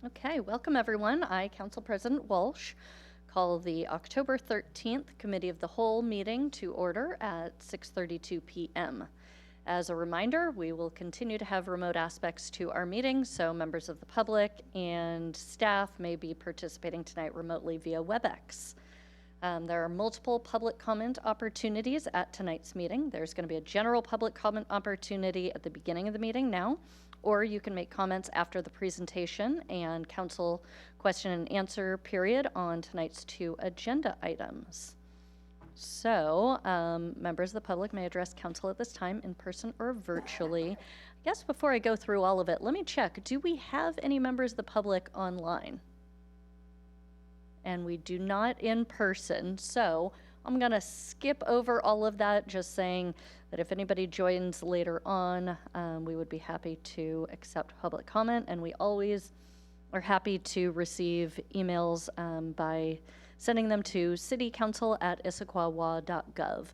Okay, welcome everyone. I, Council President Walsh, call the October 13th Committee of the Whole meeting to order at 6:32 p.m. As a reminder, we will continue to have remote aspects to our meeting, so members of the public and staff may be participating tonight remotely via WebEx. There are multiple public comment opportunities at tonight's meeting. There's going to be a general public comment opportunity at the beginning of the meeting now, or you can make comments after the presentation and council question and answer period on tonight's two agenda items. So members of the public may address council at this time in person or virtually. I guess before I go through all of it, let me check. Do we have any members of the public online? And we do not in person, so I'm going to skip over all of that, just saying that if anybody joins later on, we would be happy to accept public comment, and we always are happy to receive emails by sending them to citycouncil@issaquah.gov.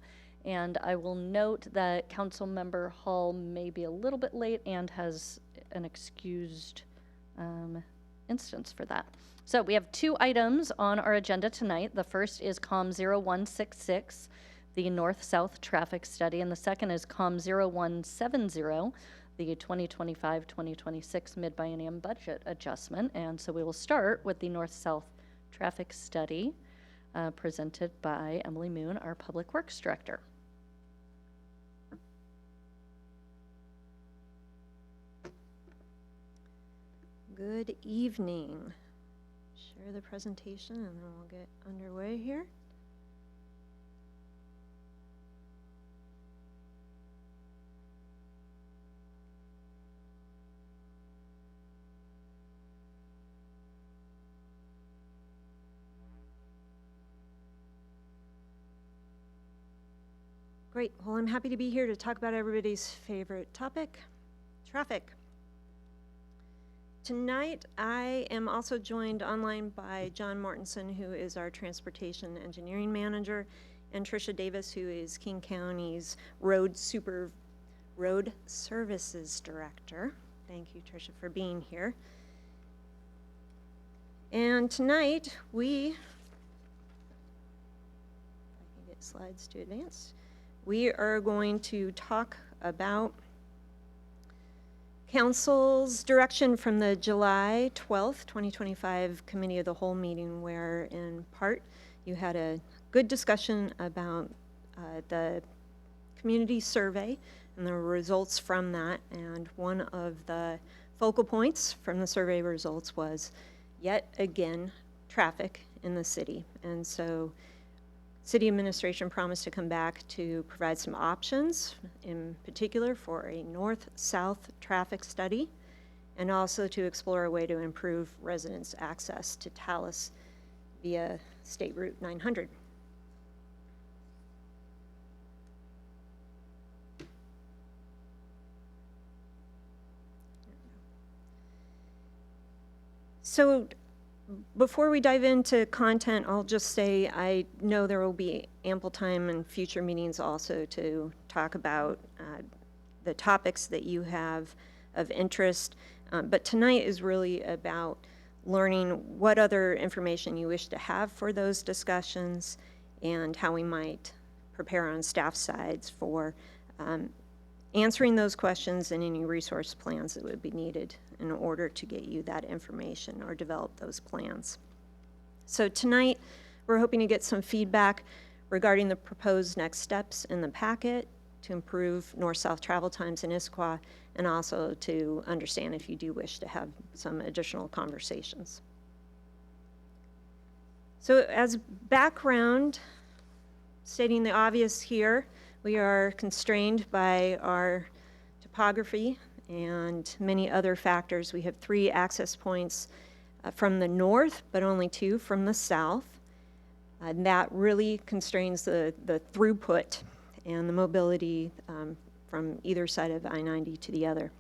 And I will note that Councilmember Hall may be a little bit late and has an excused instance for that. So we have two items on our agenda tonight. The first is COM 0166, the North-South Traffic Study, and the second is COM 0170, the 2025-2026 Mid-Biennium Budget Adjustment. And so we will start with the North-South Traffic Study presented by Emily Moon, our Public Works Director. Good evening. Share the presentation and then we'll get underway here. Great. Well, I'm happy to be here to talk about everybody's favorite topic, traffic. Tonight, I am also joined online by John Mortensen, who is our Transportation Engineering Manager, and Tricia Davis, who is King County's Road Services Director. Thank you, Tricia, for being here. And tonight, if I can get slides to advance, we are going to talk about Council's direction from the July 12th, 2025 Committee of the Whole meeting, where in part you had a good discussion about the community survey and the results from that. And one of the focal points from the survey results was, yet again, traffic in the city. And so City administration promised to come back to provide some options, in particular for a north-south traffic study, and also to explore a way to improve residents' access to Tallis via State Route 900. So, before we dive into content, I'll just say I know there will be ample time in future meetings also to talk about the topics that you have of interest. But tonight is really about learning what other information you wish to have for those discussions and how we might prepare on staff sides for answering those questions and any resource plans that would be needed in order to get you that information or develop those plans. So tonight, we're hoping to get some feedback regarding the proposed next steps in the packet to improve north-south travel times in Issaquah, and also to understand if you do wish to have some additional conversations. So as background, stating the obvious here, we are constrained by our topography and many other factors. We have 3 access points from the north, but only 2 from the south. And that really constrains the throughput and the mobility from either side of I-90 to the other.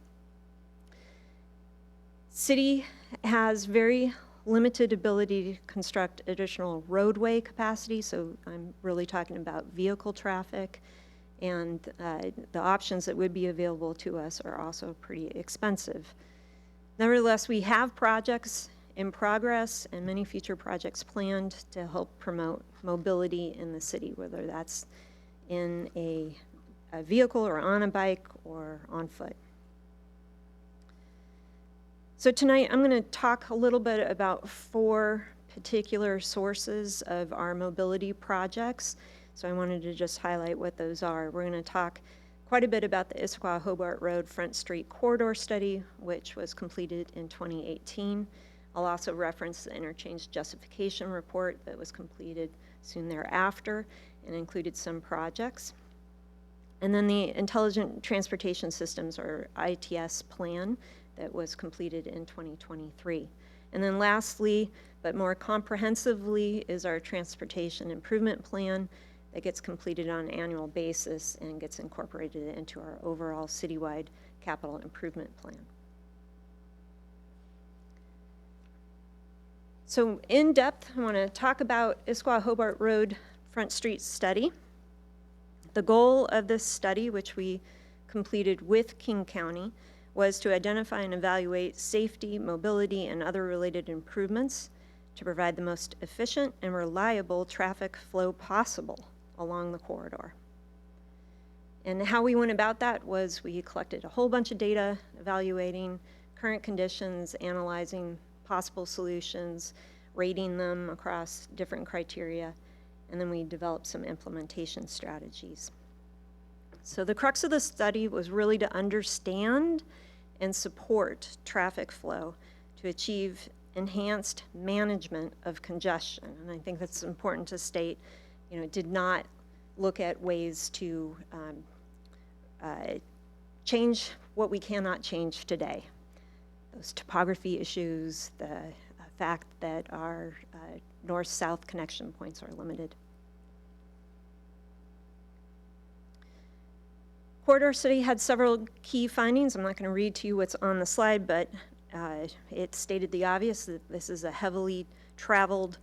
City has very limited ability to construct additional roadway capacity, so I'm really talking about vehicle traffic, and the options that would be available to us are also pretty expensive. Nevertheless, we have projects in progress and many future projects planned to help promote mobility in the city, whether that's in a vehicle or on a bike or on foot. So tonight I'm going to talk a little bit about 4 particular sources of our mobility projects. So I wanted to just highlight what those are. We're going to talk quite a bit about the Issaquah-Hobart Road Front Street Corridor Study, which was completed in 2018. I'll also reference the interchange justification report that was completed soon thereafter and included some projects. And then the Intelligent Transportation Systems, or ITS plan, that was completed in 2023. And then lastly, but more comprehensively, is our Transportation Improvement Plan that gets completed on an annual basis and gets incorporated into our overall citywide capital improvement plan. So in depth, I want to talk about Issaquah-Hobart Road Front Street Study. The goal of this study, which we completed with King County, was to identify and evaluate safety, mobility, and other related improvements to provide the most efficient and reliable traffic flow possible along the corridor. And how we went about that was we collected a whole bunch of data, evaluating current conditions, analyzing possible solutions, rating them across different criteria, and then we developed some implementation strategies. So the crux of the study was really to understand and support traffic flow to achieve enhanced management of congestion. And I think that's important to state. You know, it did not look at ways to change what we cannot change today. Those topography issues, the fact that our north-south connection points are limited. Corridor study had several key findings. I'm not going to read to you what's on the slide, but it stated the obvious, that this is a heavily traveled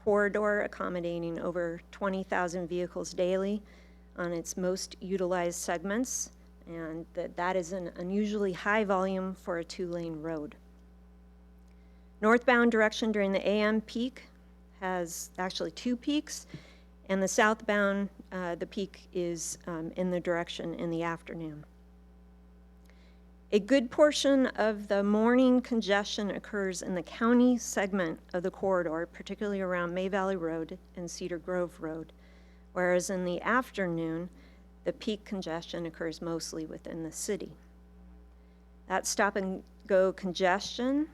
corridor accommodating over 20,000 vehicles daily on its most utilized segments, and that is an unusually high volume for a 2-lane road. Northbound direction during the AM peak has actually 2 peaks, and the southbound, the peak is in the direction in the afternoon. A good portion of the morning congestion occurs in the county segment of the corridor, particularly around May Valley Road and Cedar Grove Road, whereas in the afternoon, the peak congestion occurs mostly within the city. That stop-and-go congestion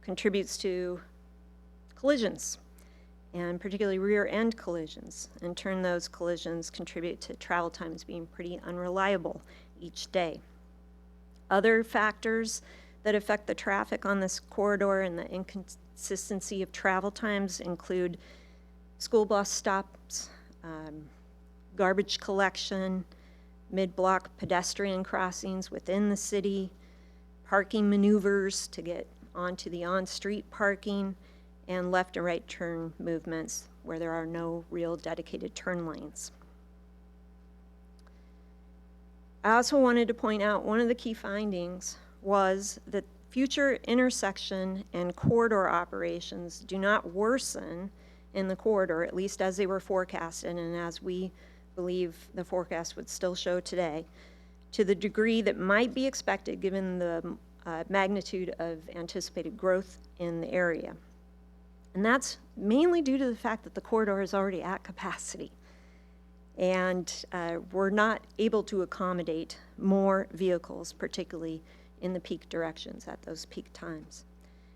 contributes to collisions, and particularly rear-end collisions. In turn, those collisions contribute to travel times being pretty unreliable each day. Other factors that affect the traffic on this corridor and the inconsistency of travel times include school bus stops, garbage collection, mid-block pedestrian crossings within the city, parking maneuvers to get onto the on-street parking, and left and right turn movements where there are no real dedicated turn lanes. I also wanted to point out one of the key findings was that future intersection and corridor operations do not worsen in the corridor, at least as they were forecasted and as we believe the forecast would still show today, to the degree that might be expected given the magnitude of anticipated growth in the area. And that's mainly due to the fact that the corridor is already at capacity. And we're not able to accommodate more vehicles, particularly in the peak directions at those peak times.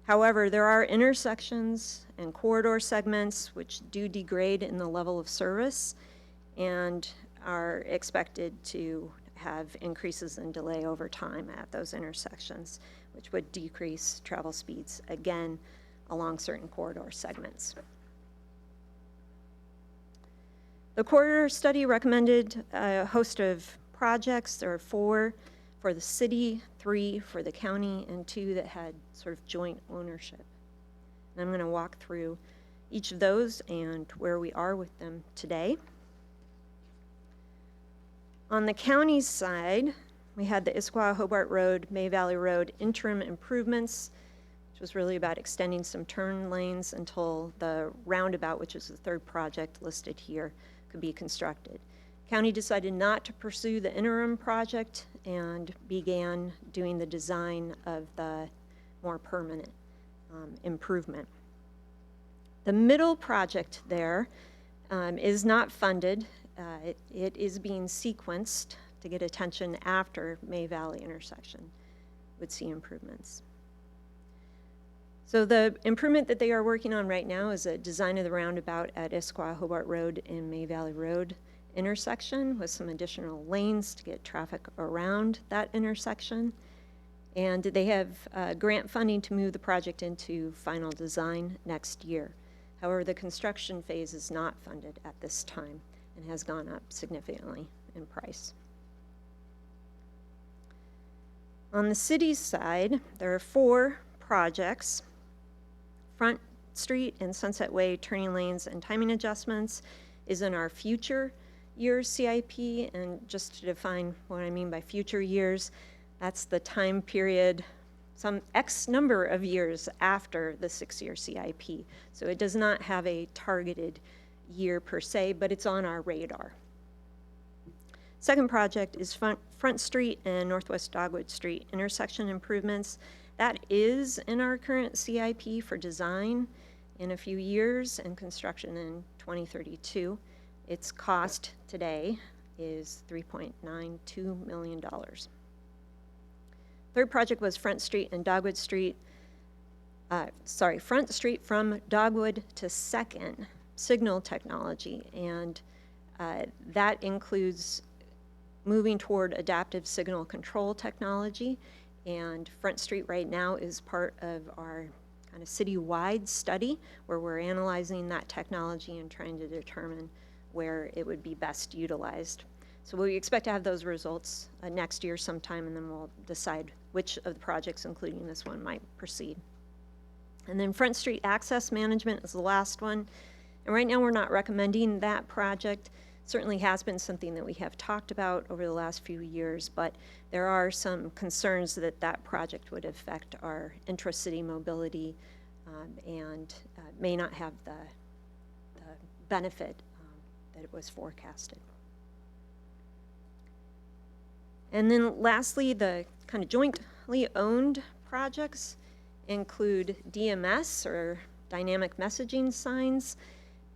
However, there are intersections and corridor segments which do degrade in the level of service and are expected to have increases in delay over time at those intersections, which would decrease travel speeds, again, along certain corridor segments. The corridor study recommended a host of projects. There are 4 for the city, 3 for the county, and 2 that had sort of joint ownership. And I'm going to walk through each of those and where we are with them today. On the county's side, we had the Issaquah-Hobart Road, May Valley Road interim improvements, which was really about extending some turn lanes until the roundabout, which is the third project listed here, could be constructed. County decided not to pursue the interim project and began doing the design of the more permanent improvement. The middle project there is not funded. It is being sequenced to get attention after May Valley intersection would see improvements. So the improvement that they are working on right now is a design of the roundabout at Issaquah, Hobart Road and May Valley Road intersection with some additional lanes to get traffic around that intersection. And they have grant funding to move the project into final design next year. However, the construction phase is not funded at this time and has gone up significantly in price. On the city's side, there are 4 projects: Front Street and Sunset Way turning lanes and timing adjustments is in our future years CIP. And just to define what I mean by future years, that's the time period, some X number of years after the 6-year CIP. So it does not have a targeted year per se, but it's on our radar. Second project is Front Street and Northwest Dogwood Street intersection improvements. That is in our current CIP for design in a few years and construction in 2032. Its cost today is $3.92 million. Third project was Front Street and Dogwood Street. Front Street from Dogwood to 2nd signal technology, and that includes moving toward adaptive signal control technology. And Front Street right now is part of our kind of city-wide study where we're analyzing that technology and trying to determine where it would be best utilized. So we expect to have those results next year sometime, and then we'll decide which of the projects, including this one, might proceed. And then Front Street access management is the last one. And right now we're not recommending that project. Certainly has been something that we have talked about over the last few years, but there are some concerns that that project would affect our intra-city mobility and may not have the benefit that it was forecasted. And then lastly, the kind of jointly owned projects include DMS, or dynamic messaging signs.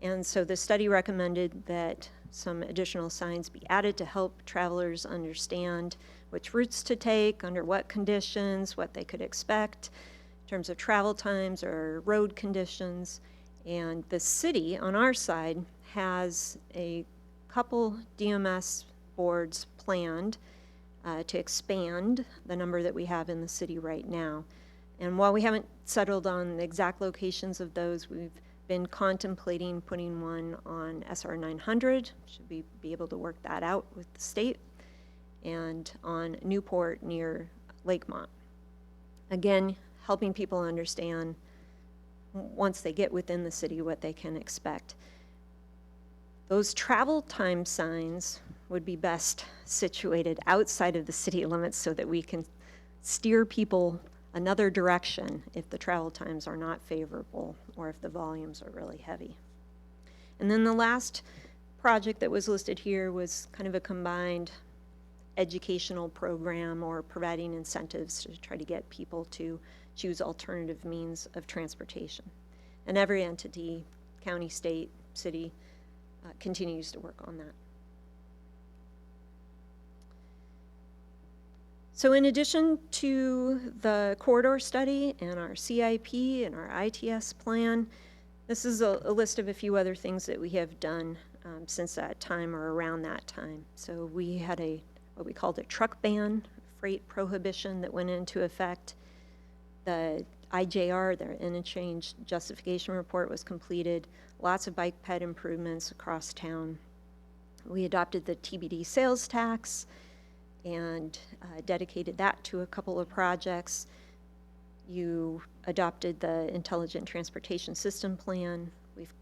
And so the study recommended that some additional signs be added to help travelers understand which routes to take, under what conditions, what they could expect in terms of travel times or road conditions. And the city, on our side, has a couple DMS boards planned to expand the number that we have in the city right now. And while we haven't settled on the exact locations of those, we've been contemplating putting one on SR 900, should we be able to work that out with the state, and on Newport near Lakemont. Again, helping people understand once they get within the city what they can expect. Those travel time signs would be best situated outside of the city limits so that we can steer people another direction if the travel times are not favorable or if the volumes are really heavy. And then the last project that was listed here was kind of a combined educational program or providing incentives to try to get people to choose alternative means of transportation. And every entity, county, state, city, continues to work on that. So in addition to the corridor study and our CIP and our ITS plan, this is a list of a few other things that we have done since that time or around that time. So we had what we called a truck ban, freight prohibition that went into effect. The IJR, the interchange justification report, was completed. Lots of bike ped improvements across town. We adopted the TBD sales tax and dedicated that to a couple of projects. You adopted the Intelligent Transportation System Plan. We've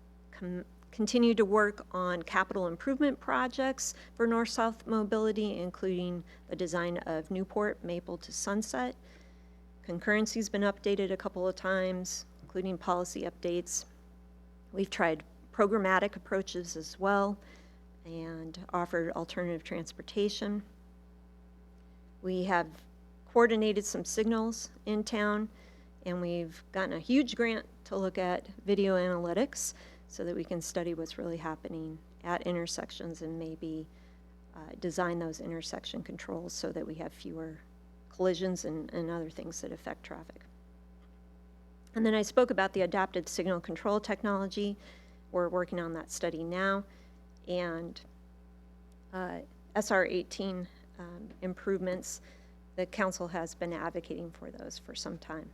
continued to work on capital improvement projects for north-south mobility, including the design of Newport, Maple to Sunset. Concurrency's been updated a couple of times, including policy updates. We've tried programmatic approaches as well and offered alternative transportation. We have coordinated some signals in town, and we've gotten a huge grant to look at video analytics so that we can study what's really happening at intersections and maybe design those intersection controls so that we have fewer collisions and other things that affect traffic. And then I spoke about the adapted signal control technology. We're working on that study now. And SR 18 improvements, the council has been advocating for those for some time.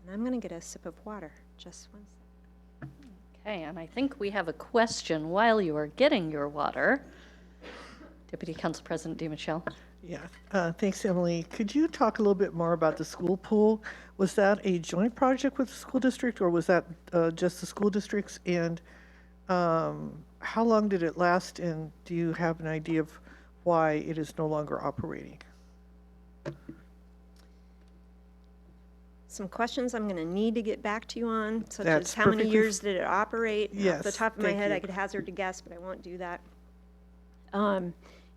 And I'm going to get a sip of water. Just one second. Okay, and I think we have a question while you are getting your water. Deputy Council President DiMichele. Yeah, thanks, Emily. Could you talk a little bit more about the school pool? Was that a joint project with the school district, or was that just the school districts? And how long did it last, and do you have an idea of why it is no longer operating? Some questions I'm going to need to get back to you on, such That's as how many perfectly years did it operate? Yes, Off the top of my thank head, you. I could hazard a guess, but I won't do that.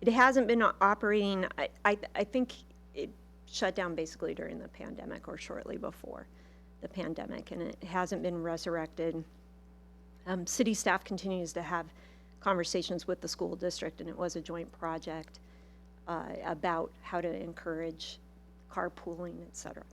It hasn't been operating. I think it shut down basically during the pandemic or shortly before the pandemic, and it hasn't been resurrected. City staff continues to have conversations with the school district, and it was a joint project about how to encourage carpooling, et cetera.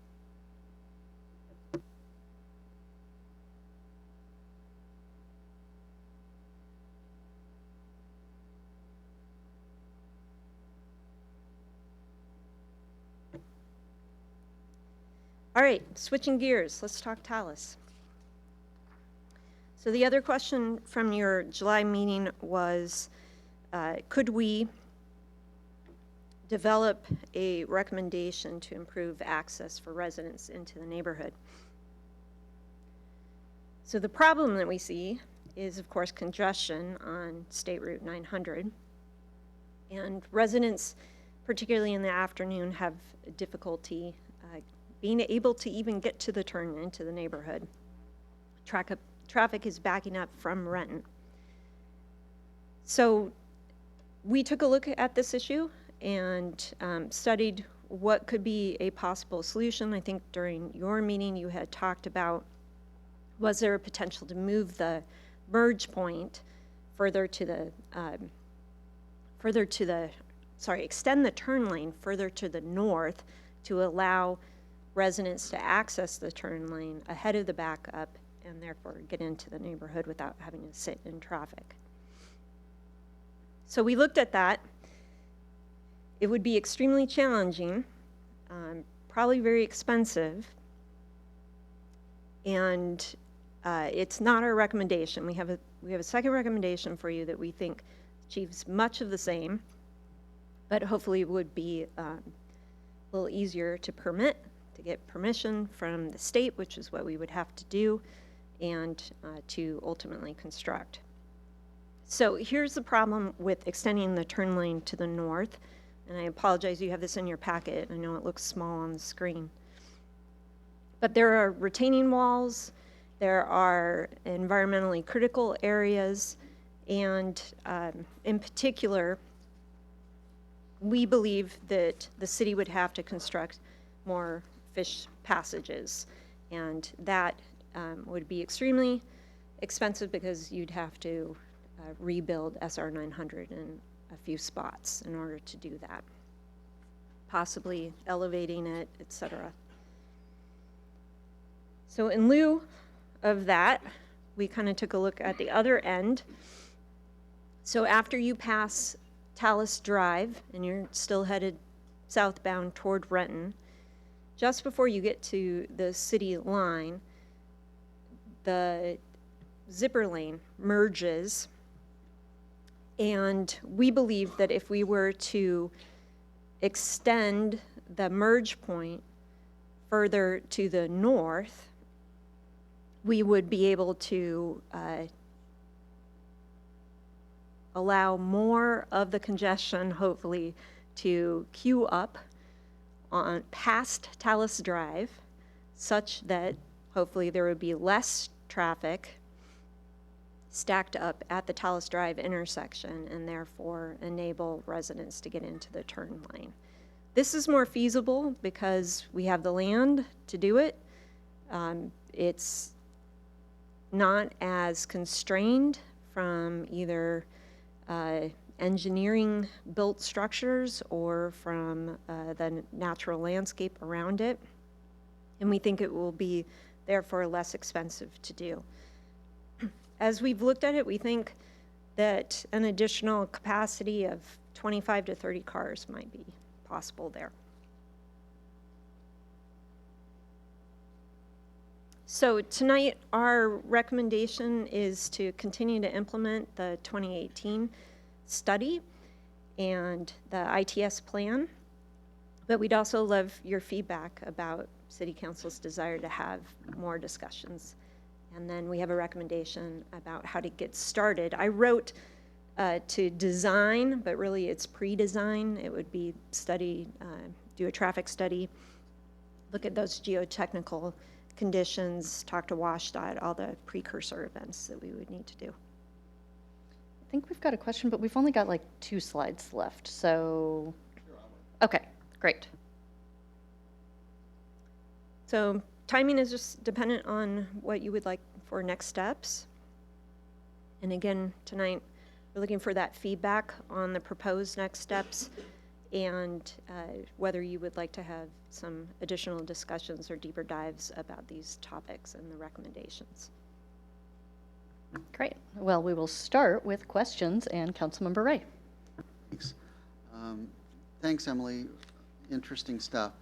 All right, switching gears, let's talk Talus. So the other question from your July meeting was, could we develop a recommendation to improve access for residents into the neighborhood? So the problem that we see is, of course, congestion on State Route 900. And residents, particularly in the afternoon, have difficulty being able to even get to the turn into the neighborhood. Traffic is backing up from Renton. So we took a look at this issue and studied what could be a possible solution. I think during your meeting you had talked about, was there a potential to move the merge point further to the, extend the turn lane further to the north to allow residents to access the turn lane ahead of the backup and therefore get into the neighborhood without having to sit in traffic. So we looked at that. It would be extremely challenging, probably very expensive, and it's not our recommendation. We have a second recommendation for you that we think achieves much of the same, but hopefully would be a little easier to permit, to get permission from the state, which is what we would have to do, and to ultimately construct. So here's the problem with extending the turn lane to the north, and I apologize, you have this in your packet. I know it looks small on the screen. But there are retaining walls, there are environmentally critical areas, and in particular, we believe that the city would have to construct more fish passages, and that would be extremely expensive because you'd have to rebuild SR 900 in a few spots in order to do that, possibly elevating it, etc. So in lieu of that, we kind of took a look at the other end. So after you pass Talus Drive and you're still headed southbound toward Renton, just before you get to the city line, the zipper lane merges, and we believe that if we were to extend the merge point further to the north, we would be able to allow more of the congestion, hopefully, to queue up on past Talus Drive such that hopefully there would be less traffic stacked up at the Tallis Drive intersection and therefore enable residents to get into the turn lane. This is more feasible because we have the land to do it. It's not as constrained from either engineering built structures or from the natural landscape around it. And we think it will be therefore less expensive to do. As we've looked at it, we think that an additional capacity of 25 to 30 cars might be possible there. So tonight, our recommendation is to continue to implement the 2018 study and the ITS plan, but we'd also love your feedback about City Council's desire to have more discussions. And then we have a recommendation about how to get started. I wrote to design, but really it's pre-design. It would be study, do a traffic study, look at those geotechnical conditions, talk to WashDOT, all the precursor events that we would need to do. I think we've got a question, but we've only got like 2 slides left, so. Okay, great. So timing is just dependent on what you would like for next steps. And again, tonight, we're looking for that feedback on the proposed next steps and whether you would like to have some additional discussions or deeper dives about these topics and the recommendations. Great. Well, we will start with questions, and Councilmember Ray. Thanks. Thanks, Emily. Interesting stuff.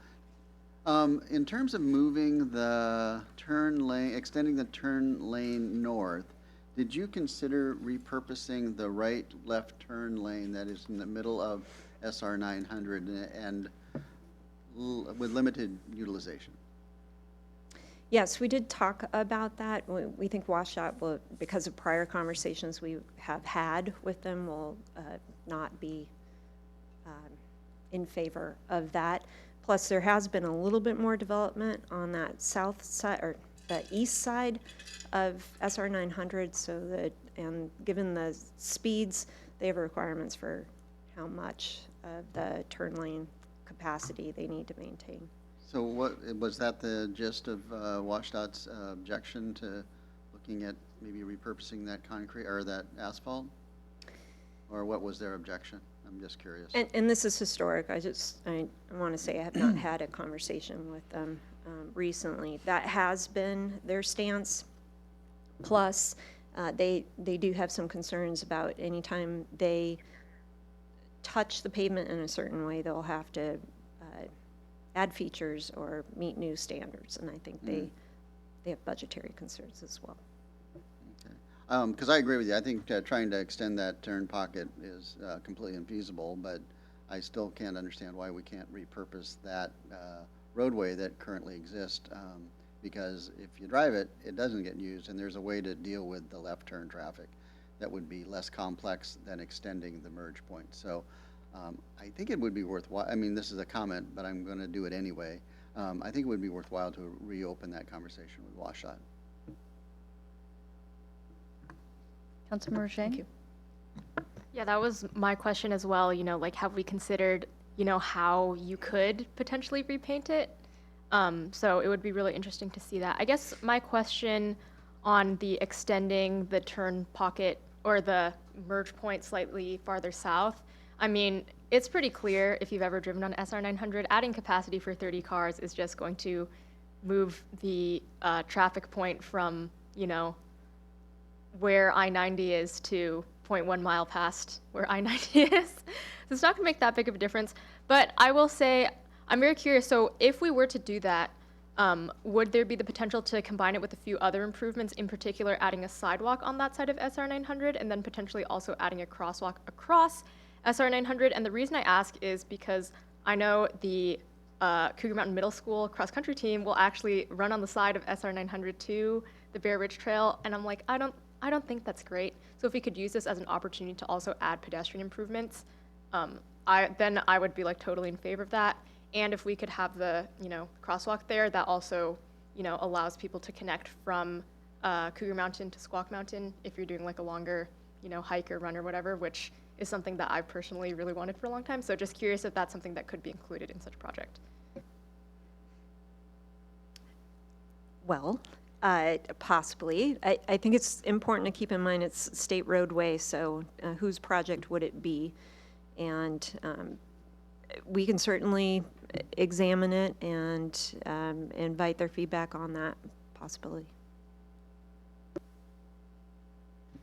In terms of moving the turn lane, extending the turn lane north, did you consider repurposing the right-left turn lane that is in the middle of SR 900 and with limited utilization? Yes, we did talk about that. We think WashDOT will, because of prior conversations we have had with them, will not be in favor of that. Plus, there has been a little bit more development on that south side, or the east side of SR 900, so that, and given the speeds, they have requirements for how much of the turn lane capacity they need to maintain. So what, was that the gist of WashDOT's objection to looking at maybe repurposing that concrete or that asphalt? Or what was their objection? I'm just curious. And this is historic. I want to say I have not had a conversation with them recently. That has been their stance. Plus, they do have some concerns about anytime they touch the pavement in a certain way, they'll have to add features or meet new standards. And I think they have budgetary concerns as well. Because I agree with you. I think trying to extend that turn pocket is completely infeasible, but I still can't understand why we can't repurpose that roadway that currently exists, because if you drive it, it doesn't get used, and there's a way to deal with the left turn traffic that would be less complex than extending the merge point. So I think it would be worthwhile. I mean, this is a comment, but I'm going to do it anyway. I think it would be worthwhile to reopen that conversation with WashDOT. Councilmember Zhang? Thank you. Yeah, that was my question as well. You know, like, have we considered, you know, how you could potentially repaint it? So it would be really interesting to see that. I guess my question on the extending the turn pocket or the merge point slightly farther south, I mean, it's pretty clear if you've ever driven on SR 900, adding capacity for 30 cars is just going to move the traffic point from, you know, where I-90 is to 0.1 mile past where I-90 is. So it's not going to make that big of a difference. But I will say, I'm very curious. So if we were to do that, would there be the potential to combine it with a few other improvements, in particular adding a sidewalk on that side of SR 900 and then potentially also adding a crosswalk across SR 900? And the reason I ask is because I know the Cougar Mountain Middle School cross-country team will actually run on the side of SR 900 to the Bear Ridge Trail, and I'm like, I don't think that's great. So if we could use this as an opportunity to also add pedestrian improvements, then I would be like totally in favor of that. And if we could have the, you know, crosswalk there, that also, allows people to connect from Cougar Mountain to Squawk Mountain if you're doing like a longer, hike or run or whatever, which is something that I personally really wanted for a long time. So just curious if that's something that could be included in such a project. Well, possibly. I think it's important to keep in mind it's state roadway, so whose project would it be? And we can certainly examine it and invite their feedback on that possibility.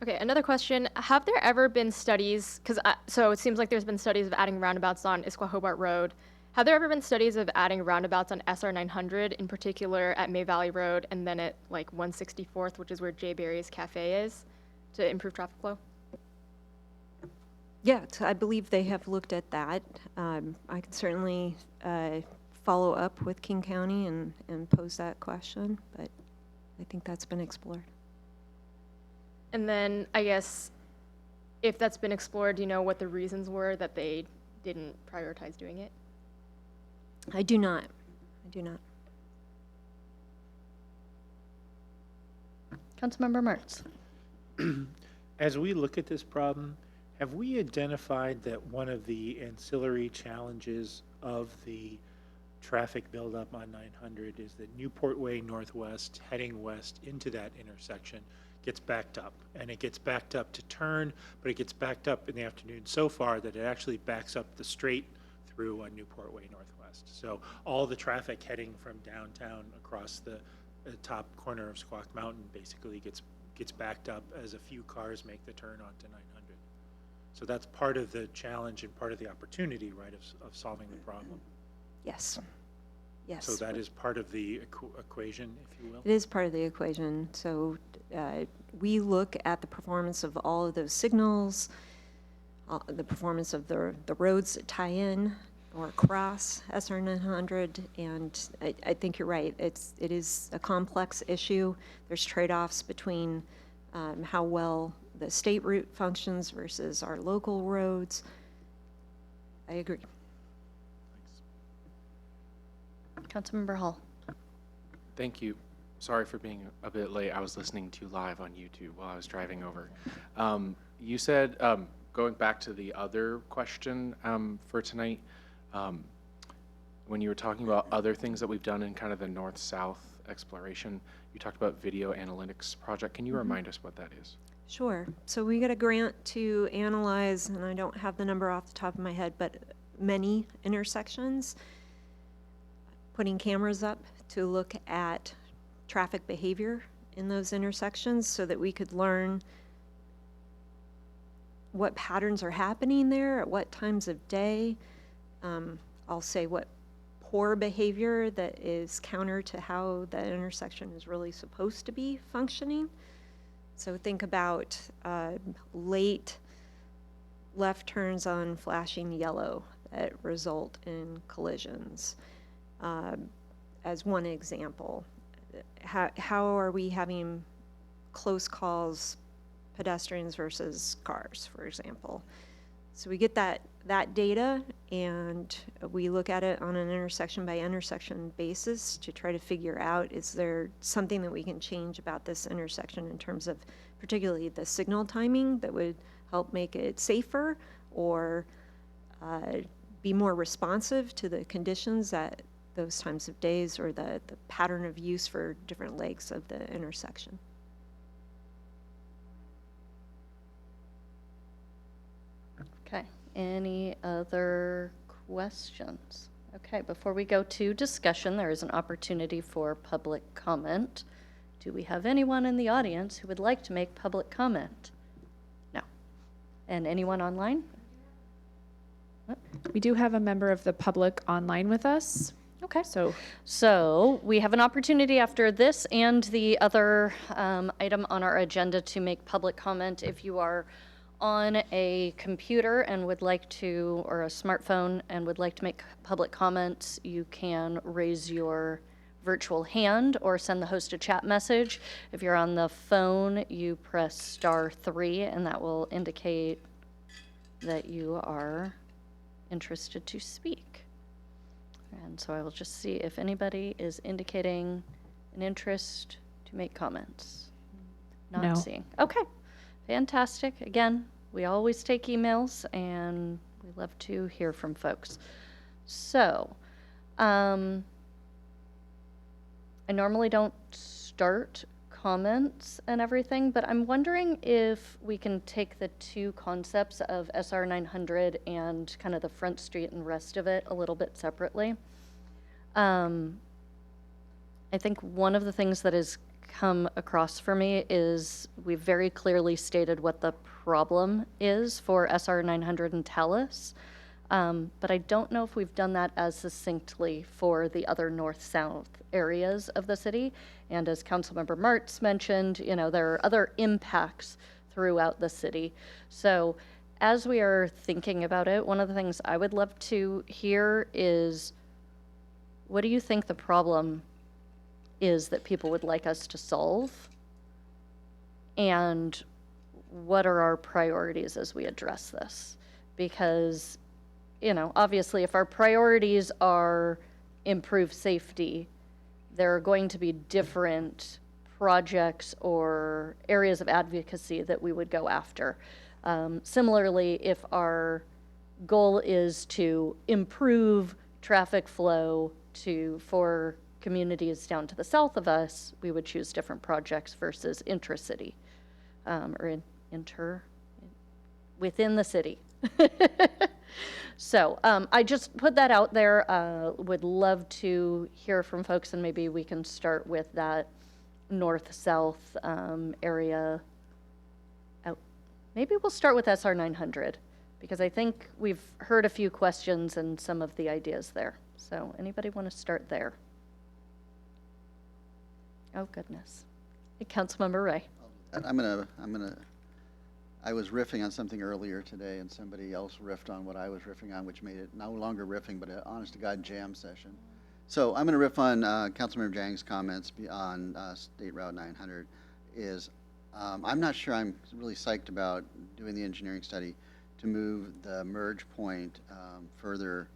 Okay, another question. Have there ever been studies, so it seems like there's been studies of adding roundabouts on Issaquah Hobart Road. Have there ever been studies of adding roundabouts on SR 900, in particular at May Valley Road and then at like 164th, which is where Jay Berry's Cafe is, to improve traffic flow? Yeah, I believe they have looked at that. I can certainly follow up with King County and pose that question, but I think that's been explored. And then I guess if that's been explored, do you know what the reasons were that they didn't prioritize doing it? I do not. I do not. Councilmember Mertz. As we look at this problem, have we identified that one of the ancillary challenges of the traffic buildup on 900 is that Newport Way Northwest heading west into that intersection gets backed up, and it gets backed up to turn, but it gets backed up in the afternoon so far that it actually backs up the straight through on Newport Way Northwest. So all the traffic heading from downtown across the top corner of Squawk Mountain basically gets backed up as a few cars make the turn onto 900. So that's part of the challenge and part of the opportunity, right, of solving the problem. Yes. Yes. So that is part of the equation, if you will? It is part of the equation. So we look at the performance of all of those signals, the performance of the roads that tie in or across SR 900, and I think you're right. It is a complex issue. There's trade-offs between how well the state route functions versus our local roads. I agree. Councilmember Hall. Thank you. Sorry for being a bit late. I was listening to live on YouTube while I was driving over. You said, going back to the other question for tonight, when you were talking about other things that we've done in kind of the north-south exploration, you talked about video analytics project. Can you remind us what that is? Sure. So we got a grant to analyze, and I don't have the number off the top of my head, but many intersections, putting cameras up to look at traffic behavior in those intersections so that we could learn what patterns are happening there at what times of day. I'll say what poor behavior that is counter to how that intersection is really supposed to be functioning. So think about late left turns on flashing yellow that result in collisions. As one example, how are we having close calls, pedestrians versus cars, for example? So we get that data and we look at it on an intersection by intersection basis to try to figure out, is there something that we can change about this intersection in terms of particularly the signal timing that would help make it safer or be more responsive to the conditions at those times of days or the pattern of use for different legs of the intersection. Okay, any other questions? Okay, before we go to discussion, there is an opportunity for public comment. Do we have anyone in the audience who would like to make public comment? No. And anyone online? We do have a member of the public online with us. Okay. So we have an opportunity after this and the other item on our agenda to make public comment. If you are on a computer and would like to, or a smartphone and would like to make public comments, you can raise your virtual hand or send the host a chat message. If you're on the phone, you press *3 and that will indicate that you are interested to speak. And so I will just see if anybody is indicating an interest to make comments? No. Not seeing. Okay, fantastic. Again, we always take emails and we love to hear from folks. So, I normally don't start comments and everything, but I'm wondering if we can take the two concepts of SR 900 and kind of the Front Street and rest of it a little bit separately. I think one of the things that has come across for me is we've very clearly stated what the problem is for SR 900 and Talus. But I don't know if we've done that as succinctly for the other north-south areas of the city. And as Councilmember Martz mentioned, you know, there are other impacts throughout the city. So as we are thinking about it, one of the things I would love to hear is, what do you think the problem is that people would like us to solve? And what are our priorities as we address this? Because, you know, obviously if our priorities are improve safety, there are going to be different projects or areas of advocacy that we would go after. Similarly, if our goal is to improve traffic flow for communities down to the south of us, we would choose different projects versus intracity, or within the city. So I just put that out there. Would love to hear from folks, and maybe we can start with that north-south area. Maybe we'll start with SR 900, because I think we've heard a few questions and some of the ideas there. So anybody want to start there? Oh, goodness. Councilmember Ray. I was riffing on something earlier today, and somebody else riffed on what I was riffing on, which made it no longer riffing, but an honest-to-God jam session. So I'm going to riff on Councilmember Jang's comments on State Route 900. I'm not sure I'm really psyched about doing the engineering study to move the merge point further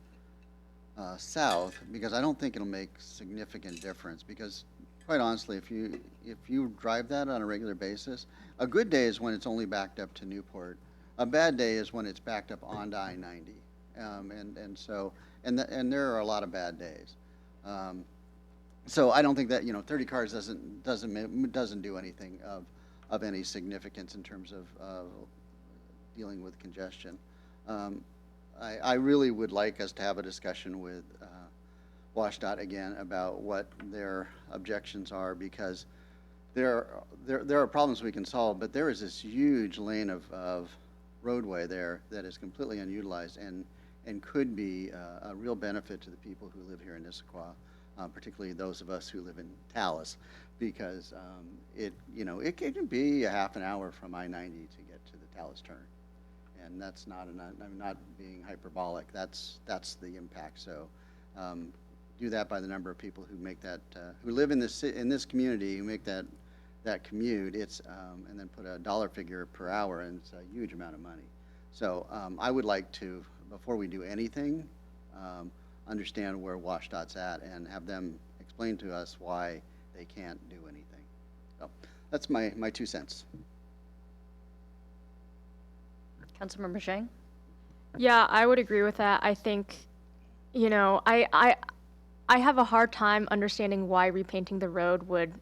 south, because I don't think it'll make significant difference. Because quite honestly, if you drive that on a regular basis, a good day is when it's only backed up to Newport. A bad day is when it's backed up onto I-90, and there are a lot of bad days. So I don't think that 30 cars doesn't do anything of any significance in terms of dealing with congestion. I really would like us to have a discussion with WashDOT again about what their objections are, because there are problems we can solve, but there is this huge lane of roadway there that is completely unutilized and could be a real benefit to the people who live here in Issaquah, particularly those of us who live in Talus, because it can be a half an hour from I-90 to get to the Talus turn, and that's I'm not being hyperbolic. That's the impact. So. Do that by the number of people who make that, who live in this community, who make that commute. And then put a dollar figure per hour, and it's a huge amount of money. So I would like to, before we do anything, understand where WashDOT's at and have them explain to us why they can't do anything. So that's my 2 cents. Councilmember Zhang? Yeah, I would agree with that. I think, I have a hard time understanding why repainting the road would,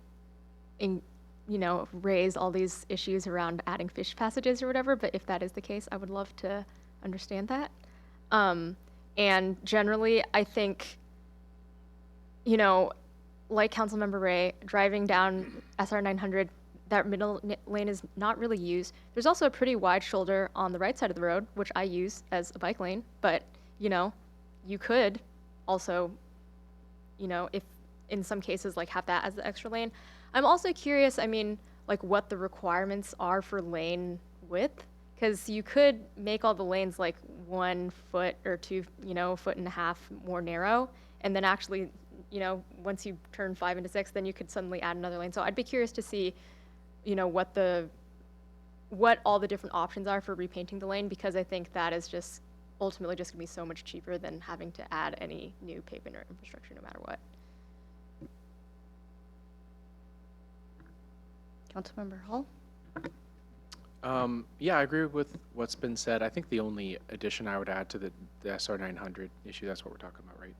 raise all these issues around adding fish passages or whatever. But if that is the case, I would love to understand that. And generally, I think, like Councilmember Ray, driving down SR 900, that middle lane is not really used. There's also a pretty wide shoulder on the right side of the road, which I use as a bike lane. But, you could also, if in some cases, have that as the extra lane. I'm also curious, what the requirements are for lane width, because you could make all the lanes 1 foot or 2, 1.5 feet more narrow, and then actually, once you turn 5 into 6, then you could suddenly add another lane. So I'd be curious to see, what all the different options are for repainting the lane, because I think that is just ultimately just gonna be so much cheaper than having to add any new pavement or infrastructure no matter what. Councilmember Hall? Yeah, I agree with what's been said. I think the only addition I would add to the SR 900 issue, that's what we're talking about, right?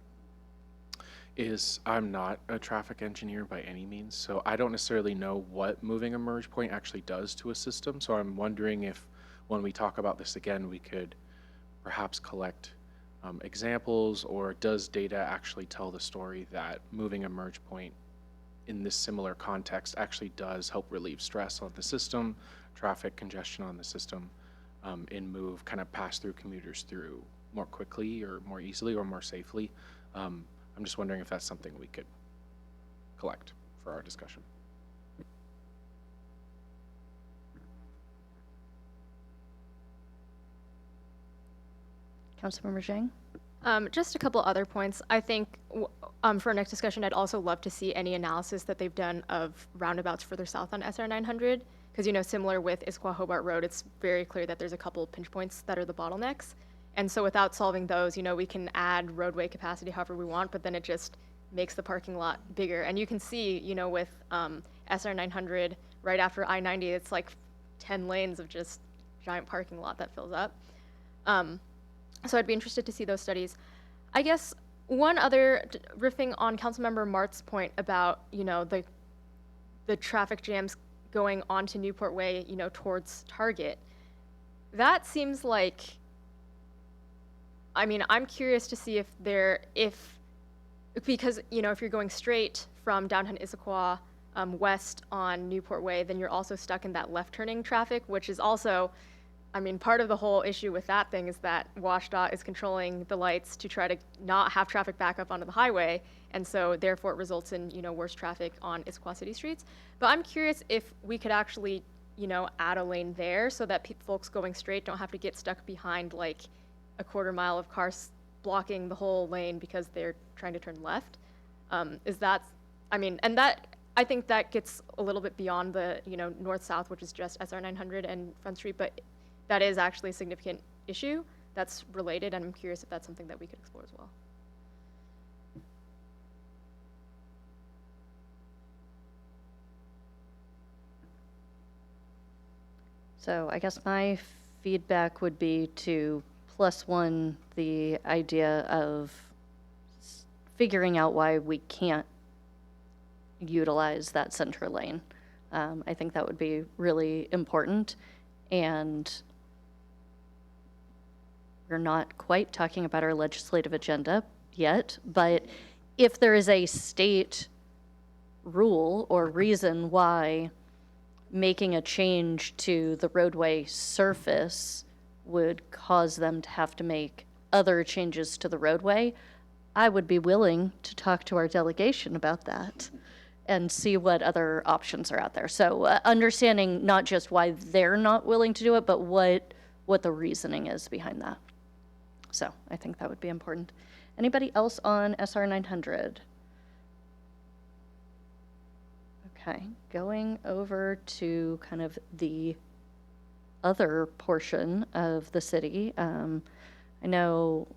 Is I'm not a traffic engineer by any means, so I don't necessarily know what moving a merge point actually does to a system. So I'm wondering if when we talk about this again, we could perhaps collect examples, or does data actually tell the story that moving a merge point in this similar context actually does help relieve stress on the system, traffic congestion on the system, and move kind of pass through commuters through more quickly or more easily or more safely. I'm just wondering if that's something we could collect for our discussion. Councilmember Zhang? Just a couple other points. I think for our next discussion, I'd also love to see any analysis that they've done of roundabouts further south on SR 900. Because, you know, similar with Issaquah Hobart Road, it's very clear that there's a couple of pinch points that are the bottlenecks. And so without solving those, you know, we can add roadway capacity however we want, but then it just makes the parking lot bigger. And you can see, you know, with SR 900, right after I-90, it's like 10 lanes of just giant parking lot that fills up. So I'd be interested to see those studies. I guess one other, riffing on Councilmember Mart's point about, you know, the traffic jams going onto Newport Way, you know, towards Target. That seems like, I mean, I'm curious to see because, you know, if you're going straight from downtown Issaquah west on Newport Way, then you're also stuck in that left turning traffic, which is also, I mean, part of the whole issue with that thing is that WashDOT is controlling the lights to try to not have traffic back up onto the highway, and so therefore it results in, you know, worse traffic on Issaquah city streets. But I'm curious if we could actually, you know, add a lane there so that folks going straight don't have to get stuck behind like a quarter mile of cars blocking the whole lane because they're trying to turn left. Is that, I mean, and that, I think that gets a little bit beyond the, you know, north-south, which is just SR 900 and Front Street, but that is actually a significant issue that's related, and I'm curious if that's something that we could explore as well. So I guess my feedback would be to +1 the idea of figuring out why we can't utilize that center lane. I think that would be really important, and we're not quite talking about our legislative agenda yet, but if there is a state rule or reason why making a change to the roadway surface would cause them to have to make other changes to the roadway, I would be willing to talk to our delegation about that and see what other options are out there. So understanding not just why they're not willing to do it, but what the reasoning is behind that. So I think that would be important. Anybody else on SR 900? Okay, going over to kind of the other portion of the city. I know,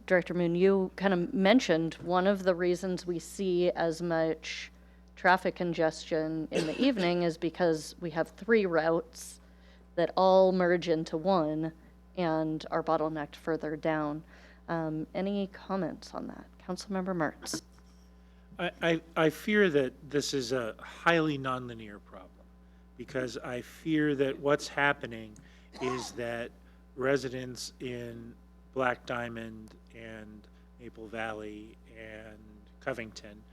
Director Moon, you kind of mentioned one of the reasons we see as much traffic congestion in the evening is because we have 3 routes that all merge into one and are bottlenecked further down. Any comments on that? Councilmember Mertz. I fear that this is a highly nonlinear problem, because I fear that what's happening is that residents in Black Diamond and Maple Valley and Covington,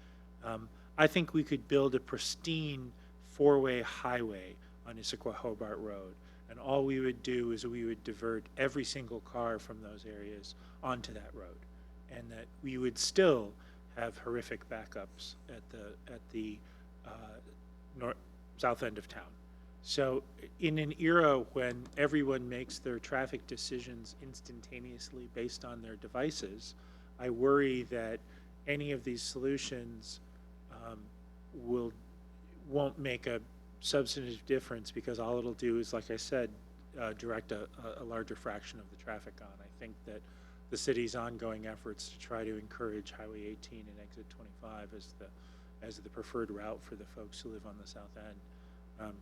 I think we could build a pristine 4-way highway on Issaquah Hobart Road, and all we would do is we would divert every single car from those areas onto that road, and that we would still have horrific backups at the south end of town. So in an era when everyone makes their traffic decisions instantaneously based on their devices, I worry that any of these solutions won't make a substantive difference, because all it'll do is, like I said, direct a larger fraction of the traffic on. I think that the city's ongoing efforts to try to encourage Highway 18 and Exit 25 as the preferred route for the folks who live on the south end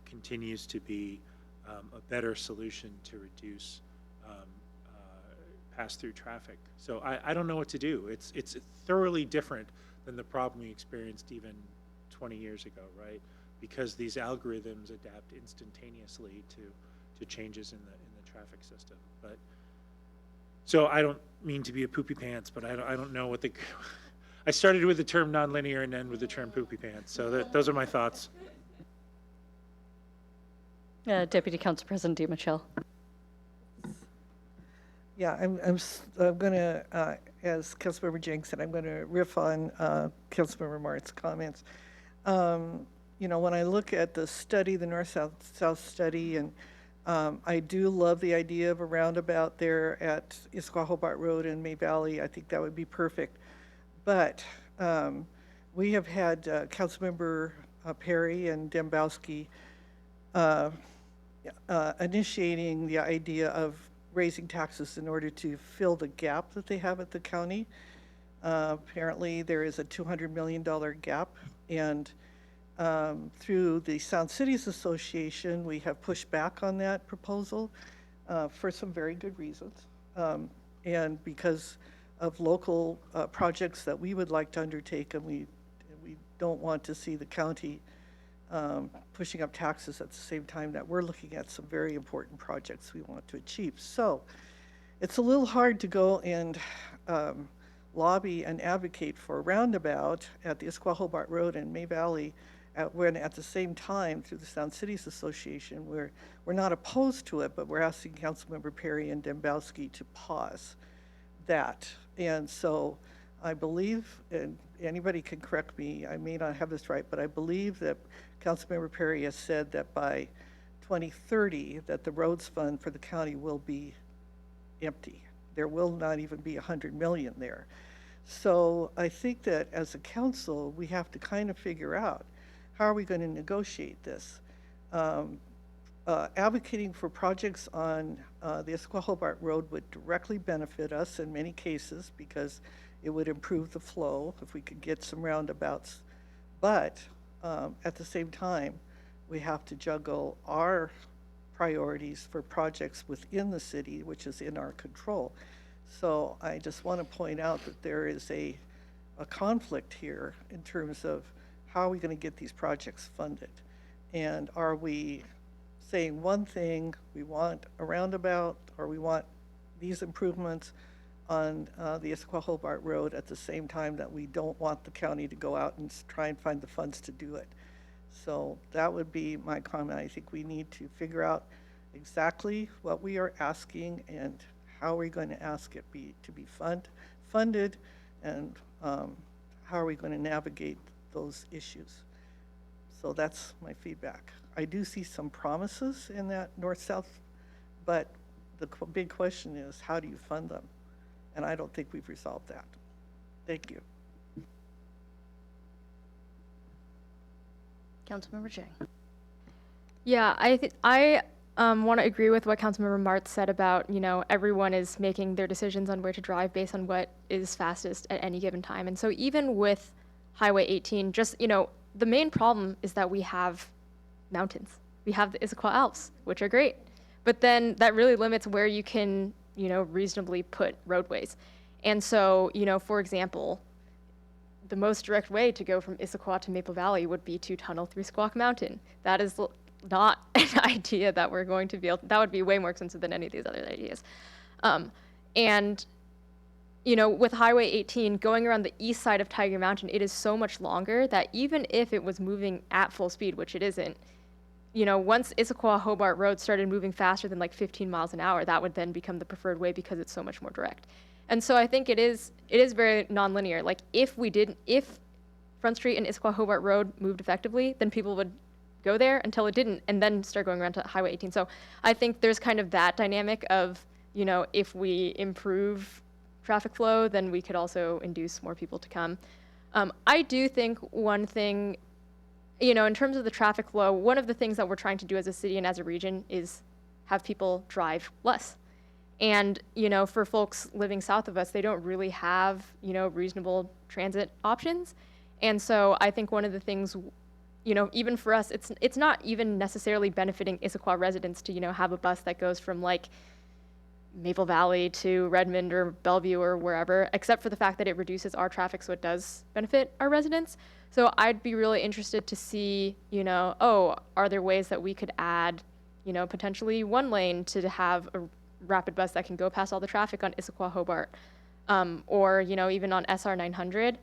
continues to be a better solution to reduce pass-through traffic. So I don't know what to do. It's thoroughly different than the problem we experienced even 20 years ago, right? Because these algorithms adapt instantaneously to changes in the traffic system. But so I don't mean to be a poopy pants, but I don't know what the I started with the term nonlinear and end with the term poopy pants. So those are my thoughts. Deputy Council President DiMichele. Yeah, I'm going to, as Councilmember Jenks said, I'm going to riff on Councilmember Mart's comments. You know, when I look at the study, the North-South study, and I do love the idea of a roundabout there at Issaquah Hobart Road and May Valley. I think that would be perfect. But we have had Councilmember Perry and Dembowski initiating the idea of raising taxes in order to fill the gap that they have at the county. Apparently, there is a $200 million gap, and through the Sound Cities Association, we have pushed back on that proposal for some very good reasons, and because of local projects that we would like to undertake, and we don't want to see the county pushing up taxes at the same time that we're looking at some very important projects we want to achieve. So it's a little hard to go and lobby and advocate for a roundabout at the Issaquah Hobart Road and May Valley when at the same time through the Sound Cities Association we're not opposed to it, but we're asking Councilmember Perry and Dembowski to pause that. And so I believe, and anybody can correct me, I may not have this right, but I believe that Councilmember Perry has said that by 2030 that the roads fund for the county will be empty. There will not even be 100 million there. So I think that as a council, we have to kind of figure out how are we going to negotiate this. Advocating for projects on the Issaquah Hobart Road would directly benefit us in many cases because it would improve the flow if we could get some roundabouts. But at the same time, we have to juggle our priorities for projects within the city, which is in our control. So I just want to point out that there is a conflict here in terms of how are we going to get these projects funded? And are we saying one thing, we want a roundabout, or we want these improvements on the Issaquah Hobart Road at the same time that we don't want the county to go out and try and find the funds to do it. So that would be my comment. I think we need to figure out exactly what we are asking and how we're going to ask it to be funded, and how are we going to navigate those issues. So that's my feedback. I do see some promises in that north-south, but the big question is how do you fund them? And I don't think we've resolved that. Thank you. Councilmember Chang. Yeah, I want to agree with what Councilmember Mart said about, you know, everyone is making their decisions on where to drive based on what is fastest at any given time. And so even with Highway 18, just, you know, the main problem is that we have mountains. We have the Issaquah Alps, which are great. But then that really limits where you can, you know, reasonably put roadways. And so, you know, for example, the most direct way to go from Issaquah to Maple Valley would be to tunnel through Squawk Mountain. That is not an idea that we're going to be able to, that would be way more expensive than any of these other ideas. And, you know, with Highway 18 going around the east side of Tiger Mountain, it is so much longer that even if it was moving at full speed, which it isn't, you know, once Issaquah Hobart Road started moving faster than like 15 miles an hour, that would then become the preferred way because it's so much more direct. And so I think it is very nonlinear. Like if Front Street and Issaquah Hobart Road moved effectively, then people would go there until it didn't, and then start going around to Highway 18. So I think there's kind of that dynamic of, you know, if we improve traffic flow, then we could also induce more people to come. I do think one thing, you know, in terms of the traffic flow, one of the things that we're trying to do as a city and as a region is have people drive less. And, you know, for folks living south of us, they don't really have, you know, reasonable transit options. And so I think one of the things even for us, it's not even necessarily benefiting Issaquah residents to, have a bus that goes from like Maple Valley to Redmond or Bellevue or wherever, except for the fact that it reduces our traffic, so it does benefit our residents. So I'd be really interested to see, are there ways that we could add, potentially one lane to have a rapid bus that can go past all the traffic on Issaquah Hobart, or, even on SR 900.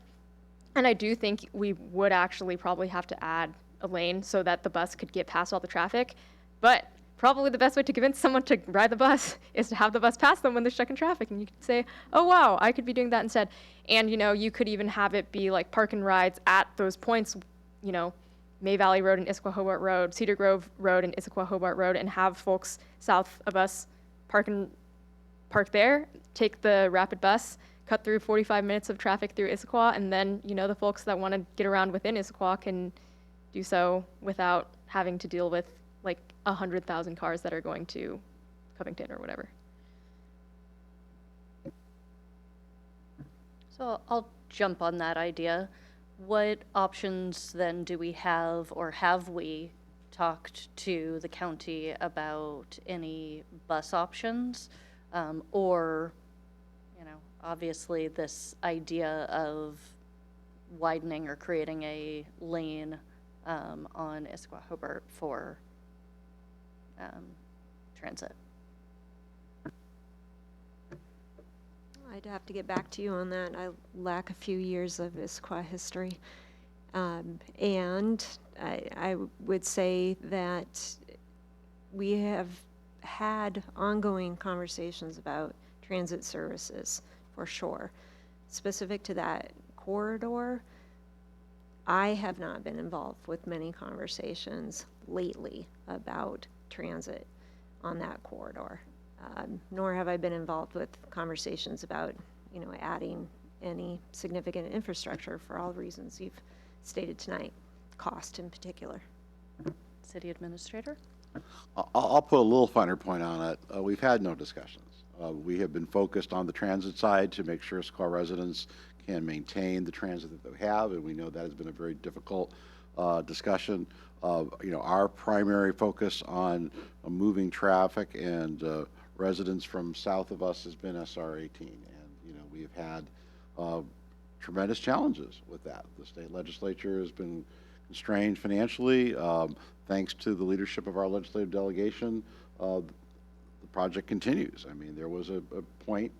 And I do think we would actually probably have to add a lane so that the bus could get past all the traffic. But probably the best way to convince someone to ride the bus is to have the bus pass them when they're stuck in traffic. And you could say, oh, wow, I could be doing that instead. And, you could even have it be like park and rides at those points, May Valley Road and Issaquah Hobart Road, Cedar Grove Road and Issaquah Hobart Road, and have folks south of us park there, take the rapid bus, cut through 45 minutes of traffic through Issaquah, and then, the folks that want to get around within Issaquah can do so without having to deal with like 100,000 cars that are going to Covington or whatever. So I'll jump on that idea. What options then do we have, or have we talked to the county about any bus options? Or, obviously this idea of widening or creating a lane on Issaquah Hobart for transit. I'd have to get back to you on that. I lack a few years of Issaquah history. And I would say that we have had ongoing conversations about transit services, for sure. Specific to that corridor, I have not been involved with many conversations lately about transit on that corridor. Nor have I been involved with conversations about, adding any significant infrastructure for all reasons you've stated tonight, cost in particular. City Administrator? I'll put a little finer point on it. We've had no discussions. We have been focused on the transit side to make sure Issaquah residents can maintain the transit that they have, and we know that has been a very difficult discussion. Our primary focus on moving traffic and residents from south of us has been SR 18, and we've had tremendous challenges with that. The state legislature has been constrained financially. Thanks to the leadership of our legislative delegation, the project continues. I mean, there was a point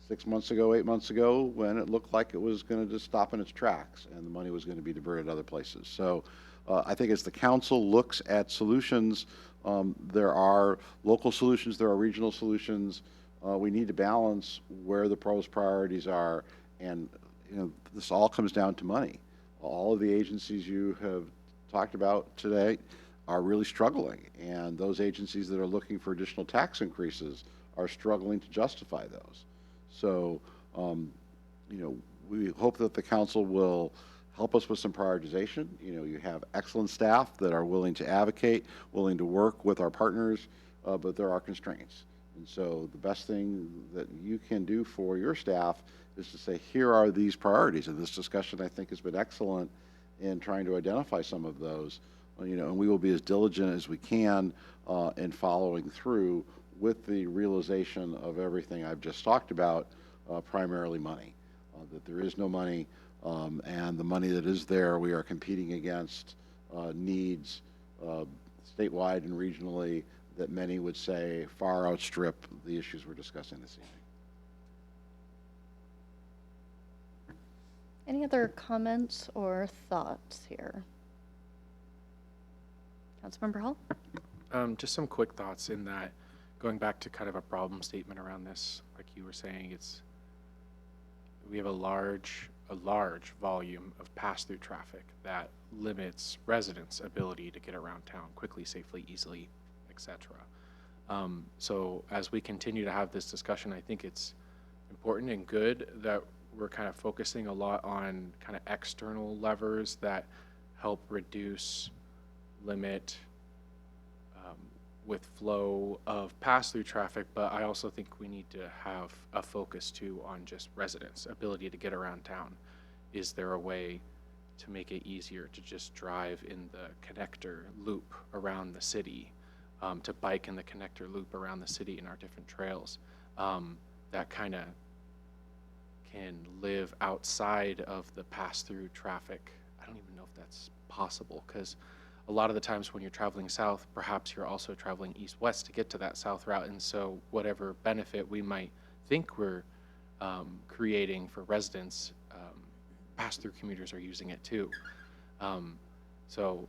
6 months ago, 8 months ago, when it looked like it was going to just stop in its tracks and the money was going to be diverted other places. So I think as the council looks at solutions, there are local solutions, there are regional solutions. We need to balance where the pros priorities are, and this all comes down to money. All of the agencies you have talked about today are really struggling, and those agencies that are looking for additional tax increases are struggling to justify those. So, we hope that the council will help us with some prioritization. You have excellent staff that are willing to advocate, willing to work with our partners, but there are constraints. And so the best thing that you can do for your staff is to say, here are these priorities. And this discussion, I think, has been excellent in trying to identify some of those. And we will be as diligent as we can in following through with the realization of everything I've just talked about, primarily money. That there is no money, and the money that is there, we are competing against needs statewide and regionally that many would say far outstrip the issues we're discussing this evening. Any other comments or thoughts here? Councilmember Hall? Just some quick thoughts in that, going back to kind of a problem statement around this, like you were saying, we have a large volume of pass-through traffic that limits residents' ability to get around town quickly, safely, easily, etc. So as we continue to have this discussion, I think it's important and good that we're kind of focusing a lot on kind of external levers that help reduce, limit, with flow of pass-through traffic, but I also think we need to have a focus too on just residents' ability to get around town. Is there a way to make it easier to just drive in the connector loop around the city, to bike in the connector loop around the city in our different trails, that kind of can live outside of the pass-through traffic. I don't even know if that's possible, because a lot of the times when you're traveling south, perhaps you're also traveling east-west to get to that south route, and so whatever benefit we might think we're creating for residents, pass-through commuters are using it too. So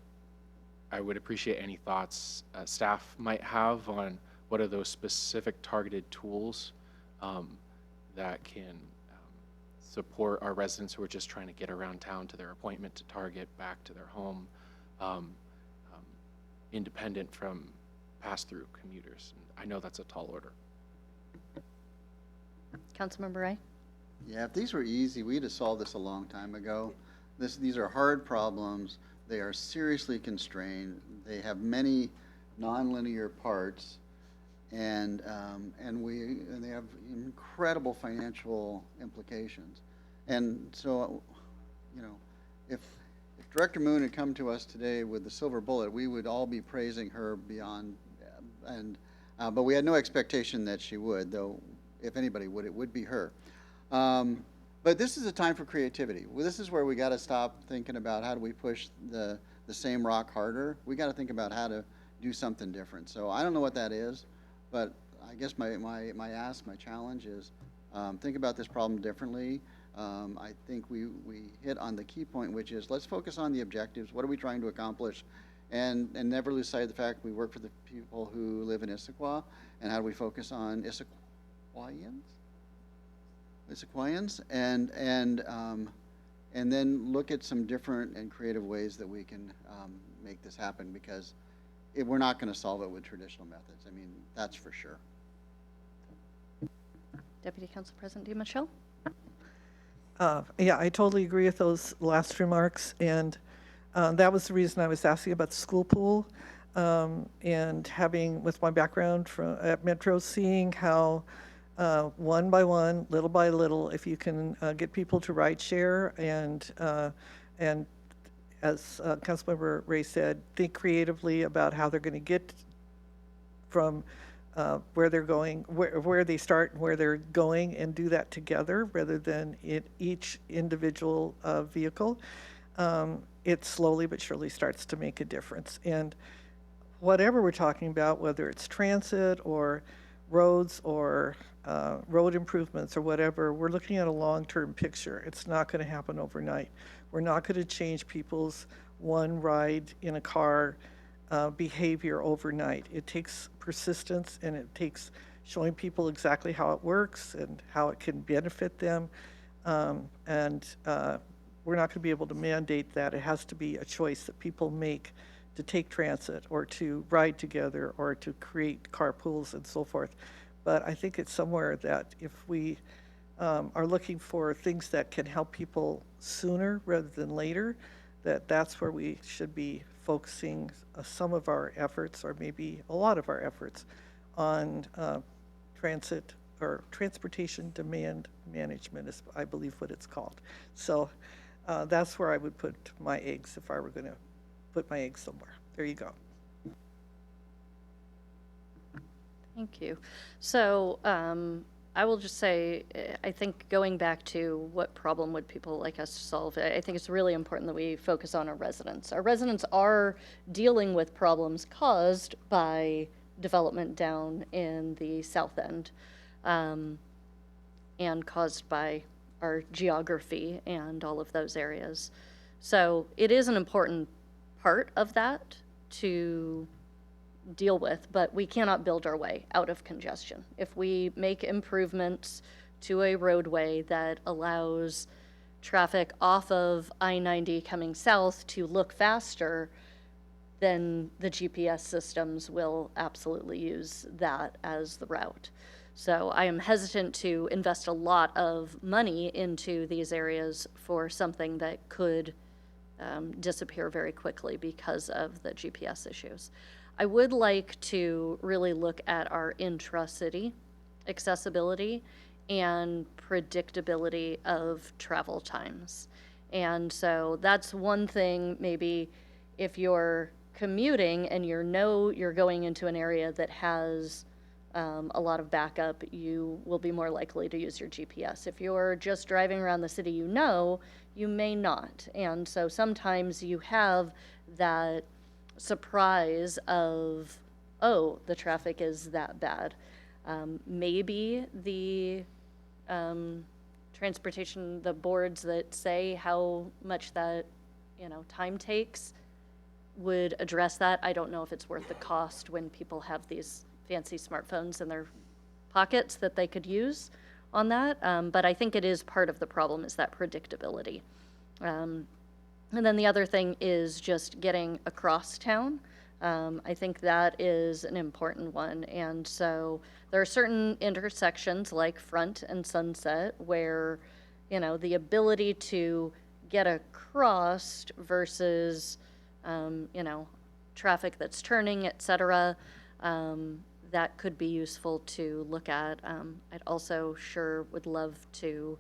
I would appreciate any thoughts staff might have on what are those specific targeted tools that can support our residents who are just trying to get around town to their appointment, to Target, back to their home, independent from pass-through commuters. I know that's a tall order. Councilmember Ray? Yeah, if these were easy, we'd have solved this a long time ago. These are hard problems. They are seriously constrained. They have many nonlinear parts, and they have incredible financial implications. And so, you know, if Director Moon had come to us today with the silver bullet, we would all be praising her beyond, but we had no expectation that she would, though if anybody would, it would be her. But this is a time for creativity. Well, this is where we got to stop thinking about how do we push the same rock harder. We got to think about how to do something different. So I don't know what that is, but I guess my challenge is think about this problem differently. I think we hit on the key point, which is let's focus on the objectives. What are we trying to accomplish? And never lose sight of the fact we work for the people who live in Issaquah, and how do we focus on Issaquahians, and then look at some different and creative ways that we can make this happen, because we're not going to solve it with traditional methods. I mean, that's for sure. Deputy Council President DiMichele? Yeah, I totally agree with those last remarks, and that was the reason I was asking about the school pool, and having, with my background at Metro, seeing how one by one, little by little, if you can get people to ride share and as Councilmember Ray said, think creatively about how they're going to get from where they're going, where they start and where they're going, and do that together rather than in each individual vehicle. It slowly but surely starts to make a difference. And whatever we're talking about, whether it's transit or roads or road improvements or whatever, we're looking at a long-term picture. It's not going to happen overnight. We're not going to change people's one ride in a car behavior overnight. It takes persistence, and it takes showing people exactly how it works and how it can benefit them. We're not going to be able to mandate that. It has to be a choice that people make to take transit or to ride together or to create carpools and so forth. But I think it's somewhere that if we are looking for things that can help people sooner rather than later, that's where we should be focusing some of our efforts, or maybe a lot of our efforts, on transit or transportation demand management is, I believe, what it's called. So that's where I would put my eggs if I were going to put my eggs somewhere. There you go. Thank you. So I will just say, I think going back to what problem would people like us to solve, I think it's really important that we focus on our residents. Our residents are dealing with problems caused by development down in the south end, and caused by our geography and all of those areas. So it is an important part of that to deal with, but we cannot build our way out of congestion. If we make improvements to a roadway that allows traffic off of I-90 coming south to look faster, then the GPS systems will absolutely use that as the route. So I am hesitant to invest a lot of money into these areas for something that could disappear very quickly because of the GPS issues. I would like to really look at our intra-city accessibility and predictability of travel times. And so that's one thing, maybe if you're commuting and you're going into an area that has a lot of backup, you will be more likely to use your GPS. If you're just driving around the city, you may not. And so sometimes you have that surprise of, oh, the traffic is that bad. Maybe the transportation, the boards that say how much that, time takes would address that. I don't know if it's worth the cost when people have these fancy smartphones in their pockets that they could use on that. But I think it is part of the problem, is that predictability. And then the other thing is just getting across town. I think that is an important one. And so there are certain intersections like Front and Sunset where, the ability to get across versus, traffic that's turning, et cetera, that could be useful to look at. I'd also sure would love to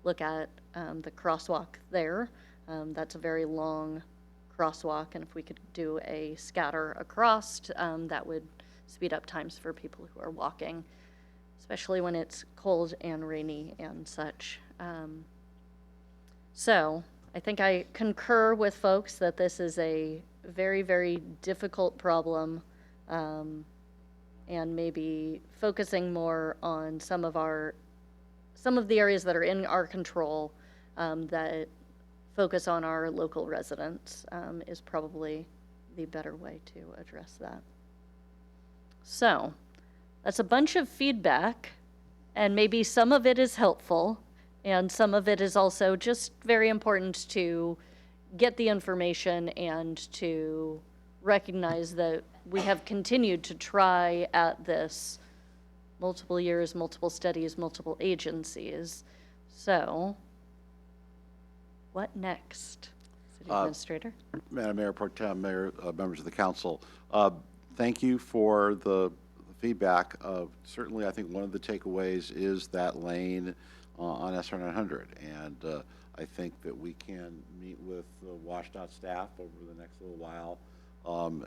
look at the crosswalk there. That's a very long crosswalk, and if we could do a scatter across, that would speed up times for people who are walking, especially when it's cold and rainy and such. So I think I concur with folks that this is a very, very difficult problem, and maybe focusing more on some of the areas that are in our control, that focus on our local residents, is probably the better way to address that. So that's a bunch of feedback, and maybe some of it is helpful, and some of it is also just very important to get the information and to recognize that we have continued to try at this multiple years, multiple studies, multiple agencies. So what next, City Administrator? Madam Mayor, Pro Tem, Mayor, members of the council, thank you for the feedback. Certainly, I think one of the takeaways is that lane on SR 900, and I think that we can meet with WashDOT staff over the next little while,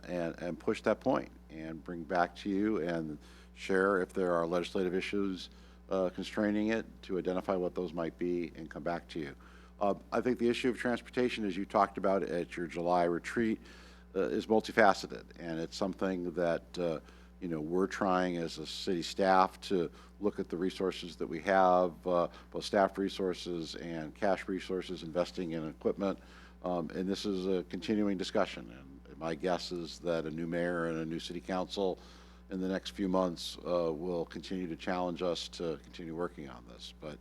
and push that point and bring back to you and share if there are legislative issues constraining it, to identify what those might be and come back to you. I think the issue of transportation, as you talked about at your July retreat, is multifaceted, and it's something that we're trying as a city staff to look at the resources that we have, both staff resources and cash resources, investing in equipment, and this is a continuing discussion. And my guess is that a new mayor and a new city council in the next few months will continue to challenge us to continue working on this. But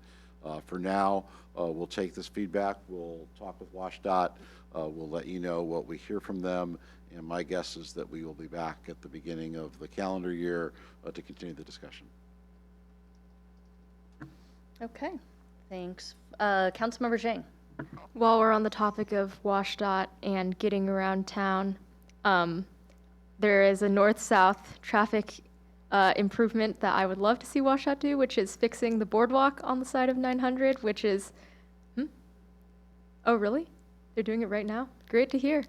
for now, we'll take this feedback, we'll talk with WashDOT, we'll let you know what we hear from them, and my guess is that we will be back at the beginning of the calendar year to continue the discussion. Okay, thanks. Councilmember Zhang. While we're on the topic of WashDOT and getting around town, there is a north-south traffic improvement that I would love to see WashDOT do, which is fixing the boardwalk on the side of 900, which is, Oh, really? They're doing it right now? Great to hear.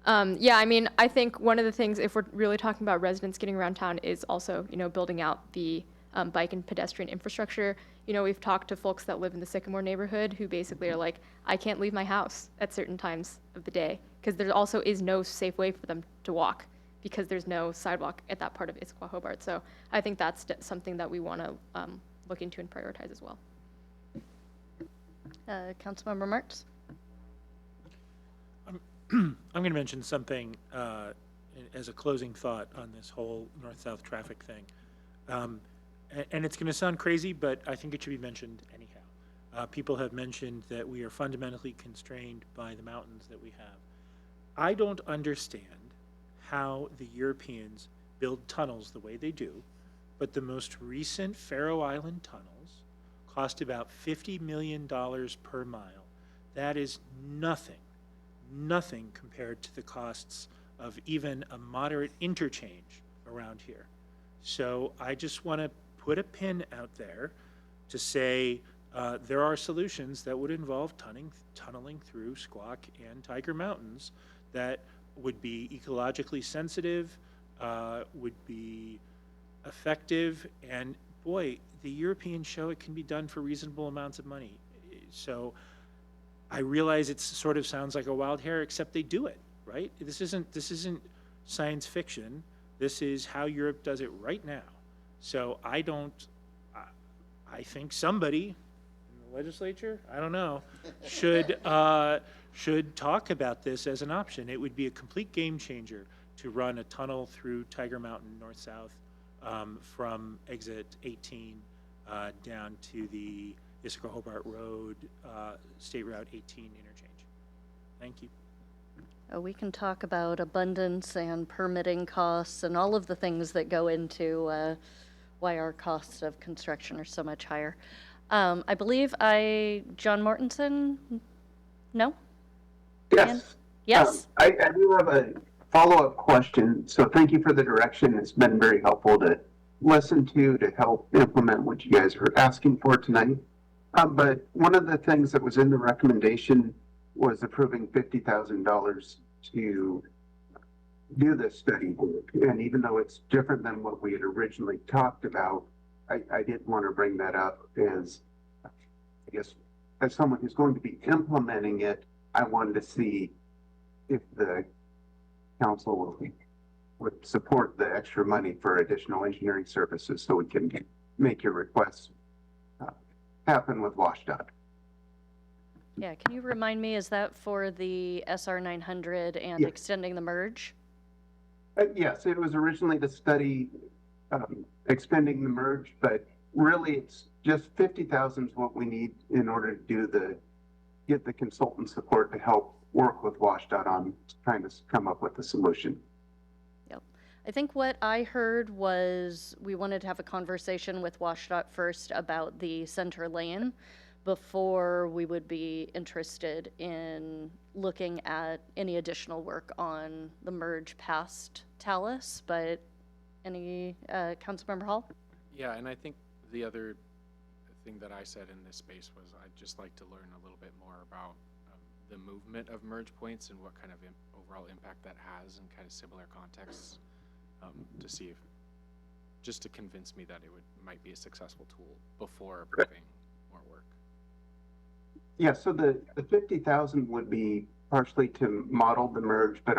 Yeah, I mean, I think one of the things, if we're really talking about residents getting around town, is also, building out the bike and pedestrian infrastructure. We've talked to folks that live in the Sycamore neighborhood who basically are like, I can't leave my house at certain times of the day because there also is no safe way for them to walk because there's no sidewalk at that part of Issaquah Hobart. So I think that's something that we want to look into and prioritize as well. Councilmember Marks? I'm going to mention something as a closing thought on this whole north-south traffic thing. And it's going to sound crazy, but I think it should be mentioned anyhow. People have mentioned that we are fundamentally constrained by the mountains that we have. I don't understand how the Europeans build tunnels the way they do, but the most recent Faroe Island tunnels cost about $50 million per mile. That is nothing compared to the costs of even a moderate interchange around here. So I just want to put a pin out there to say there are solutions that would involve tunneling through Squawk and Tiger Mountains that would be ecologically sensitive, would be effective, and boy, the Europeans show it can be done for reasonable amounts of money. So I realize it sort of sounds like a wild hair, except they do it, right? This isn't science fiction. This is how Europe does it right now. So I think somebody in the legislature, I don't know, should talk about this as an option. It would be a complete game changer to run a tunnel through Tiger Mountain north-south from exit 18 down to the Issaquah Hobart Road, State Route 18 interchange. Thank you. We can talk about abundance and permitting costs and all of the things that go into why our costs of construction are so much higher. I believe John Mortensen, no? Ian? Yes. Yes? I do have a follow-up question. So thank you for the direction. It's been very helpful to listen to help implement what you guys are asking for tonight. But one of the things that was in the recommendation was approving $50,000 to do this study work. And even though it's different than what we had originally talked about, I did want to bring that up as, I guess, as someone who's going to be implementing it, I wanted to see if the council would support the extra money for additional engineering services so we can make your requests happen with WashDOT. Yeah, can you remind me, is that for the SR 900 and Yeah. extending the merge? Yes, it was originally to study expanding the merge, but really it's just 50,000 is what we need in order to get the consultant support to help work with WashDOT on trying to come up with a solution. Yep. I think what I heard was we wanted to have a conversation with WashDOT first about the center lane before we would be interested in looking at any additional work on the merge past Talus. But any, Councilmember Hall? Yeah, and I think the other thing that I said in this space was I'd just like to learn a little bit more about the movement of merge points and what kind of overall impact that has in kind of similar contexts, to see if, just to convince me that might be a successful tool before approving more work. Yeah, so the 50,000 would be partially to model the merge, but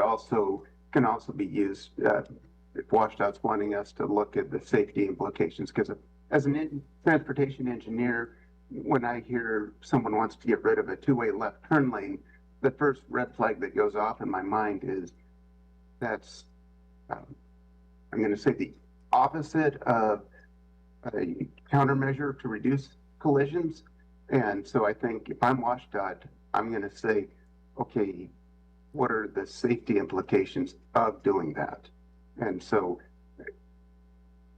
can also be used if WashDOT's wanting us to look at the safety implications. Because as a transportation engineer, when I hear someone wants to get rid of a two-way left turn lane, the first red flag that goes off in my mind is that's, I'm going to say, the opposite of a countermeasure to reduce collisions. And so I think if I'm WashDOT, I'm going to say, okay, what are the safety implications of doing that? And so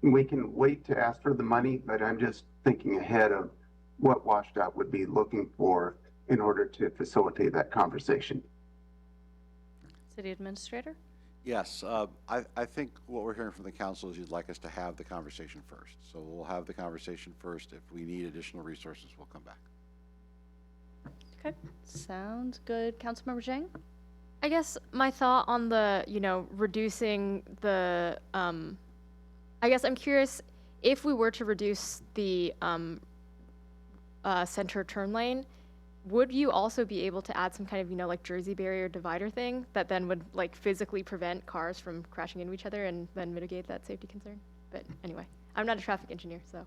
we can wait to ask for the money, but I'm just thinking ahead of what WashDOT would be looking for in order to facilitate that conversation. City Administrator? Yes, I think what we're hearing from the council is you'd like us to have the conversation first. So we'll have the conversation first. If we need additional resources, we'll come back. Okay, sounds good. Councilmember Zhang? I guess my thought on the, reducing the, I guess I'm curious if we were to reduce the center turn lane, would you also be able to add some kind of, like Jersey barrier divider thing that then would like physically prevent cars from crashing into each other and then mitigate that safety concern? But anyway, I'm not a traffic engineer, so.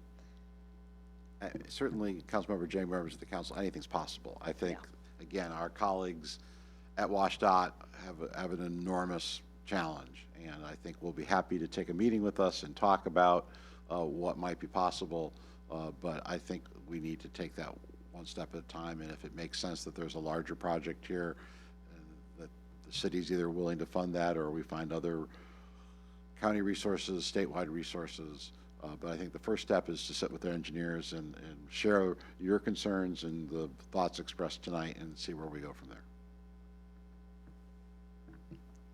Certainly, Councilmember Jang, members of the council, anything's possible. I think, again, our colleagues at WashDOT have an enormous challenge, and I think we'll be happy to take a meeting with us and talk about what might be possible, but I think we need to take that one step at a time, and if it makes sense that there's a larger project here, that the city's either willing to fund that or we find other county resources, statewide resources. But I think the first step is to sit with their engineers and share your concerns and the thoughts expressed tonight and see where we go from there.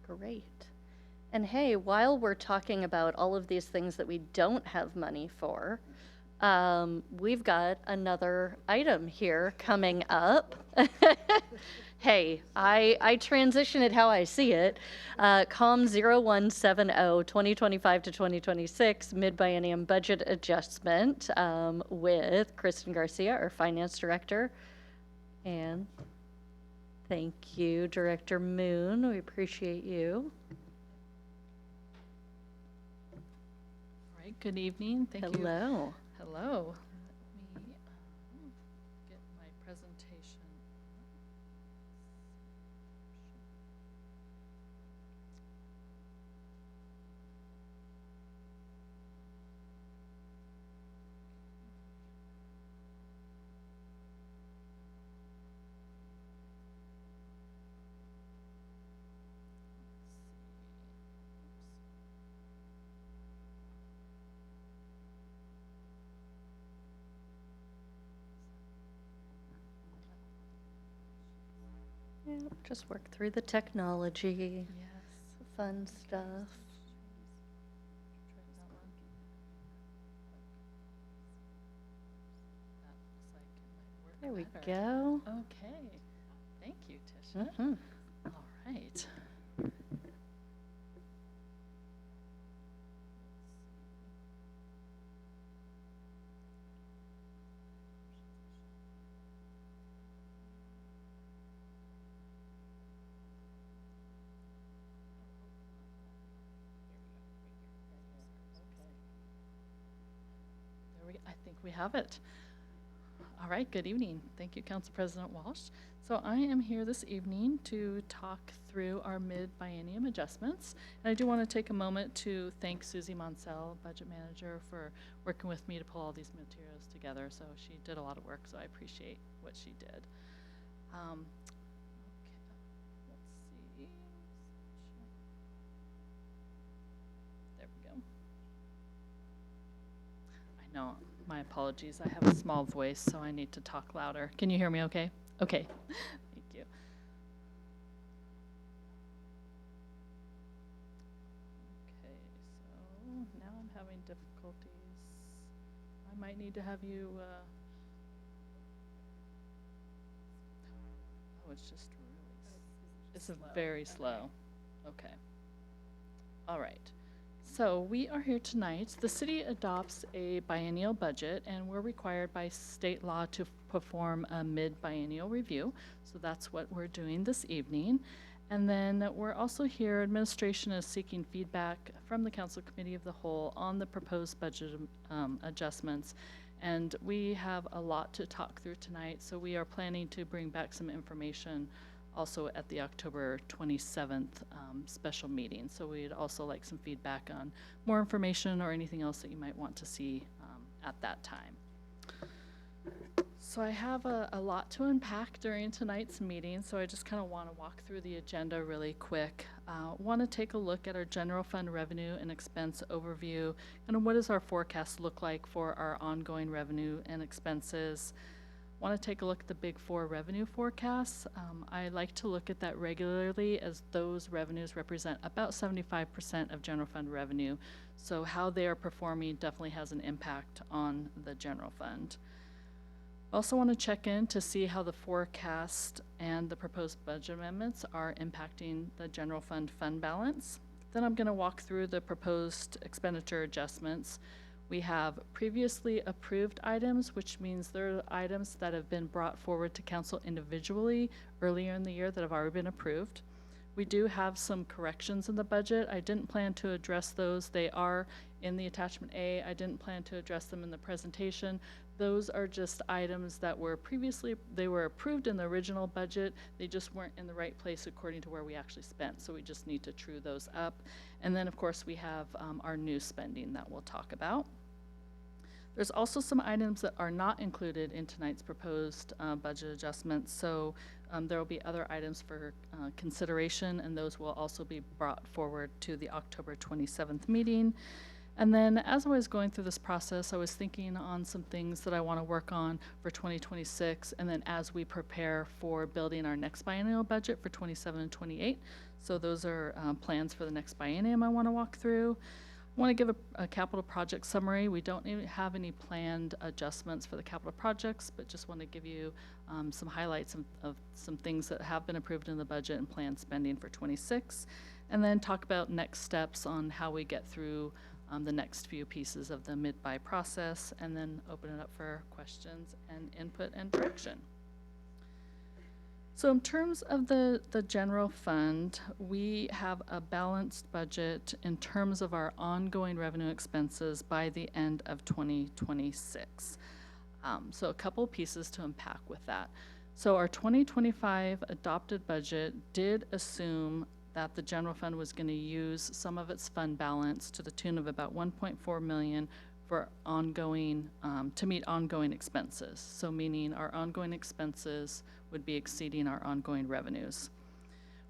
Great. And hey, while we're talking about all of these things that we don't have money for, We've got another item here coming up. Hey, I transition it how I see it. COM 0170, 2025 to 2026, Mid-Biennium Budget Adjustment, with Kristen Garcia, our Finance Director. And thank you, Director Moon. We appreciate you. All right, good evening. Thank you. Hello. Hello. Let me get my presentation. Yep, just work through the technology, Yes. fun stuff. Try that one. That looks like it might work There we better. go. Okay. Thank you, Tisha. Mhm. All right. I think we have it. All right, good evening. Thank you, Council President Walsh. So I am here this evening to talk through our mid-biennium adjustments. And I do want to take a moment to thank Susie Monsell, Budget Manager, for working with me to pull all these materials together. So she did a lot of work, so I appreciate what she did. Okay, let's see. There we go. I know, my apologies. I have a small voice, so I need to talk louder. Can you hear me okay? Okay, thank you. Okay, so now I'm having difficulties. I might need to have you, oh, it's just really, it's very slow. Okay. All right. So we are here tonight. The city adopts a biennial budget, and we're required by state law to perform a mid-biennial review. So that's what we're doing this evening. And then we're also here, administration is seeking feedback from the Council Committee of the Whole on the proposed budget adjustments. And we have a lot to talk through tonight, so we are planning to bring back some information also at the October 27th special meeting. So we'd also like some feedback on more information or anything else that you might want to see at that time. So I have a lot to unpack during tonight's meeting, so I just kind of want to walk through the agenda really quick. Want to take a look at our general fund revenue and expense overview, and what does our forecast look like for our ongoing revenue and expenses. Want to take a look at the Big Four revenue forecasts. I like to look at that regularly, as those revenues represent about 75% of general fund revenue. So how they are performing definitely has an impact on the general fund. Also want to check in to see how the forecast and the proposed budget amendments are impacting the general fund balance. Then I'm going to walk through the proposed expenditure adjustments. We have previously approved items, which means there are items that have been brought forward to council individually earlier in the year that have already been approved. We do have some corrections in the budget. I didn't plan to address those. They are in the attachment A. I didn't plan to address them in the presentation. Those are just items that were previously, they were approved in the original budget. They just weren't in the right place according to where we actually spent. So we just need to true those up. And then of course we have our new spending that we'll talk about. There's also some items that are not included in tonight's proposed budget adjustments. So there will be other items for consideration, and those will also be brought forward to the October 27th meeting. And then as I was going through this process, I was thinking on some things that I want to work on for 2026, and then as we prepare for building our next biennial budget for 27 and 28. So those are plans for the next biennium I want to walk through. Want to give a capital project summary. We don't even have any planned adjustments for the capital projects, but just want to give you some highlights of some things that have been approved in the budget and planned spending for 26, and then talk about next steps on how we get through the next few pieces of the mid-buy process, and then open it up for questions and input and direction. So in terms of the general fund, we have a balanced budget in terms of our ongoing revenue expenses by the end of 2026. So a couple pieces to unpack with that. So our 2025 adopted budget did assume that the general fund was going to use some of its fund balance to the tune of about 1.4 million for ongoing, to meet ongoing expenses. So meaning our ongoing expenses would be exceeding our ongoing revenues.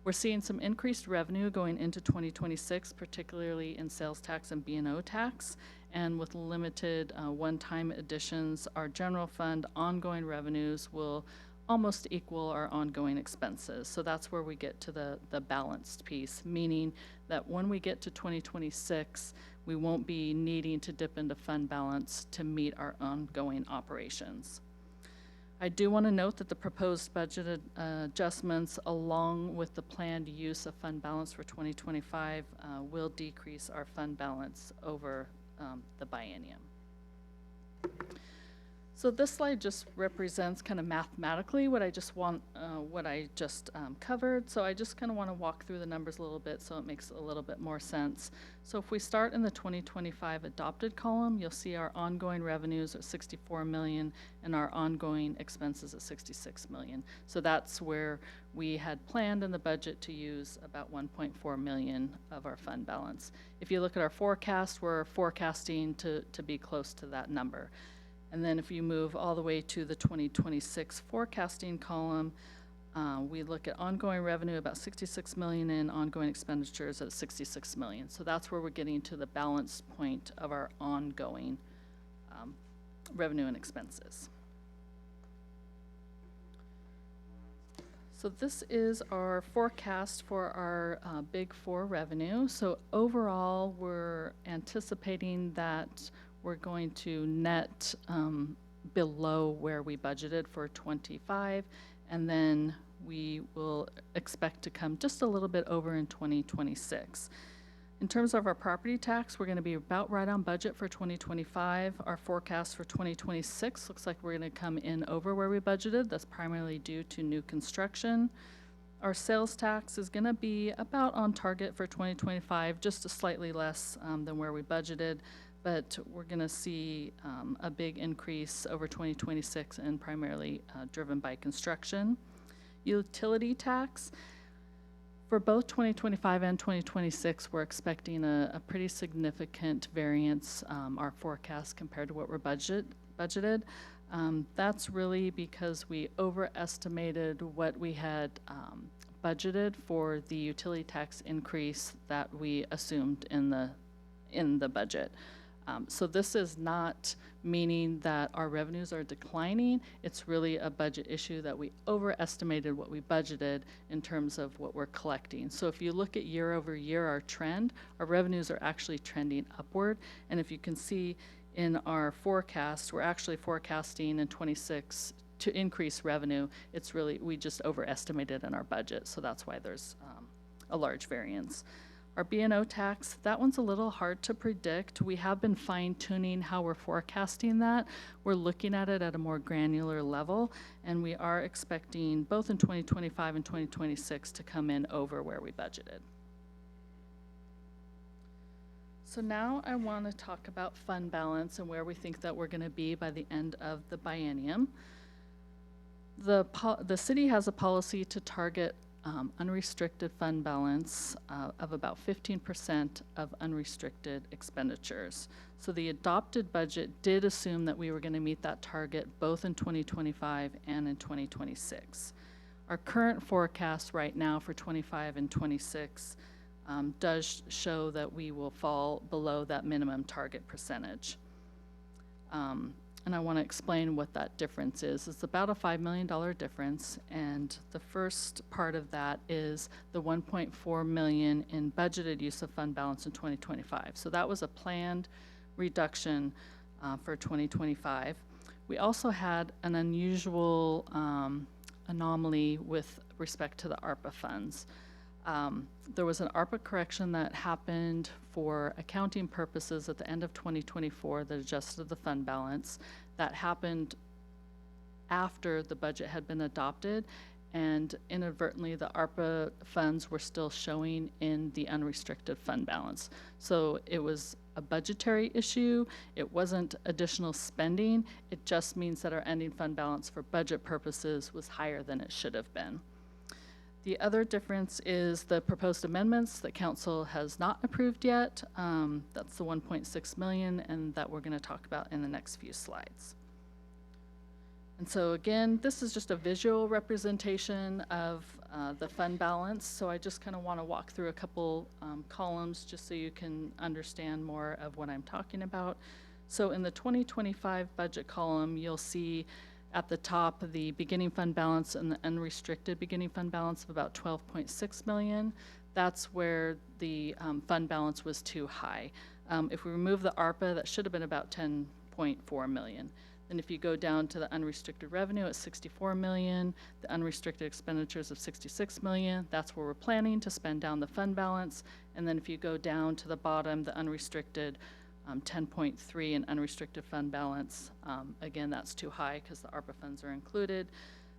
We're seeing some increased revenue going into 2026, particularly in sales tax and B&O tax, and with limited one-time additions, our general fund ongoing revenues will almost equal our ongoing expenses. So that's where we get to the balanced piece, meaning that when we get to 2026, we won't be needing to dip into fund balance to meet our ongoing operations. I do want to note that the proposed budget adjustments, along with the planned use of fund balance for 2025, will decrease our fund balance over the biennium. So this slide just represents kind of mathematically what I just covered. So I just kind of want to walk through the numbers a little bit so it makes a little bit more sense. So if we start in the 2025 adopted column, you'll see our ongoing revenues at 64 million and our ongoing expenses at 66 million. So that's where we had planned in the budget to use about 1.4 million of our fund balance. If you look at our forecast, we're forecasting to be close to that number. And then if you move all the way to the 2026 forecasting column, we look at ongoing revenue about 66 million and ongoing expenditures at 66 million. So that's where we're getting to the balance point of our ongoing revenue and expenses. So this is our forecast for our Big Four revenue. So overall, we're anticipating that we're going to net below where we budgeted for 25, and then we will expect to come just a little bit over in 2026. In terms of our property tax, we're going to be about right on budget for 2025. Our forecast for 2026 looks like we're going to come in over where we budgeted. That's primarily due to new construction. Our sales tax is going to be about on target for 2025, just a slightly less than where we budgeted. But we're going to see a big increase over 2026 and primarily driven by construction. Utility tax, for both 2025 and 2026, we're expecting a pretty significant variance, our forecast compared to what we're budgeted. That's really because we overestimated what we had budgeted for the utility tax increase that we assumed in the budget. So this is not meaning that our revenues are declining. It's really a budget issue that we overestimated what we budgeted in terms of what we're collecting. So if you look at year over year, our trend, our revenues are actually trending upward. And if you can see in our forecast, we're actually forecasting in 26 to increase revenue. It's really, we just overestimated in our budget. So that's why there's a large variance. Our B&O tax, that one's a little hard to predict. We have been fine-tuning how we're forecasting that. We're looking at it at a more granular level, and we are expecting both in 2025 and 2026 to come in over where we budgeted. So now I want to talk about fund balance and where we think that we're going to be by the end of the biennium. The city has a policy to target unrestricted fund balance of about 15% of unrestricted expenditures. So the adopted budget did assume that we were going to meet that target both in 2025 and in 2026. Our current forecast right now for 25 and 26 does show that we will fall below that minimum target percentage. and I want to explain what that difference is. It's about a $5 million difference, and the first part of that is the $1.4 million in budgeted use of fund balance in 2025. So that was a planned reduction for 2025. We also had an unusual anomaly with respect to the ARPA funds. There was an ARPA correction that happened for accounting purposes at the end of 2024 that adjusted the fund balance. That happened after the budget had been adopted, and inadvertently the ARPA funds were still showing in the unrestricted fund balance. So it was a budgetary issue. It wasn't additional spending. It just means that our ending fund balance for budget purposes was higher than it should have been. The other difference is the proposed amendments that council has not approved yet. That's the 1.6 million, and that we're going to talk about in the next few slides. And so again, this is just a visual representation of the fund balance. So I just kind of want to walk through a couple columns just so you can understand more of what I'm talking about. So in the 2025 budget column, you'll see at the top the beginning fund balance and the unrestricted beginning fund balance of about 12.6 million. That's where the fund balance was too high. If we remove the ARPA, that should have been about 10.4 million. Then if you go down to the unrestricted revenue at 64 million, the unrestricted expenditures of 66 million, that's where we're planning to spend down the fund balance. And then if you go down to the bottom, the unrestricted 10.3 in unrestricted fund balance, again, that's too high because the ARPA funds are included.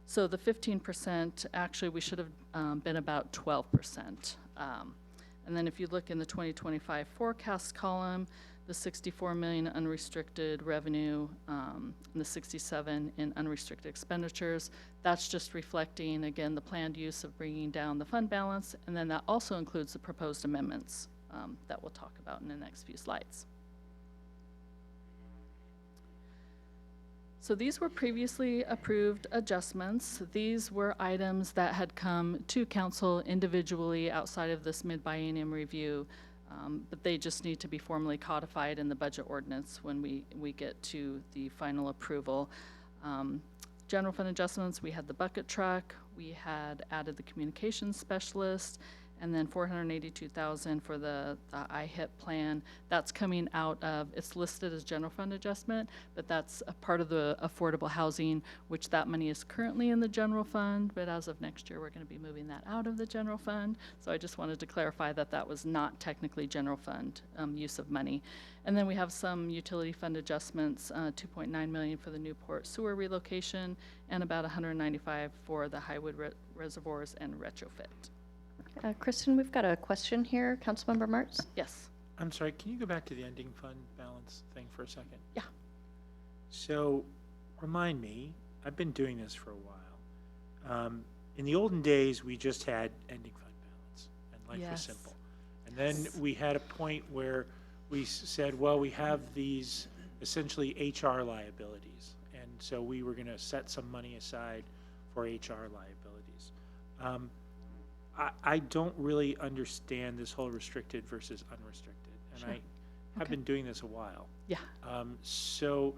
So the 15%, actually we should have been about 12%. And then if you look in the 2025 forecast column, the 64 million unrestricted revenue and the 67 in unrestricted expenditures, that's just reflecting, again, the planned use of bringing down the fund balance, and then that also includes the proposed amendments that we'll talk about in the next few slides. So these were previously approved adjustments. These were items that had come to council individually outside of this mid-biennium review, but they just need to be formally codified in the budget ordinance when we get to the final approval. General fund adjustments, we had the bucket truck, we had added the communications specialist, and then 482,000 for the IHIP plan. That's coming out of, it's listed as general fund adjustment, but that's a part of the affordable housing, which that money is currently in the general fund, but as of next year, we're gonna be moving that out of the general fund. So I just wanted to clarify that that was not technically general fund use of money. And then we have some utility fund adjustments, 2.9 million for the Newport sewer relocation, and about 195 for the Highwood reservoirs and retrofit. Kristen, we've got a question here. Councilmember Martz? Yes. I'm sorry, can you go back to the ending fund balance thing for a second? Yeah. So, remind me, I've been doing this for a while. In the olden days, we just had ending fund balance, and life was simple. And then we had a point where we said, well, we have these essentially HR liabilities, and so we were going to set some money aside for HR liabilities. I don't really understand this whole restricted versus unrestricted, and Sure. I have been doing this a while. Yeah. So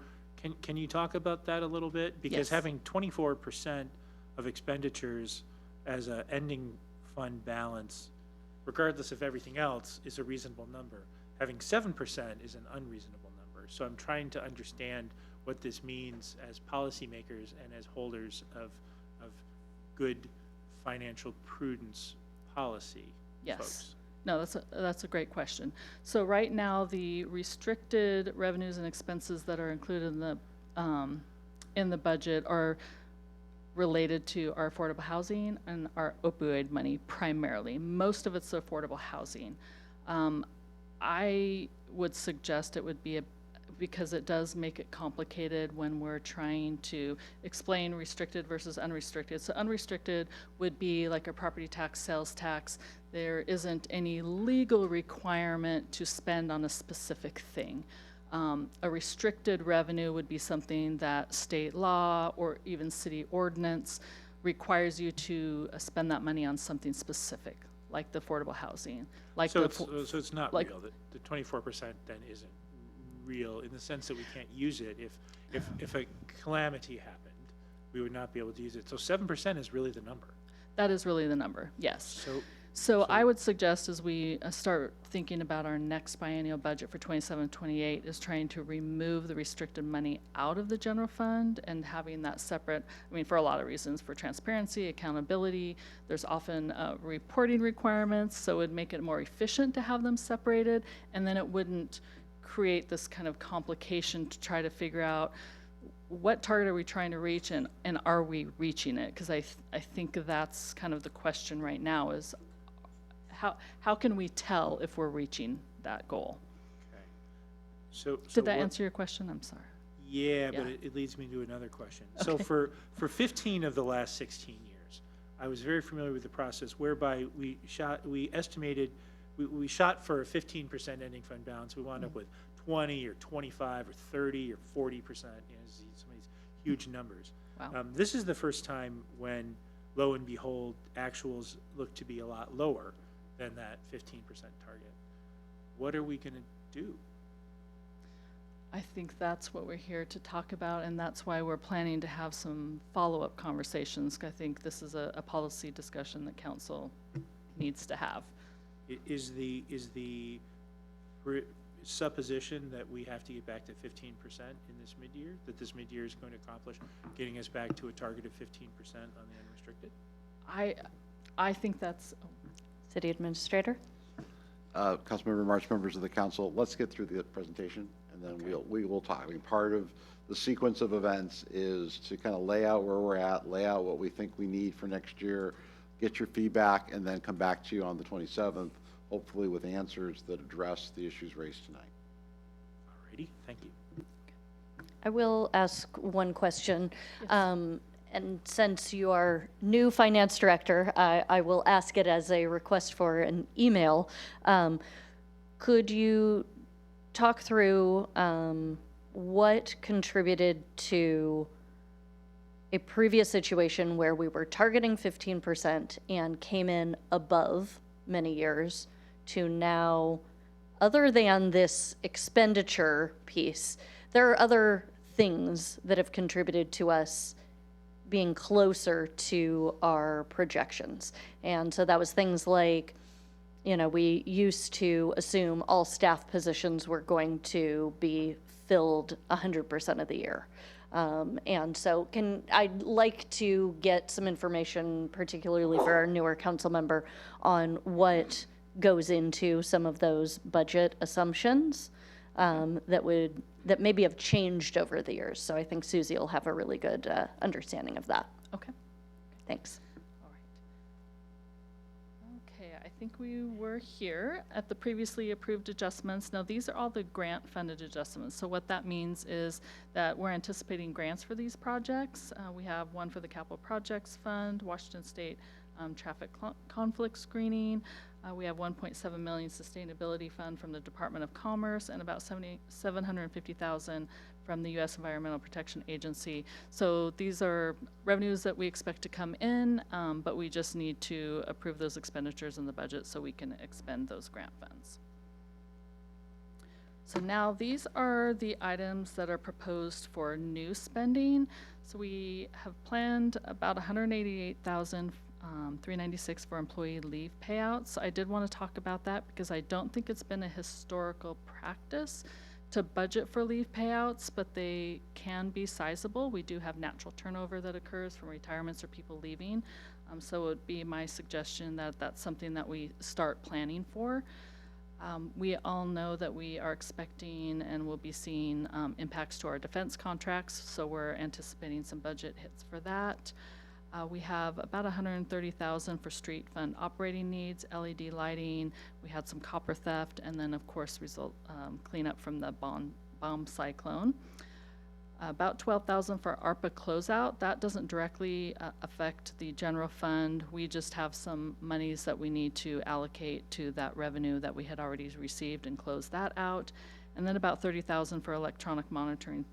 can you talk about that a little bit? Because Yes. having 24% of expenditures as a ending fund balance, regardless of everything else, is a reasonable number. Having 7% is an unreasonable number. So I'm trying to understand what this means as policymakers and as holders of good financial prudence policy Yes. folks. No, that's a great question. So right now, the restricted revenues and expenses that are included in the budget are related to our affordable housing and our opioid money primarily. Most of it's affordable housing. I would suggest it would be because it does make it complicated when we're trying to explain restricted versus unrestricted. So unrestricted would be like a property tax, sales tax. There isn't any legal requirement to spend on a specific thing. A restricted revenue would be something that state law or even city ordinance requires you to spend that money on something specific, like the affordable housing. Like So it's not like- real. The 24% then isn't real in the sense that we can't use it if a calamity happened, we would not be able to use it. So 7% is really the number. That is really the number, yes. So So I would suggest as we start thinking about our next biennial budget for 27-28 is trying to remove the restricted money out of the general fund and having that separate, I mean, for a lot of reasons, for transparency, accountability, there's often reporting requirements, so it would make it more efficient to have them separated, and then it wouldn't create this kind of complication to try to figure out what target are we trying to reach and are we reaching it? Because I think that's kind of the question right now is, how can we tell if we're reaching that goal? Okay. So Did that what- answer your question? I'm sorry. Yeah, but Yeah. it leads me to another question. So Okay. for 15 of the last 16 years, I was very familiar with the process whereby we shot for a 15% ending fund balance. We wound up with 20 or 25 or 30 or 40%, some of these huge numbers. Wow. This is the first time when, lo and behold, actuals look to be a lot lower than that 15% target. What are we going to do? I think that's what we're here to talk about, and that's why we're planning to have some follow-up conversations. I think this is a policy discussion that council needs to have. Is the supposition that we have to get back to 15% in this mid-year, that this mid-year is going to accomplish getting us back to a target of 15% on the unrestricted? I think that's, City Administrator? Councilmember remarks, members of the council, let's get through the presentation, and then we will talk. I mean, part of the sequence of events is to kind of lay out where we're at, lay out what we think we need for next year, get your feedback, and then come back to you on the 27th, hopefully with answers that address the issues raised tonight. Alrighty, thank you. I will ask one question. And since you are new finance director, I will ask it as a request for an email. Could you talk through what contributed to a previous situation where we were targeting 15% and came in above many years to now, other than this expenditure piece, there are other things that have contributed to us being closer to our projections. And so that was things like, we used to assume all staff positions were going to be filled 100% of the year. And so I'd like to get some information, particularly for our newer council member, on what goes into some of those budget assumptions that maybe have changed over the years. So I think Susie will have a really good understanding of that. okay. Thanks. All right. Okay, I think we were here at the previously approved adjustments. Now, these are all the grant-funded adjustments. So what that means is that we're anticipating grants for these projects. We have one for the Capital Projects Fund, Washington State Traffic Conflict Screening. We have 1.7 million Sustainability Fund from the Department of Commerce and about 750,000 from the U.S. Environmental Protection Agency. So these are revenues that we expect to come in, but we just need to approve those expenditures in the budget so we can expend those grant funds. So now these are the items that are proposed for new spending. So we have planned about 188,000 $396 for employee leave payouts. I did want to talk about that because I don't think it's been a historical practice to budget for leave payouts, but they can be sizable. We do have natural turnover that occurs from retirements or people leaving. So it would be my suggestion that that's something that we start planning for. We all know that we are expecting and will be seeing impacts to our defense contracts, so we're anticipating some budget hits for that. We have about 130,000 for street fund operating needs, LED lighting. We had some copper theft, and then of course cleanup from the bomb cyclone. About 12,000 for ARPA closeout. That doesn't directly affect the general fund. We just have some monies that we need to allocate to that revenue that we had already received and close that out. And then about 30,000 for electronic monitoring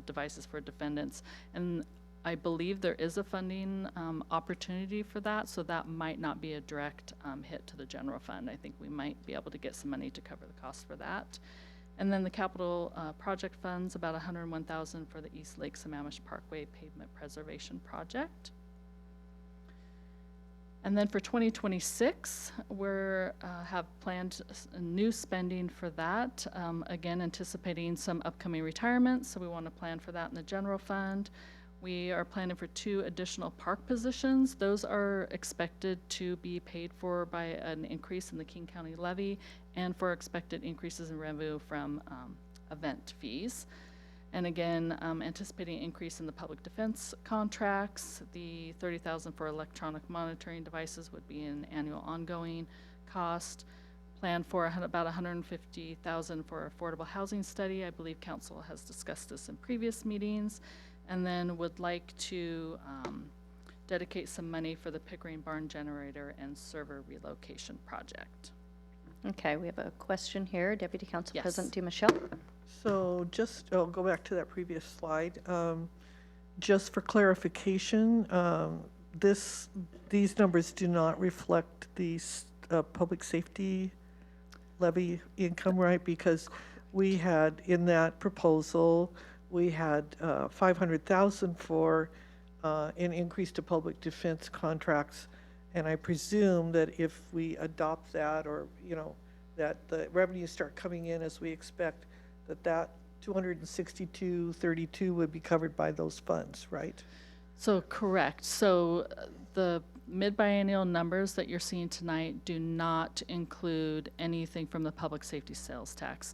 devices for defendants. And I believe there is a funding opportunity for that, so that might not be a direct hit to the general fund. I think we might be able to get some money to cover the cost for that. And then the capital project funds, about $101,000 for the East Lake Sammamish Parkway Pavement Preservation Project. And then for 2026, we're have planned new spending for that. Again, anticipating some upcoming retirements, so we want to plan for that in the general fund. We are planning for 2 additional park positions. Those are expected to be paid for by an increase in the King County levy and for expected increases in revenue from event fees. And again, anticipating increase in the public defense contracts. The $30,000 for electronic monitoring devices would be an annual ongoing cost. Plan for about $150,000 for affordable housing study. I believe council has discussed this in previous meetings. And then would like to dedicate some money for the Pickering Barn generator and server relocation project. Okay, we have a question here. Deputy Council Yes. President DiMichele. So just, I'll go back to that previous slide. Just for clarification, these numbers do not reflect the public safety levy income, right? Because we had, in that proposal, we had $500,000 for an increase to public defense contracts. And I presume that if we adopt that, or, you know, that the revenues start coming in as we expect, that 262.32 would be covered by those funds, right? So correct. So the mid-biennial numbers that you're seeing tonight do not include anything from the public safety sales tax.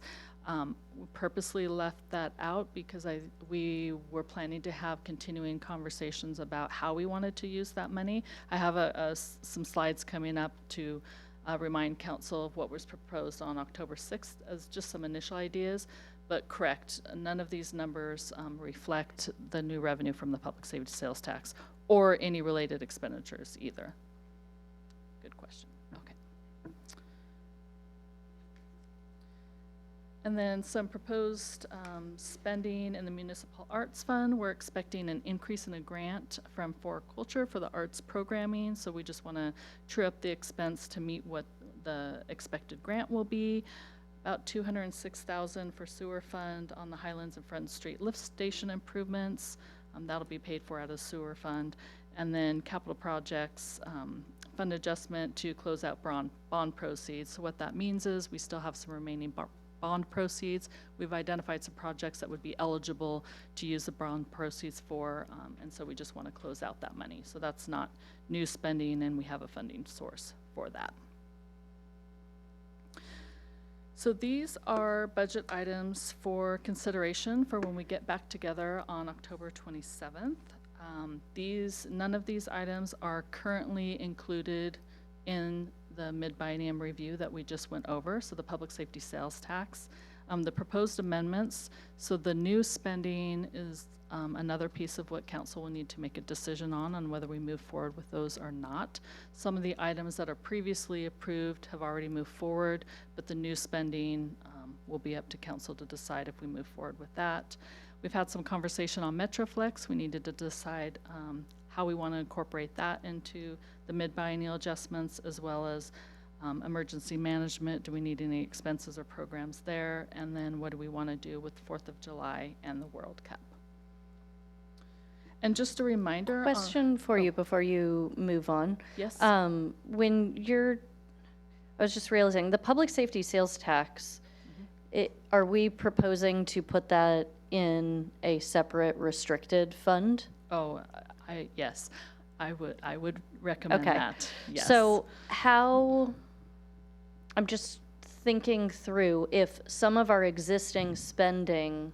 We purposely left that out because we were planning to have continuing conversations about how we wanted to use that money. I have some slides coming up to remind council of what was proposed on October 6th as just some initial ideas. But correct, none of these numbers reflect the new revenue from the public safety sales tax or any related expenditures either. Good question. Okay. And then some proposed spending in the Municipal Arts Fund. We're expecting an increase in a grant from For Culture for the arts programming. So we just want to true up the expense to meet what the expected grant will be. About $206,000 for sewer fund on the Highlands and Front Street lift station improvements. That'll be paid for out of sewer fund. And then capital projects, fund adjustment to close out bond proceeds. So what that means is we still have some remaining bond proceeds. We've identified some projects that would be eligible to use the bond proceeds for, and so we just want to close out that money. So that's not new spending, and we have a funding source for that. So these are budget items for consideration for when we get back together on October 27th. None of these items are currently included in the mid-biennium review that we just went over, so the public safety sales tax. The proposed amendments, so the new spending is another piece of what council will need to make a decision on whether we move forward with those or not. Some of the items that are previously approved have already moved forward, but the new spending will be up to council to decide if we move forward with that. We've had some conversation on Metroflex. We needed to decide how we want to incorporate that into the mid-biennial adjustments, as well as emergency management. Do we need any expenses or programs there? And then what do we want to do with 4th of July and the World Cup? And just a reminder. Question for you before you move on. Yes. I was just realizing the public safety sales tax, are we proposing to put that in a separate restricted fund? Oh, yes, I would recommend Okay. that. Yes. So I'm just thinking through if some of our existing spending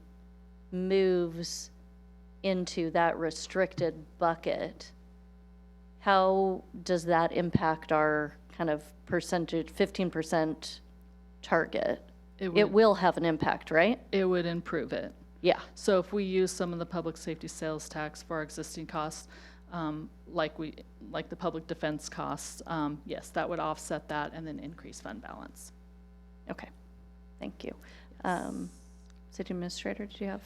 moves into that restricted bucket, how does that impact our kind of percentage, 15% target? It will have an impact, right? It would improve it. Yeah. So if we use some of the public safety sales tax for our existing costs, like the public defense costs, yes, that would offset that and then increase fund balance. Okay. Thank you. City Administrator, did you have?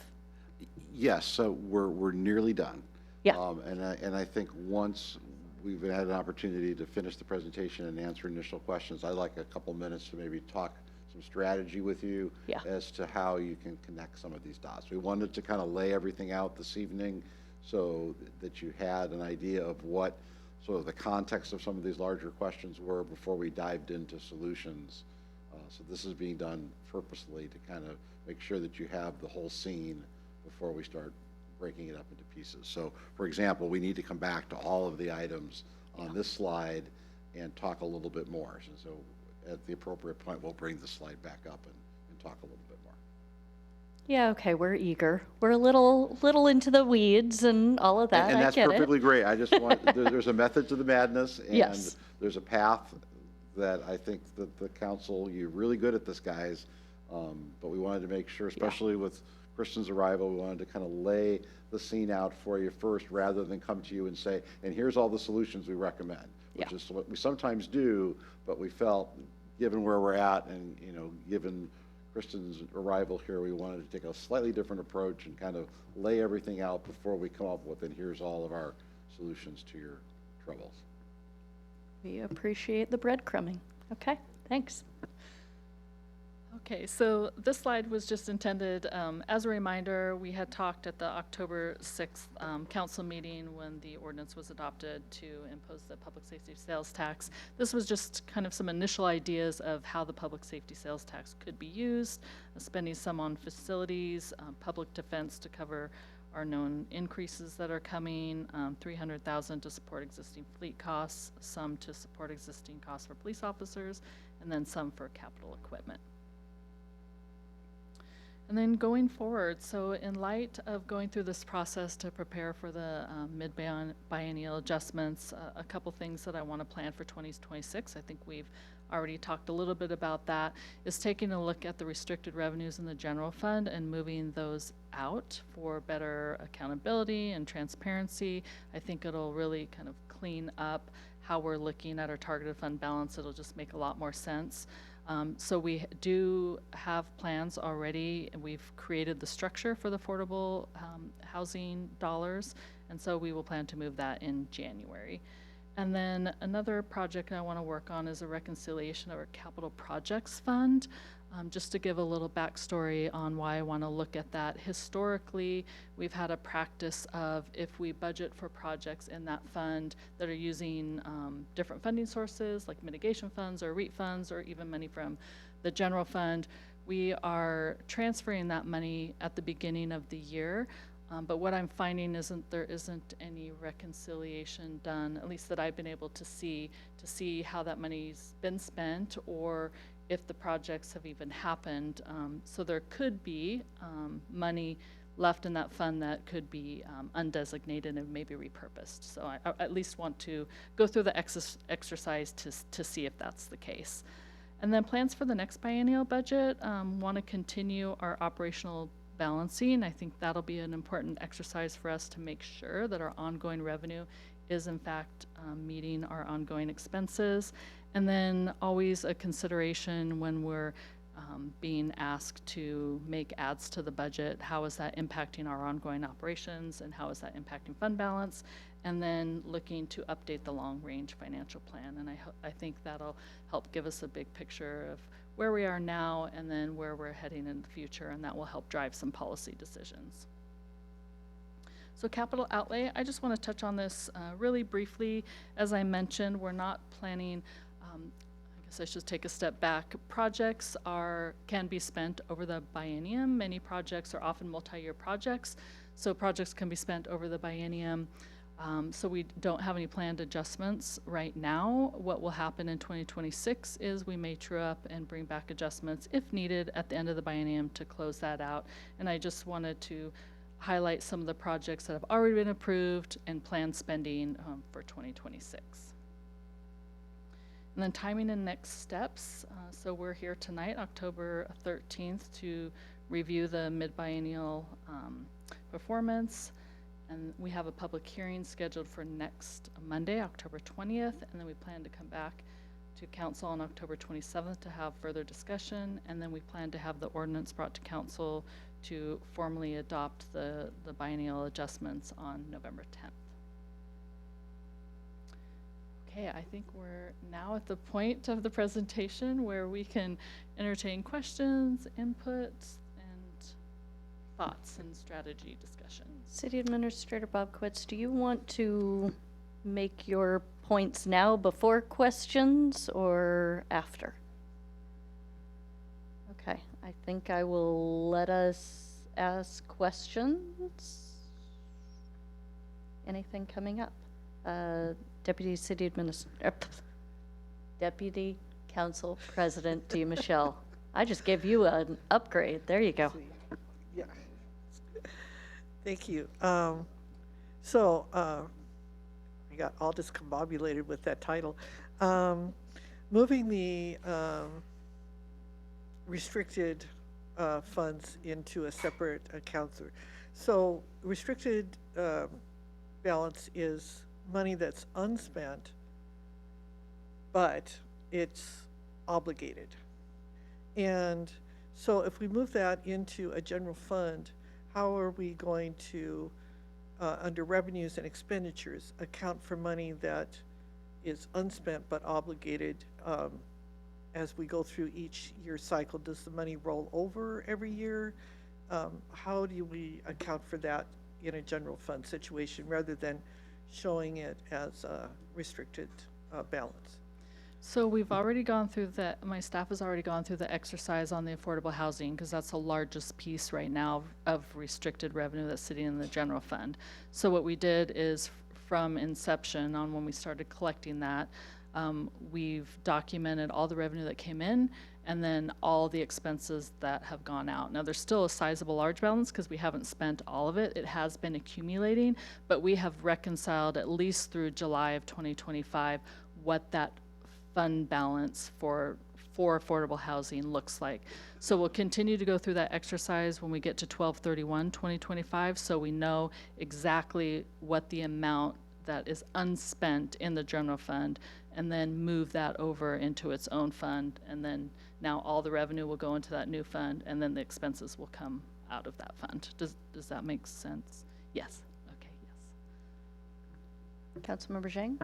Yes, so we're nearly done. Yeah. And I think once we've had an opportunity to finish the presentation and answer initial questions, I'd like a couple minutes to maybe talk some some strategy with you Yeah. as to how you can connect some of these dots. We wanted to kind of lay everything out this evening so that you had an idea of what sort of the context of some of these larger questions were before we dived into solutions. So this is being done purposely to kind of make sure that you have the whole scene before we start breaking it up into pieces. So, for example, we need to come back to all of the items on this slide and talk a little bit more. So at the appropriate point, we'll bring the slide back up and talk a little bit more. Yeah, okay, we're eager. We're a little into the weeds and all of that. And I that's get perfectly it. great. I just want, there's a method to the madness, and Yes. there's a path that I think that the council, you're really good at this, guys. But we wanted to make sure, especially with Kristen's arrival, we wanted to kind of lay the scene out for you first, rather than come to you and say, and here's all the solutions we recommend, which Yeah. is what we sometimes do, but we felt, given where we're at and, you know, given Kristen's arrival here, we wanted to take a slightly different approach and kind of lay everything out before we come up with, and here's all of our solutions to your troubles. We appreciate the breadcrumbing. Okay, thanks. Okay, so this slide was just intended as a reminder. We had talked at the October 6th council meeting when the ordinance was adopted to impose the public safety sales tax. This was just kind of some initial ideas of how the public safety sales tax could be used, spending some on facilities, public defense to cover our known increases that are coming, $300,000 to support existing fleet costs, some to support existing costs for police officers, and then some for capital equipment. And then going forward, so in light of going through this process to prepare for the mid-biennial adjustments, a couple things that I want to plan for 2026, I think we've already talked a little bit about that, is taking a look at the restricted revenues in the general fund and moving those out for better accountability and transparency. I think it'll really kind of clean up how we're looking at our targeted fund balance. It'll just make a lot more sense. So we do have plans already, and we've created the structure for the affordable housing dollars, and so we will plan to move that in January. And then another project I want to work on is a reconciliation of our capital projects fund. Just to give a little backstory on why I want to look at that. Historically, we've had a practice of, if we budget for projects in that fund that are using different funding sources like mitigation funds or REIT funds or even money from the general fund, we are transferring that money at the beginning of the year. But what I'm finding there isn't any reconciliation done, at least that I've been able to see how that money's been spent or if the projects have even happened. So there could be money left in that fund that could be undesignated and maybe repurposed. So I at least want to go through the exercise to see if that's the case. And then plans for the next biennial budget, want to continue our operational balancing. I think that'll be an important exercise for us to make sure that our ongoing revenue is in fact meeting our ongoing expenses. And then always a consideration when we're being asked to make adds to the budget, how is that impacting our ongoing operations and how is that impacting fund balance? And then looking to update the long-range financial plan. And I think that'll help give us a big picture of where we are now and then where we're heading in the future, and that will help drive some policy decisions. So capital outlay, I just want to touch on this really briefly. As I mentioned, we're not planning, I guess I should take a step back. Projects can be spent over the biennium. Many projects are often multi-year projects, so projects can be spent over the biennium. So we don't have any planned adjustments right now. What will happen in 2026 is we may true up and bring back adjustments if needed at the end of the biennium to close that out. And I just wanted to highlight some of the projects that have already been approved and planned spending for 2026. And then timing and next steps. So we're here tonight, October 13th, to review the mid-biennial performance. And we have a public hearing scheduled for next Monday, October 20th, and then we plan to come back to council on October 27th to have further discussion, and then we plan to have the ordinance brought to council to formally adopt the biennial adjustments on November 10th. Okay, I think we're now at the point of the presentation where we can entertain questions, inputs, and thoughts and strategy discussions. City Administrator Bob Quetz, do you want to make your points now before questions or after? Okay, I think I will let us ask questions. Anything coming up? Deputy Council President Dee Michelle. I just gave you an upgrade. There you go. Yeah. Thank you. I got all discombobulated with that title. Moving the restricted funds into a separate account. So restricted balance is money that's unspent, but it's obligated. And so if we move that into a general fund, how are we going to, under revenues and expenditures, account for money that is unspent but obligated as we go through each year cycle? Does the money roll over every year? How do we account for that in a general fund situation rather than showing it as a restricted balance? So we've already gone through my staff has already gone through the exercise on the affordable housing because that's the largest piece right now of restricted revenue that's sitting in the general fund. So what we did is from inception on when we started collecting that, we've documented all the revenue that came in and then all the expenses that have gone out. Now there's still a sizable large balance because we haven't spent all of it. It has been accumulating, but we have reconciled at least through July of 2025 what that fund balance for affordable housing looks like. So we'll continue to go through that exercise when we get to 12/31/2025 so we know exactly what the amount that is unspent in the general fund and then move that over into its own fund, and then now all the revenue will go into that new fund and then the expenses will come out of that fund. Does that make sense? Yes. Okay, yes. Councilmember Zhang?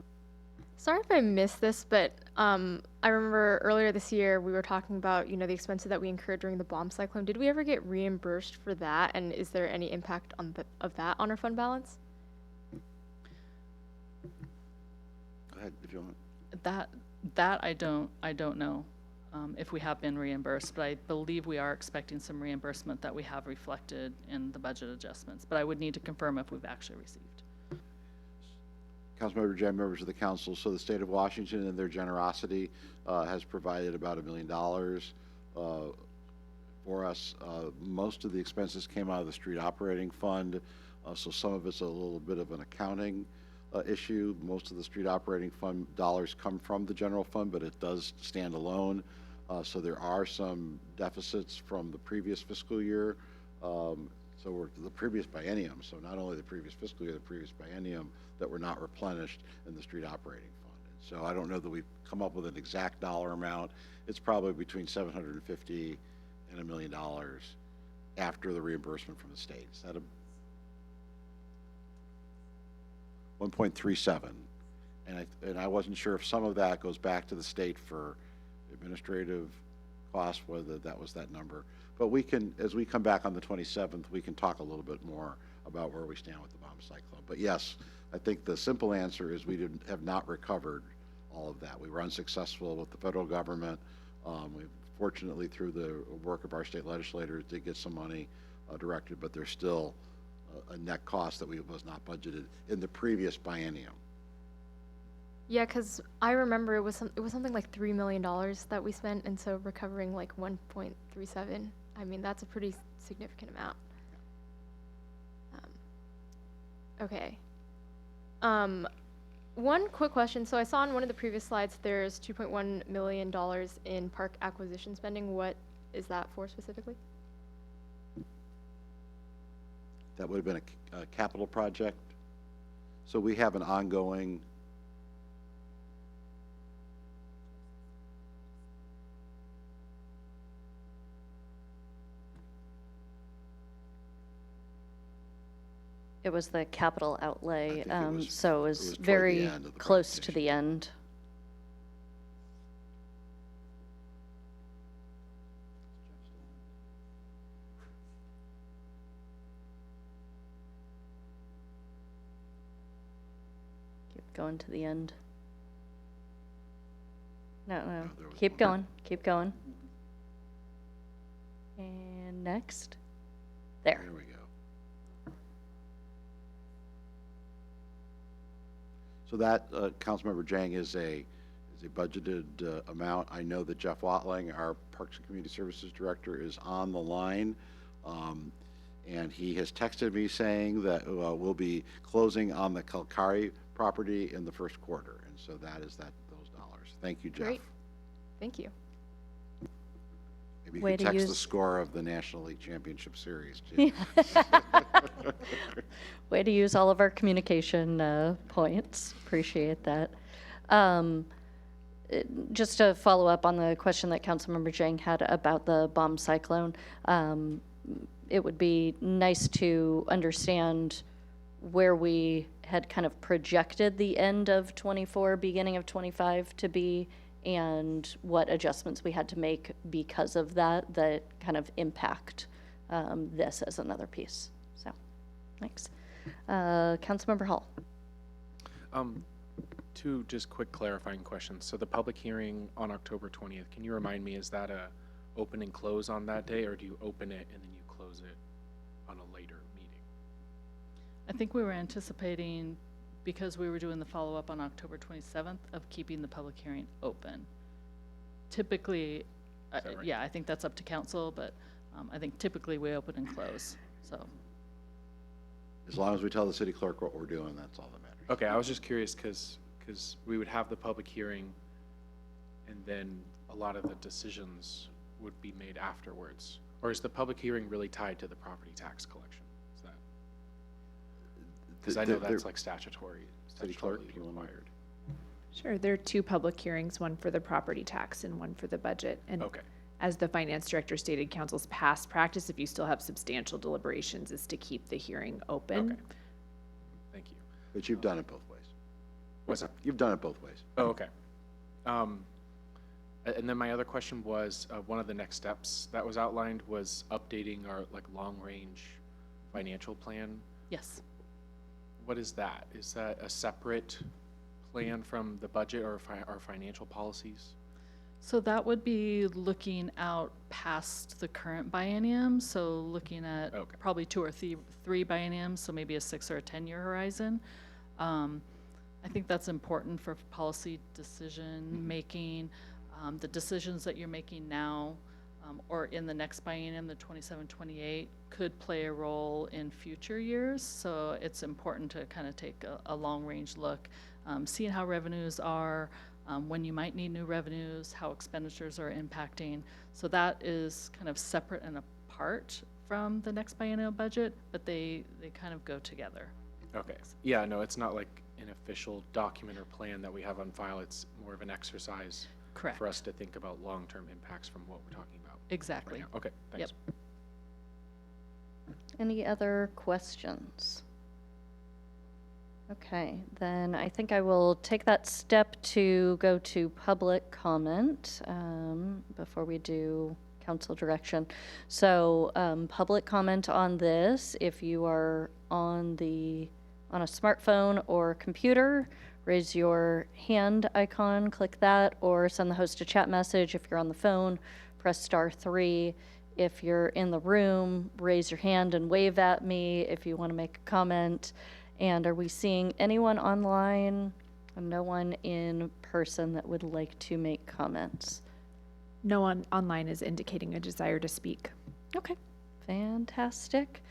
Sorry if I missed this, but I remember earlier this year we were talking about, the expenses that we incurred during the bomb cyclone. Did we ever get reimbursed for that? And is there any impact of that on our fund balance? Go ahead, if you want. That I don't know if we have been reimbursed, but I believe we are expecting some reimbursement that we have reflected in the budget adjustments. But I would need to confirm if we've actually received. Councilmember Jay, members of the council, so the state of Washington in their generosity has provided about $1 million for us. Most of the expenses came out of the street operating fund, so some of it's a little bit of an accounting issue. Most of the street operating fund dollars come from the general fund, but it does stand alone. So there are some deficits from the previous fiscal year. So we're the previous biennium, so not only the previous fiscal year, the previous biennium that were not replenished in the street operating fund. And so I don't know that we've come up with an exact dollar amount. It's probably between $750,000 and $1 million after the reimbursement from the state. Is that a 1.37? And I wasn't sure if some of that goes back to the state for administrative costs, whether that was that number. But we can, as we come back on the 27th, we can talk a little bit more about where we stand with the bomb cyclone. But yes, I think the simple answer is we have not recovered all of that. We were unsuccessful with the federal government. We fortunately, through the work of our state legislators, did get some money directed, but there's still a net cost that was not budgeted in the previous biennium. Yeah, because I remember it was something like $3 million that we spent, and so recovering like 1.37. I mean, that's a pretty significant amount. Okay. One quick question. So I saw on one of the previous slides there's $2.1 million in park acquisition spending. What is that for specifically? That would have been a capital project. So we have an ongoing It was the capital outlay, think it was- so it it was was toward the very end of the close to presentation. the end. Keep going to the end. No, no, there was keep one. going, keep going. And next. There. There we go. So that, Councilmember Jang, is a budgeted amount. I know that Jeff Watling, our Parks and Community Services Director, is on the line. And he has texted me saying that we'll be closing on the Kalkari property in the first quarter. And so that is those dollars. Thank you, Jeff. Great. Thank you. Maybe you Way could to text the use- score of the National League Championship Series, too. Way to use all of our communication points. Appreciate that. Just to follow up on the question that Councilmember Jang had about the bomb cyclone, it would be nice to understand where we had kind of projected the end of 24, beginning of 25 to be, and what adjustments we had to make because of that kind of impact this as another piece. So, thanks. Councilmember Hall. Two just quick clarifying questions. So the public hearing on October 20th, can you remind me, is that a open and close on that day, or do you open it and then you close it on a later meeting? I think we were anticipating, because we were doing the follow-up on October 27th, of keeping the public hearing open. Typically, that right? yeah, I think that's up to council, but I think typically we open and close, so. As long as we tell the city clerk what we're doing, that's all that matters. Okay, I was just curious because we would have the public hearing and then a lot of the decisions would be made afterwards. Or is the public hearing really tied to the property tax collection? Is that? Because I know that's like City clerk, statutorily you wanna- required. Sure, there are two public hearings, one for the property tax and one for the budget. And Okay. as the finance director stated, council's past practice, if you still have substantial deliberations, is to keep the hearing open. Okay. Thank you. But you've done it both ways. What's that? You've done it both ways. Oh, okay. And then my other question was, one of the next steps that was outlined was updating our like long-range financial plan. Yes. What is that? Is that a separate plan from the budget or our financial policies? So that would be looking out past the current biennium, so looking at Okay. probably 2 or 3 bienniums, so maybe a 6 or a 10-year horizon. I think that's important for policy decision-making. The decisions that you're making now or in the next biennium, the 27-28, could play a role in future years. So it's important to kind of take a long-range look, seeing how revenues are, when you might need new revenues, how expenditures are impacting. So that is kind of separate and apart from the next biennial budget, but they kind of go together. Okay. Yeah, no, it's not like an official document or plan that we have on file. It's more of an exercise Correct. for us to think about long-term impacts from what we're talking about Exactly. right now. Okay, thanks. Yep. Any other questions? Okay, then I think I will take that step to go to public comment before we do council direction. So public comment on this, if you are on a smartphone or computer, raise your hand icon, click that, or send the host a chat message. If you're on the phone, press *3. If you're in the room, raise your hand and wave at me if you want to make a comment. And are we seeing anyone online? No one in person that would like to make comments? No one online is indicating a desire to speak. Okay, fantastic.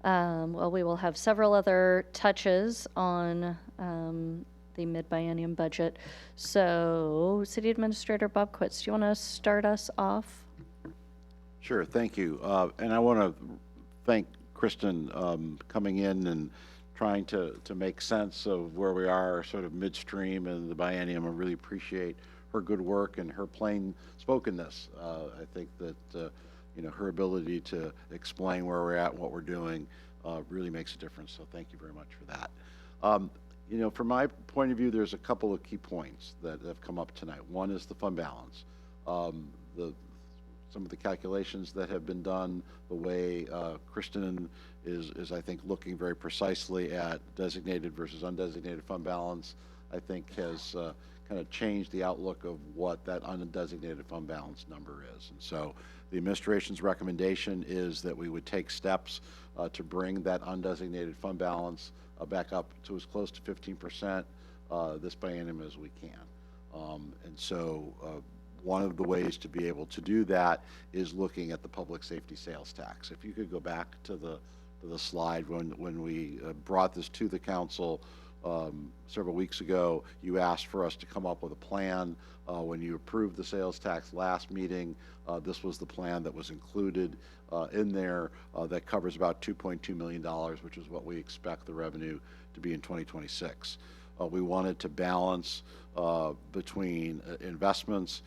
Well, we will have several other touches on the mid-biennium budget. So, City Administrator Bob Quitz, do you want to start us off? Sure, thank you. And I want to thank Kristen coming in and trying to make sense of where we are sort of midstream in the biennium. I really appreciate her good work and her plain spokenness. I think that, her ability to explain where we're at and what we're doing really makes a difference. So thank you very much for that. You know, from my point of view, there's a couple of key points that have come up tonight. One is the fund balance. Some of the calculations that have been done, the way Kristen is, I think, looking very precisely at designated versus undesignated fund balance, I think has kind of changed the outlook of what that undesignated fund balance number is. And so the administration's recommendation is that we would take steps to bring that undesignated fund balance back up to as close to 15% this biennium as we can. And so one of the ways to be able to do that is looking at the public safety sales tax. If you could go back to the slide when we brought this to the council several weeks ago, you asked for us to come up with a plan. When you approved the sales tax last meeting, this was the plan that was included in there that covers about $2.2 million, which is what we expect the revenue to be in 2026. We wanted to balance between investments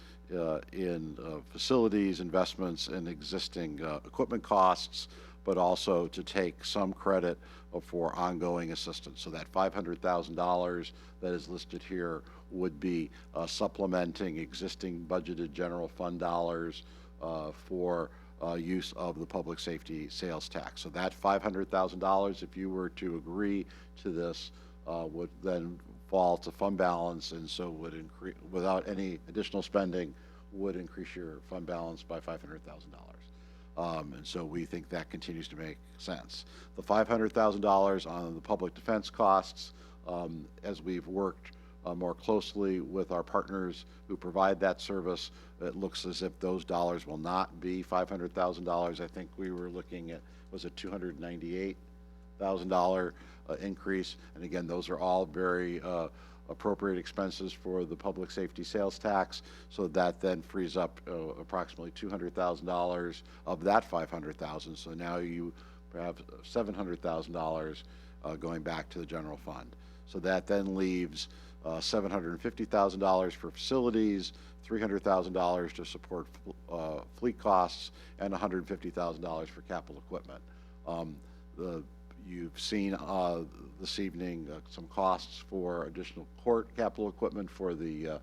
in facilities, investments in existing equipment costs, but also to take some credit for ongoing assistance. So that $500,000 that is listed here would be supplementing existing budgeted general fund dollars for use of the public safety sales tax. So that $500,000, if you were to agree to this, would then fall to fund balance, and so would increase, without any additional spending, would increase your fund balance by $500,000. And so we think that continues to make sense. The $500,000 on the public defense costs, as we've worked more closely with our partners who provide that service, it looks as if those dollars will not be $500,000. I think we were looking at, was it $298,000 increase? And again, those are all very appropriate expenses for the public safety sales tax, so that then frees up approximately $200,000 of that $500,000. So now you have $700,000 going back to the general fund. So that then leaves $750,000 for facilities, $300,000 to support fleet costs, and $150,000 for capital equipment. You've seen this evening some costs for additional court capital equipment for the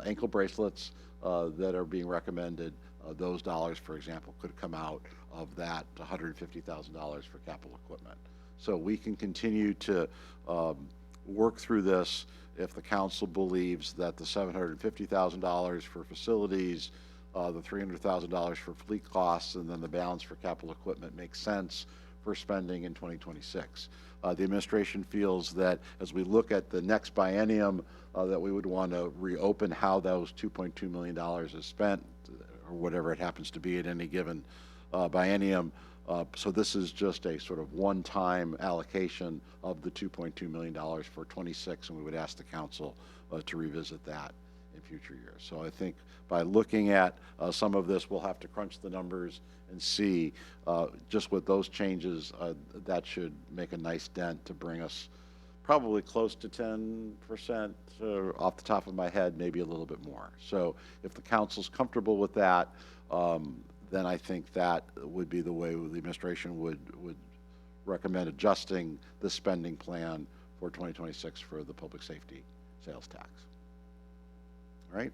ankle bracelets that are being recommended. Those dollars, for example, could come out of that $150,000 for capital equipment. So we can continue to work through this if the council believes that the $750,000 for facilities, the $300,000 for fleet costs, and then the balance for capital equipment makes sense for spending in 2026. The administration feels that as we look at the next biennium, that we would want to reopen how those $2.2 million is spent, or whatever it happens to be at any given biennium. So this is just a sort of one-time allocation of the $2.2 million for 26, and we would ask the council to revisit that in future years. So I think by looking at some of this, we'll have to crunch the numbers and see just with those changes, that should make a nice dent to bring us probably close to 10%, off the top of my head, maybe a little bit more. So if the council's comfortable with that, then I think that would be the way the administration would recommend adjusting the spending plan for 2026 for the public safety sales tax. All right?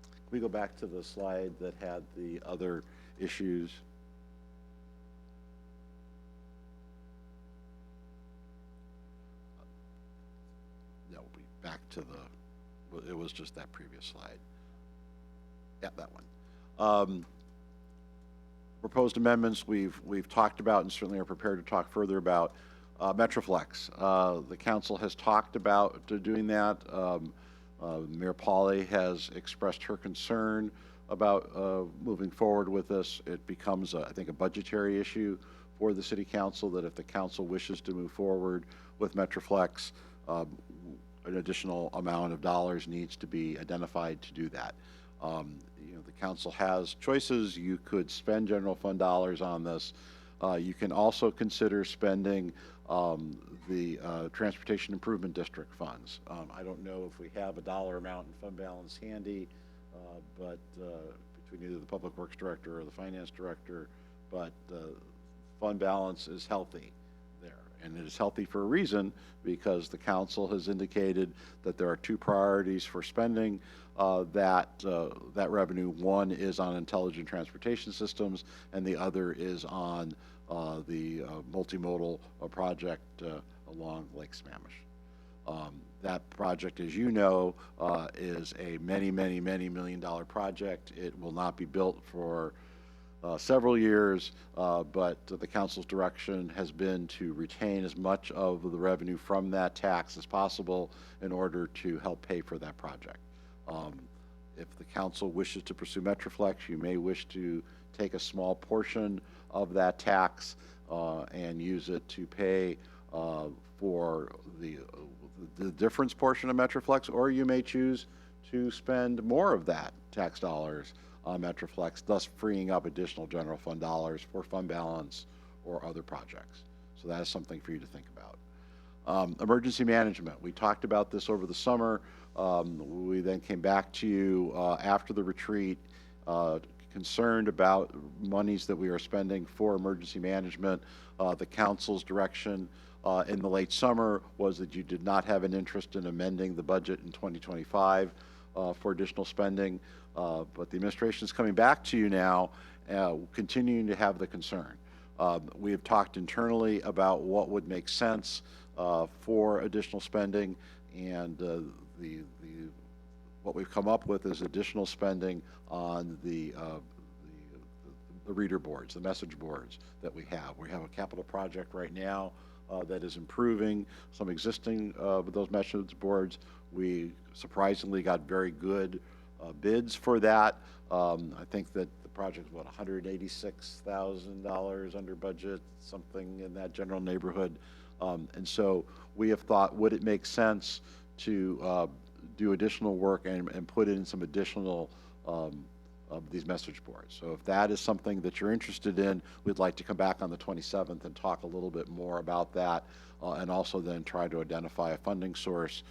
Can we go back to the slide that had the other issues? That will be back to it was just that previous slide. Yeah, that one. Proposed amendments we've talked about and certainly are prepared to talk further about. Metroflex, the council has talked about doing that. Mayor Pauley has expressed her concern about moving forward with this. It becomes, I think, a budgetary issue for the city council, that if the council wishes to move forward with Metroflex, an additional amount of dollars needs to be identified to do that. You know, the council has choices. You could spend general fund dollars on this. You can also consider spending the Transportation Improvement District funds. I don't know if we have a dollar amount in fund balance handy, but between either the Public Works Director or the Finance Director, but fund balance is healthy there. And it is healthy for a reason, because the council has indicated that there are two priorities for spending that revenue. One is on intelligent transportation systems, and the other is on the multimodal project along Lake Sammamish. That project, as you know, is a many million-dollar project. It will not be built for several years, but the council's direction has been to retain as much of the revenue from that tax as possible in order to help pay for that project. If the council wishes to pursue Metroflex, you may wish to take a small portion of that tax and use it to pay for the difference portion of Metroflex, or you may choose to spend more of that tax dollars on Metroflex, thus freeing up additional general fund dollars for fund balance or other projects. So that is something for you to think about. Emergency management. We talked about this over the summer. We then came back to you after the retreat, concerned about monies that we are spending for emergency management. The council's direction in the late summer was that you did not have an interest in amending the budget in 2025 for additional spending, but the administration is coming back to you now, continuing to have the concern. We have talked internally about what would make sense for additional spending, and what we've come up with is additional spending on the reader boards, the message boards that we have. We have a capital project right now that is improving some existing with those message boards. We surprisingly got very good bids for that. I think that the project is, what, $186,000 under budget, something in that general neighborhood. And so we have thought, would it make sense to do additional work and put in some additional of these message boards? So if that is something that you're interested in, we'd like to come back on the 27th and talk a little bit more about that, and also then try to identify a funding source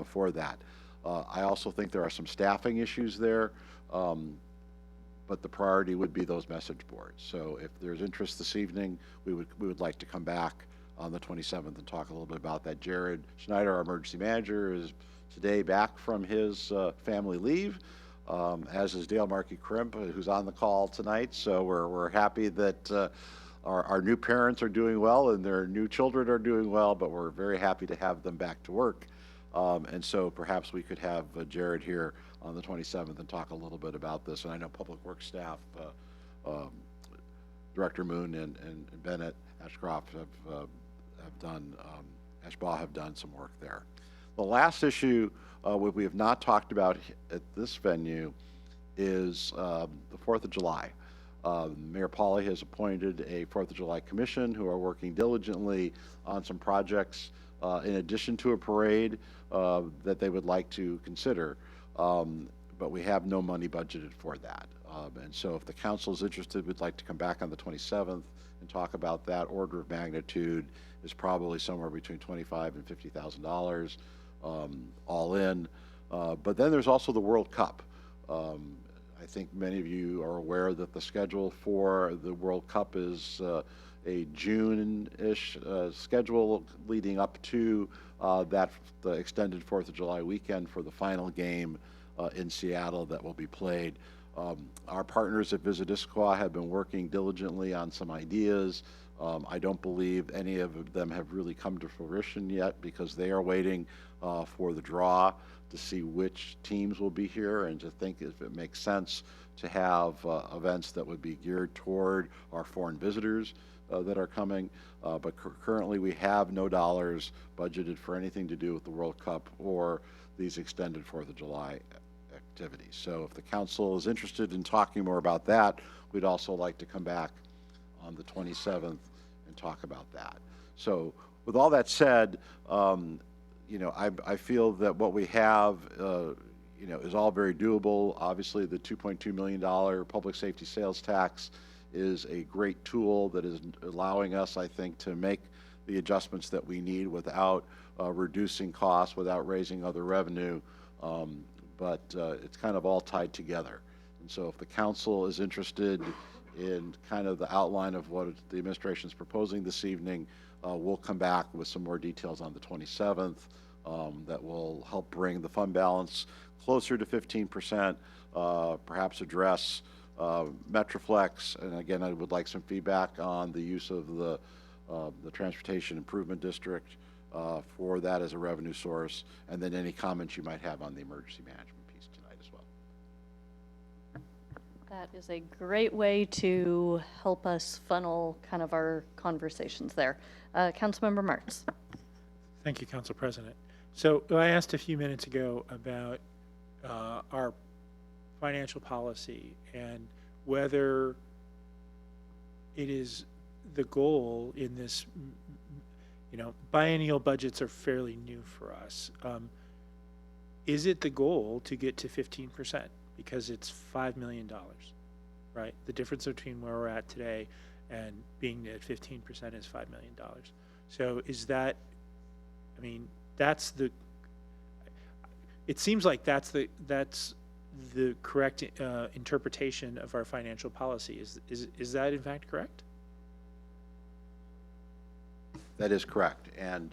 for that. I also think there are some staffing issues there, but the priority would be those message boards. So if there's interest this evening, we would like to come back on the 27th and talk a little bit about that. Jared Schneider, our emergency manager, is today back from his family leave, as is Dale Markey Crimp, who's on the call tonight. So we're happy that our new parents are doing well and their new children are doing well, but we're very happy to have them back to work. And so perhaps we could have Jared here on the 27th and talk a little bit about this. And I know Public Works staff, Director Moon and Bennett Ashcroft have done, Ashbaugh have done some work there. The last issue we have not talked about at this venue is the 4th of July. Mayor Pauley has appointed a 4th of July commission who are working diligently on some projects in addition to a parade that they would like to consider, but we have no money budgeted for that. And so if the council is interested, we'd like to come back on the 27th and talk about that. Order of magnitude is probably somewhere between $25,000 and $50,000 all in. But then there's also the World Cup. I think many of you are aware that the schedule for the World Cup is a June-ish schedule leading up to the extended 4th of July weekend for the final game in Seattle that will be played. Our partners at Visit Issaquah have been working diligently on some ideas. I don't believe any of them have really come to fruition yet, because they are waiting for the draw to see which teams will be here, and to think if it makes sense to have events that would be geared toward our foreign visitors that are coming. But currently we have no dollars budgeted for anything to do with the World Cup or these extended 4th of July activities. So if the council is interested in talking more about that, we'd also like to come back on the 27th and talk about that. So with all that said, you know, I feel that what we have, you know, is all very doable. Obviously, the $2.2 million public safety sales tax is a great tool that is allowing us, I think, to make the adjustments that we need without reducing costs, without raising other revenue. But it's kind of all tied together. And so if the council is interested in kind of the outline of what the administration is proposing this evening. We'll come back with some more details on the 27th that will help bring the fund balance closer to 15%, perhaps address Metroflex. And again, I would like some feedback on the use of the Transportation Improvement District for that as a revenue source, and then any comments you might have on the emergency management piece tonight as well. That is a great way to help us funnel kind of our conversations there. Councilmember Martz. Thank you, Council President. So I asked a few minutes ago about our financial policy and whether it is the goal in this, biennial budgets are fairly new for us. Is it the goal to get to 15%? Because it's $5 million, right? The difference between where we're at today and being at 15% is $5 million. So is that, it seems like that's the correct interpretation of our financial policy. Is that in fact correct? That is correct. And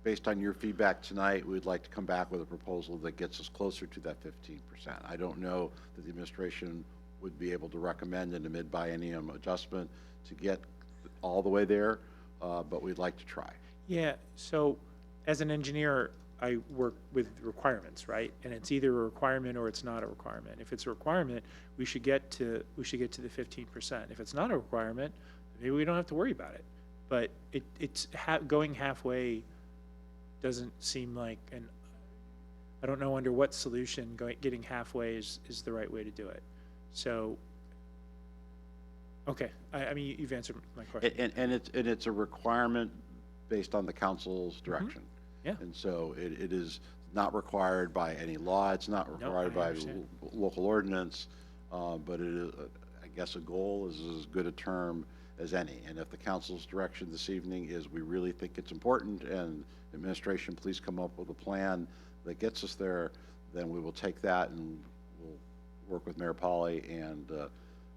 based on your feedback tonight, we'd like to come back with a proposal that gets us closer to that 15%. I don't know that the administration would be able to recommend in a mid-biennium adjustment to get all the way there, but we'd like to try. Yeah, so as an engineer, I work with requirements, right? And it's either a requirement or it's not a requirement. If it's a requirement, we should get to the 15%. If it's not a requirement, maybe we don't have to worry about it. But going halfway doesn't seem like, and I don't know under what solution getting halfway is the right way to do it. So, okay, you've answered my question. And it's a requirement based on the council's direction. Yeah. And so it is not required by any law. It's not required by local ordinance, but it is, I guess, a goal is as good a term as any. And if the council's direction this evening is we really think it's important and administration, please come up with a plan that gets us there, then we will take that and we'll work with Mayor Polly and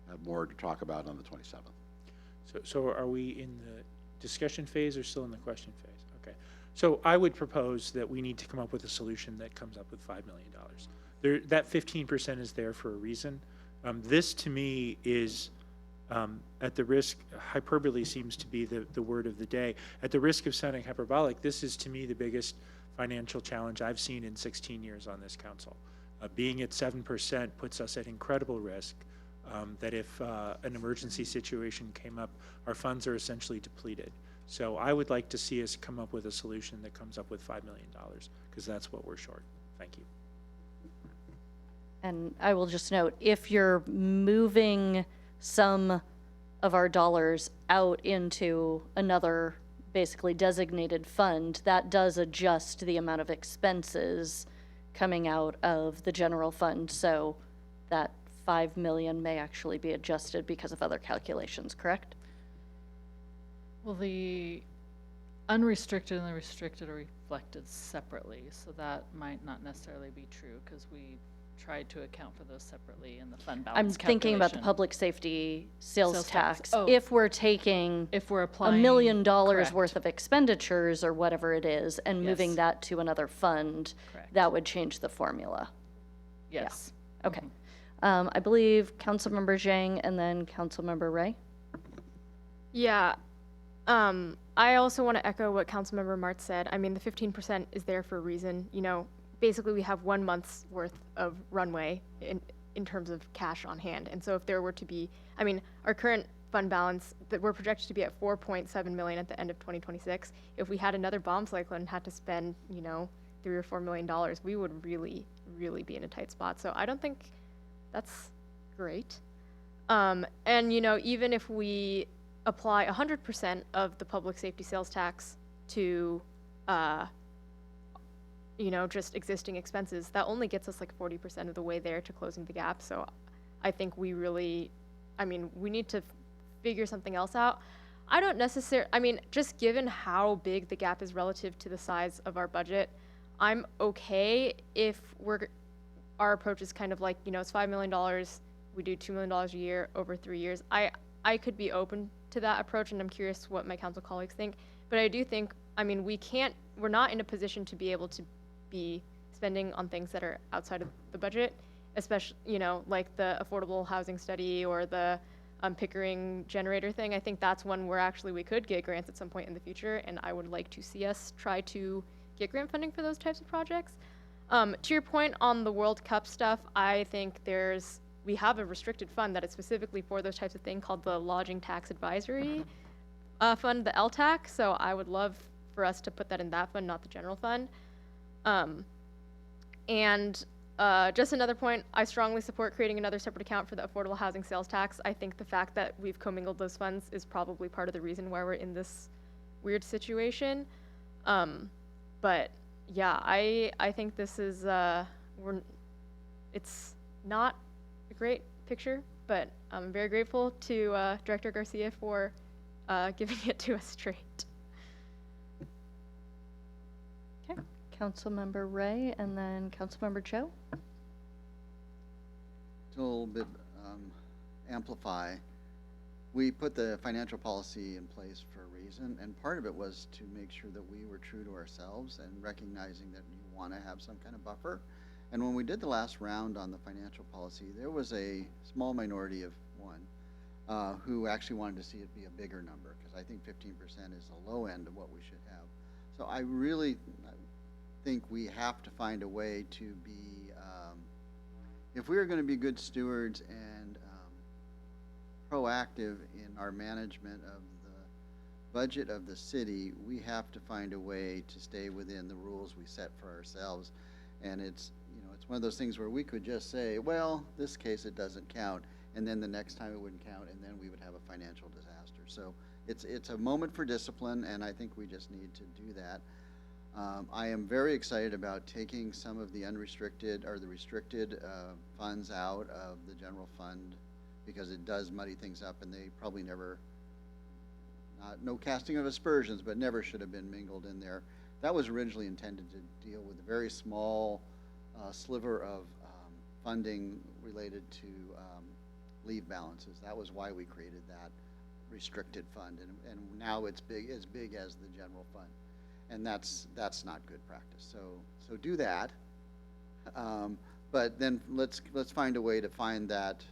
have more to talk about on the 27th. So are we in the discussion phase or still in the question phase? Okay. So I would propose that we need to come up with a solution that comes up with $5 million. That 15% is there for a reason. This to me is at the risk, hyperbole seems to be the word of the day. At the risk of sounding hyperbolic, this is to me the biggest financial challenge I've seen in 16 years on this council. Being at 7% puts us at incredible risk that if an emergency situation came up, our funds are essentially depleted. So I would like to see us come up with a solution that comes up with $5 million, because that's what we're short. Thank you. And I will just note, if you're moving some of our dollars out into another basically designated fund, that does adjust the amount of expenses coming out of the general fund. So that $5 million may actually be adjusted because of other calculations, correct? Well, the unrestricted and the restricted are reflected separately, so that might not necessarily be true because we tried to account for those separately in the fund balance I'm thinking about the calculation. public safety sales tax. Oh. If we're taking If we're $1 applying. million correct, worth of expenditures or whatever it is and moving Yes. that to another fund, Correct. that would change the formula. Yes. Okay. I believe Councilmember Zhang and then Councilmember Ray. Yeah. I also want to echo what Councilmember Martz said. I mean, the 15% is there for a reason. Basically we have 1 month's worth of runway in terms of cash on hand. And so if there were to be, our current fund balance that we're projected to be at 4.7 million at the end of 2026. If we had another bomb cyclone and had to spend, $3 or $4 million, we would really, really be in a tight spot. So I don't think that's great. And, even if we apply 100% of the public safety sales tax to, just existing expenses, that only gets us like 40% of the way there to closing the gap. So I think we really, we need to figure something else out. I don't necessarily, just given how big the gap is relative to the size of our budget, I'm okay if our approach is kind of like, it's $5 million, we do $2 million a year over 3 years. I could be open to that approach, and I'm curious what my council colleagues think. But I do think, I mean, we're not in a position to be able to be spending on things that are outside of the budget, especially, you know, like the affordable housing study or the Pickering generator thing. I think that's one where actually we could get grants at some point in the future, and I would like to see us try to get grant funding for those types of projects. To your point on the World Cup stuff, I think we have a restricted fund that is specifically for those types of things called the Lodging Tax Advisory Fund, the LTAC. So I would love for us to put that in that fund, not the general fund. Just another point, I strongly support creating another separate account for the affordable housing sales tax. I think the fact that we've commingled those funds is probably part of the reason why we're in this weird situation. But yeah, I think this is, it's not a great picture, but I'm very grateful to Director Garcia for giving it to us straight. Okay, Councilmember Ray and then Councilmember Cho. To a little bit amplify, we put the financial policy in place for a reason, and part of it was to make sure that we were true to ourselves and recognizing that you want to have some kind of buffer. And when we did the last round on the financial policy, there was a small minority of one who actually wanted to see it be a bigger number, because I think 15% is the low end of what we should have. So I really think we have to find a way to be, if we are going to be good stewards and proactive in our management of the budget of the city, we have to find a way to stay within the rules we set for ourselves. And it's, you know, it's one of those things where we could just say, well, this case it doesn't count, and then the next time it wouldn't count, and then we would have a financial disaster. So it's a moment for discipline, and I think we just need to do that. I am very excited about taking some of the unrestricted or the restricted funds out of the general fund, because it does muddy things up, and they probably never, no casting of aspersions, but never should have been mingled in there. That was originally intended to deal with a very small sliver of funding related to leave balances. That was why we created that restricted fund, and now it's as big as the general fund. And that's not good practice. So do that, but then let's find a way to find that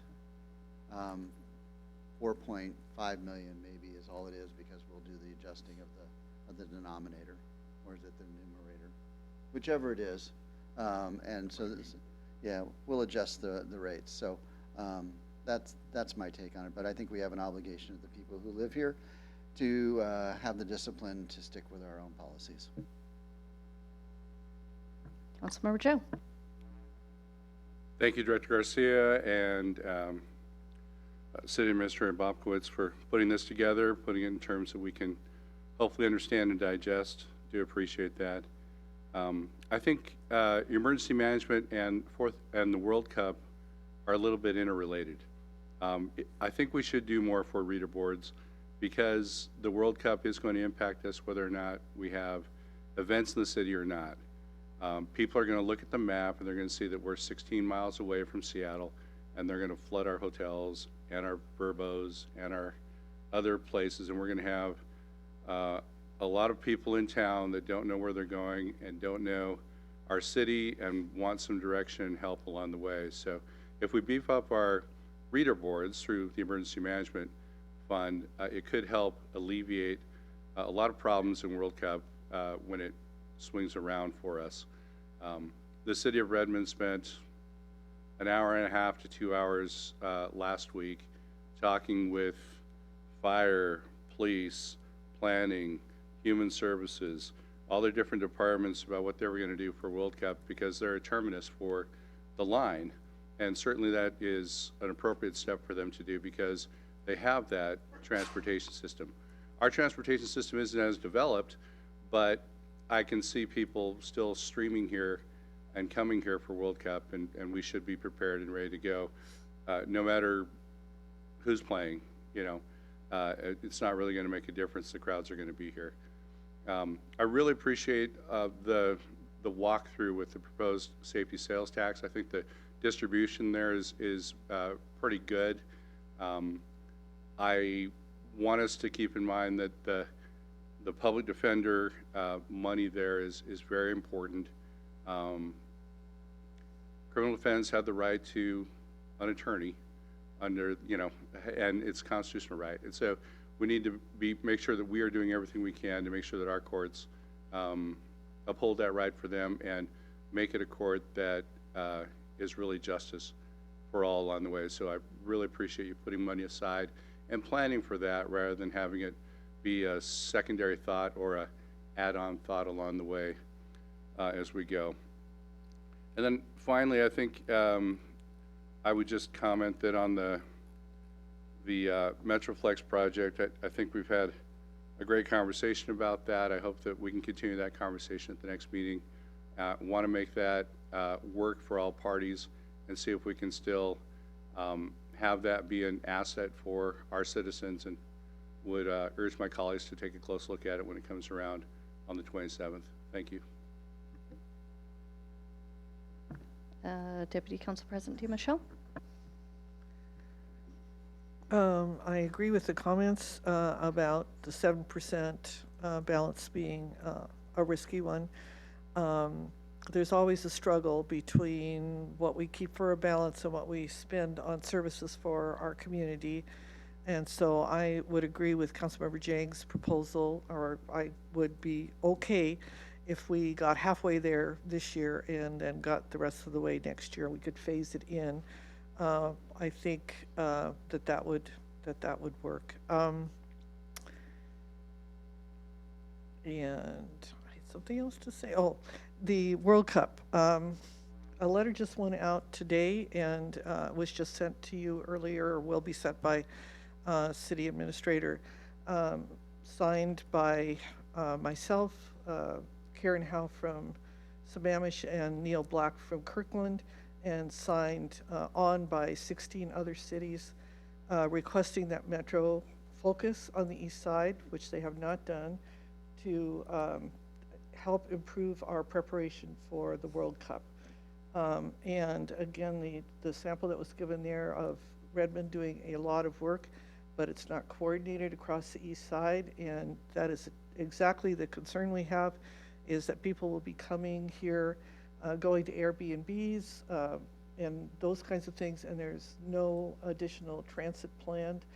4.5 million maybe is all it is, because we'll do the adjusting of the denominator, or is it the numerator, whichever it is, and so yeah, we'll adjust the rates. So that's my take on it. But I think we have an obligation to the people who live here to have the discipline to stick with our own policies. Councilmember Cho. Thank you, Director Garcia and City Administrator Bobkowitz, for putting this together, putting it in terms that we can hopefully understand and digest. Do appreciate that. I think emergency management and the World Cup are a little bit interrelated. I think we should do more for reader boards, because the World Cup is going to impact us whether or not we have events in the city or not. People are going to look at the map, and they're going to see that we're 16 miles away from Seattle, and they're going to flood our hotels and our Burbos and our other places, and we're going to have a lot of people in town that don't know where they're going and don't know our city and want some direction and help along the way. So if we beef up our reader boards through the Emergency Management Fund, it could help alleviate a lot of problems in World Cup when it swings around for us. The city of Redmond spent an hour and a half to 2 hours last week talking with fire, police, planning, human services, all their different departments about what they were going to do for World Cup, because they're a terminus for the line. And certainly that is an appropriate step for them to do, because they have that transportation system. Our transportation system isn't as developed, but I can see people still streaming here and coming here for World Cup, and we should be prepared and ready to go. No matter who's playing, you know, it's not really going to make a difference. The crowds are going to be here. I really appreciate the walkthrough with the proposed safety sales tax. I think the distribution there is pretty good. I want us to keep in mind that the public defender money there is very important. Criminal defendants have the right to an attorney under, and it's a constitutional right. And so we need to make sure that we are doing everything we can to make sure that our courts uphold that right for them and make it a court that is really justice for all along the way. So I really appreciate you putting money aside and planning for that rather than having it be a secondary thought or a add-on thought along the way as we go. And then finally, I think I would just comment that on the Metroflex project, I think we've had a great conversation about that. I hope that we can continue that conversation at the next meeting. Want to make that work for all parties and see if we can still have that be an asset for our citizens, and would urge my colleagues to take a close look at it when it comes around on the 27th. Thank you. Deputy Council President DiMichele. I agree with the comments about the 7% balance being a risky one. There's always a struggle between what we keep for a balance and what we spend on services for our community. And so I would agree with Councilmember Jang's proposal, or I would be okay if we got halfway there this year and then got the rest of the way next year. We could phase it in. I think that would work. And I had something else to say. Oh, the World Cup. A letter just went out today and was just sent to you earlier, or will be sent by City Administrator, signed by myself, Karen Howe from Sammamish, and Neil Black from Kirkland, and signed on by 16 other cities, requesting that Metro focus on the east side, which they have not done, to help improve our preparation for the World Cup. And again, the sample that was given there of Redmond doing a lot of work, but it's not coordinated across the east side, and that is exactly the concern we have, is that people will be coming here, going to Airbnbs, and those kinds of things, and there's no additional transit planned.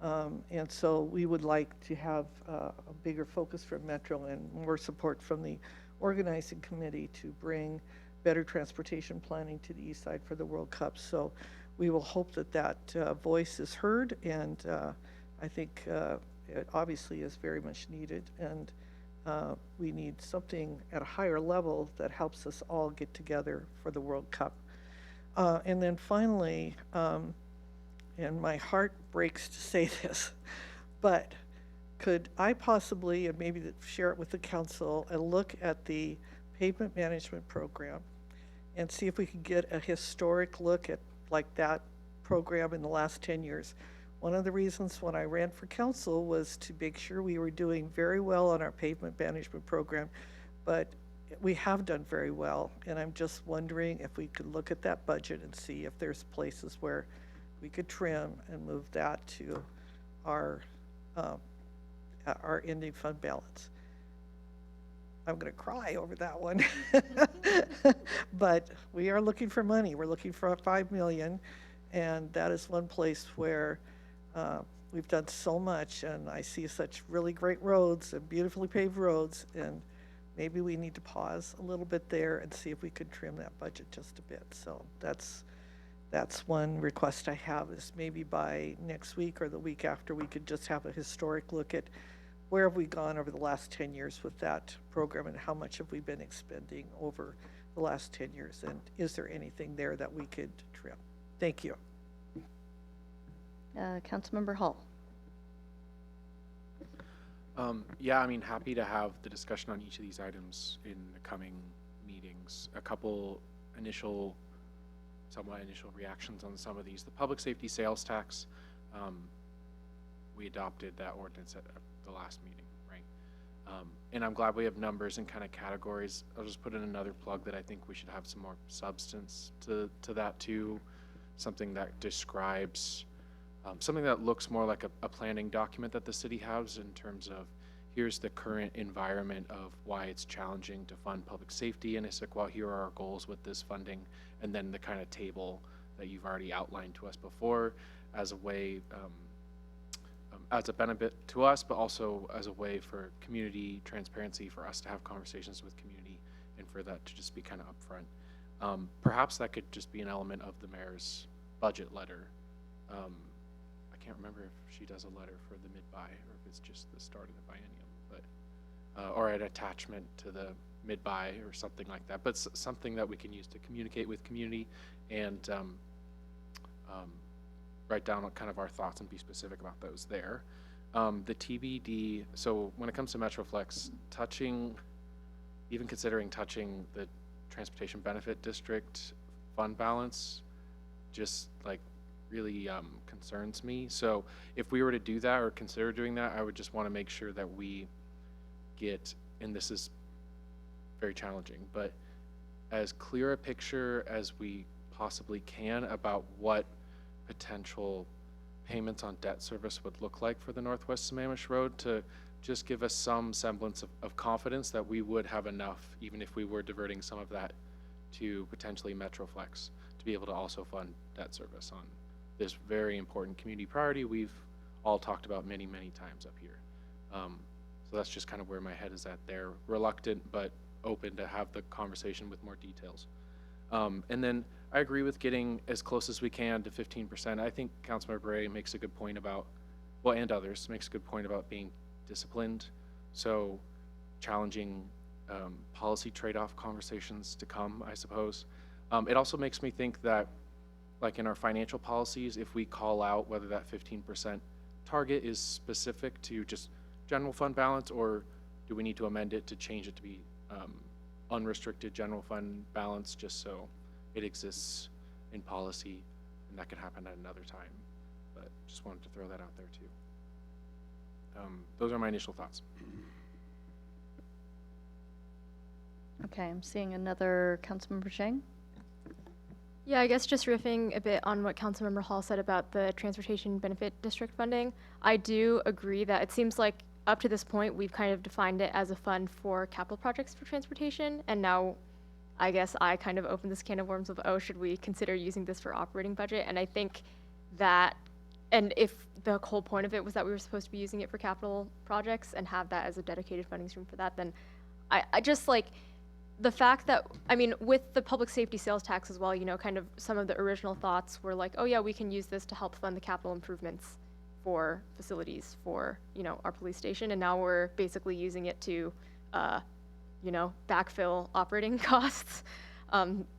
And so we would like to have a bigger focus from Metro and more support from the organizing committee to bring better transportation planning to the east side for the World Cup. So we will hope that that voice is heard, and I think it obviously is very much needed, and we need something at a higher level that helps us all get together for the World Cup. And then finally, and my heart breaks to say this, but could I possibly, and maybe share it with the council, and look at the pavement management program and see if we could get a historic look at like that program in the last 10 years. One of the reasons when I ran for council was to make sure we were doing very well on our pavement management program, but we have done very well, and I'm just wondering if we could look at that budget and see if there's places where we could trim and move that to our ending fund balance. I'm going to cry over that one. But we are looking for money. We're looking for $5 million, and that is one place where we've done so much, and I see such really great roads and beautifully paved roads, and maybe we need to pause a little bit there and see if we could trim that budget just a bit. So that's one request I have, is maybe by next week or the week after, we could just have a historic look at where have we gone over the last 10 years with that program, and how much have we been expending over the last 10 years, and is there anything there that we could trim? Thank you. Councilmember Hall. Yeah, I mean, happy to have the discussion on each of these items in the coming meetings. A couple somewhat initial reactions on some of these. The public safety sales tax, we adopted that ordinance at the last meeting, right? And I'm glad we have numbers and kind of categories. I'll just put in another plug that I think we should have some more substance to that too. Something that describes, something that looks more like a planning document that the city has in terms of here's the current environment of why it's challenging to fund public safety in Issaquah. Here are our goals with this funding. And then the kind of table that you've already outlined to us before as a way, as a benefit to us, but also as a way for community transparency, for us to have conversations with community and for that to just be kind of upfront. Perhaps that could just be an element of the mayor's budget letter. I can't remember if she does a letter for the mid-buy or if it's just the start of the biennium, but or an attachment to the mid-buy or something like that. But something that we can use to communicate with community and write down kind of our thoughts and be specific about those there. The TBD, so when it comes to Metroflex, even considering touching the Transportation Benefit District fund balance, just like really concerns me. So if we were to do that or consider doing that, I would just want to make sure that we get, and this is very challenging, but as clear a picture as we possibly can about what potential payments on debt service would look like for the Northwest Sammamish Road, to just give us some semblance of confidence that we would have enough, even if we were diverting some of that to potentially Metroflex, to be able to also fund debt service on this very important community priority we've all talked about many, many times up here. So that's just kind of where my head is at there. Reluctant, but open to have the conversation with more details. And then I agree with getting as close as we can to 15%. I think Councilmember Bray makes a good point about, well, and others, makes a good point about being disciplined. So challenging policy trade-off conversations to come, I suppose. It also makes me think that, like in our financial policies, if we call out whether that 15% target is specific to just general fund balance, or do we need to amend it to change it to be unrestricted general fund balance, just so it exists in policy, and that can happen at another time. But just wanted to throw that out there too. Those are my initial thoughts. Okay, I'm seeing another Councilmember Chang. Yeah, I guess just riffing a bit on what Councilmember Hall said about the Transportation Benefit District funding, I do agree that it seems like up to this point, we've kind of defined it as a fund for capital projects for transportation, and now I guess I kind of opened this can of worms of, oh, should we consider using this for operating budget? And I think that, and if the whole point of it was that we were supposed to be using it for capital projects and have that as a dedicated funding stream for that, then I just like, the fact that, I mean, with the public safety sales tax as well, you know, kind of some of the original thoughts were like, oh yeah, we can use this to help fund the capital improvements for facilities for, you know, our police station. And now we're basically using it to, you know, backfill operating costs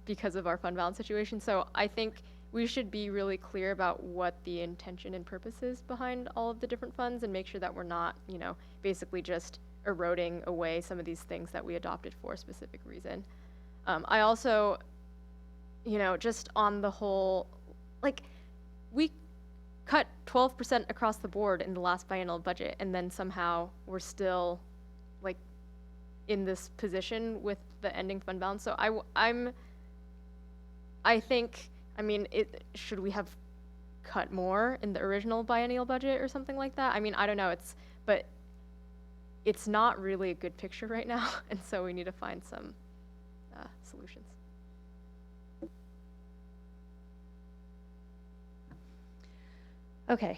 because of our fund balance situation. So I think we should be really clear about what the intention and purpose is behind all of the different funds and make sure that we're not, you know, basically just eroding away some of these things that we adopted for a specific reason. I also, you know, just on the whole, like, we cut 12% across the board in the last biennial budget, and then somehow we're still, like, in this position with the ending fund balance. So I think, I mean, should we have cut more in the original biennial budget or something like that? I mean, I don't know, but it's not really a good picture right now, and so we need to find some solutions. Okay,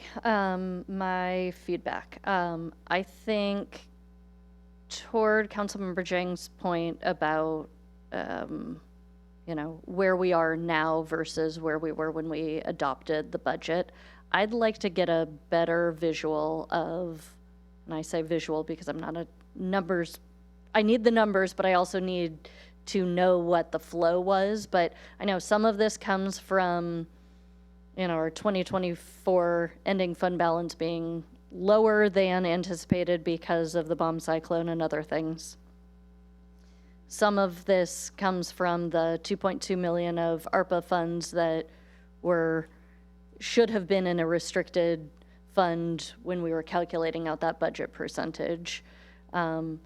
my feedback. I think toward Councilmember Jang's point about, you know, where we are now versus where we were when we adopted the budget, I'd like to get a better visual of, and I say visual because I'm not a numbers, I need the numbers, but I also need to know what the flow was. But I know some of this comes from, you know, our 2024 ending fund balance being lower than anticipated because of the bomb cyclone and other things. Some of this comes from the 2.2 million of ARPA funds that should have been in a restricted fund when we were calculating out that budget percentage. And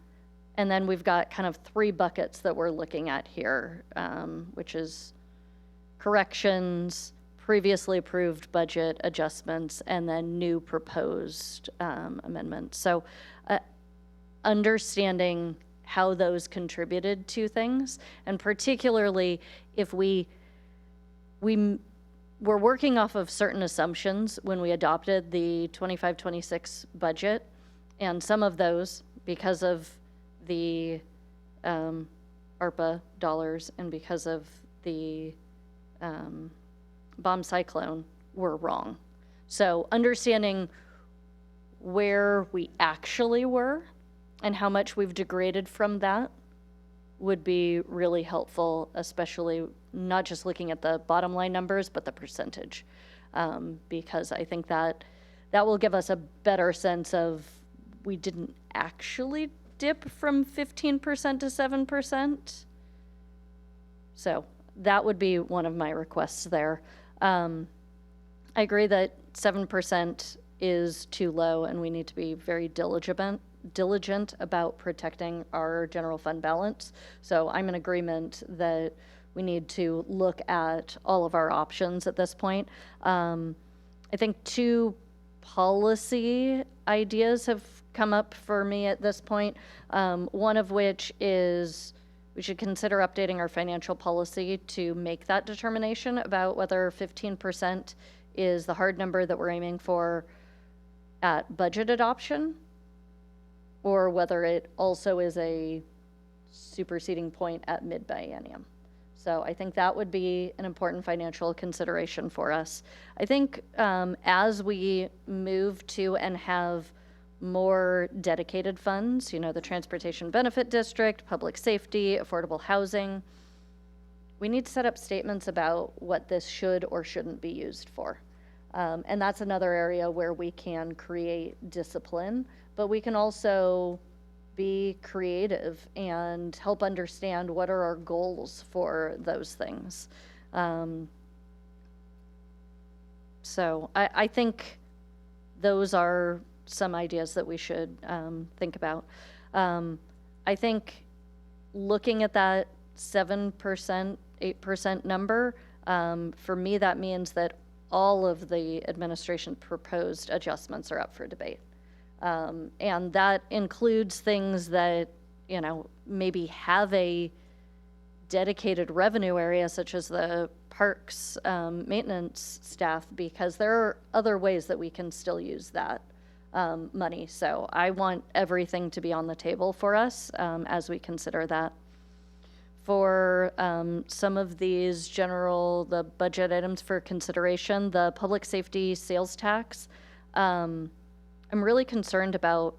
then we've got kind of 3 buckets that we're looking at here, which is corrections, previously approved budget adjustments, and then new proposed amendments. So understanding how those contributed to things, and particularly if we were working off of certain assumptions when we adopted the 25-26 budget, and some of those, because of the ARPA dollars and because of the bomb cyclone, were wrong. So understanding where we actually were and how much we've degraded from that would be really helpful, especially not just looking at the bottom line numbers, but the percentage. Because I think that will give us a better sense of we didn't actually dip from 15% to 7%. So that would be one of my requests there. I agree that 7% is too low, and we need to be very diligent about protecting our general fund balance. So I'm in agreement that we need to look at all of our options at this point. I think 2 policy ideas have come up for me at this point. One of which is we should consider updating our financial policy to make that determination about whether 15% is the hard number that we're aiming for at budget adoption, or whether it also is a superseding point at mid-biennium. So I think that would be an important financial consideration for us. I think as we move to and have more dedicated funds, the Transportation Benefit District, public safety, affordable housing, we need to set up statements about what this should or shouldn't be used for. And that's another area where we can create discipline, but we can also be creative and help understand what are our goals for those things. So I think those are some ideas that we should think about. I think looking at that 7%, 8% number, for me, that means that all of the administration proposed adjustments are up for debate. And that includes things that, maybe have a dedicated revenue area, such as the parks maintenance staff, because there are other ways that we can still use that money. So I want everything to be on the table for us as we consider that. For some of these the budget items for consideration, the public safety sales tax, I'm really concerned about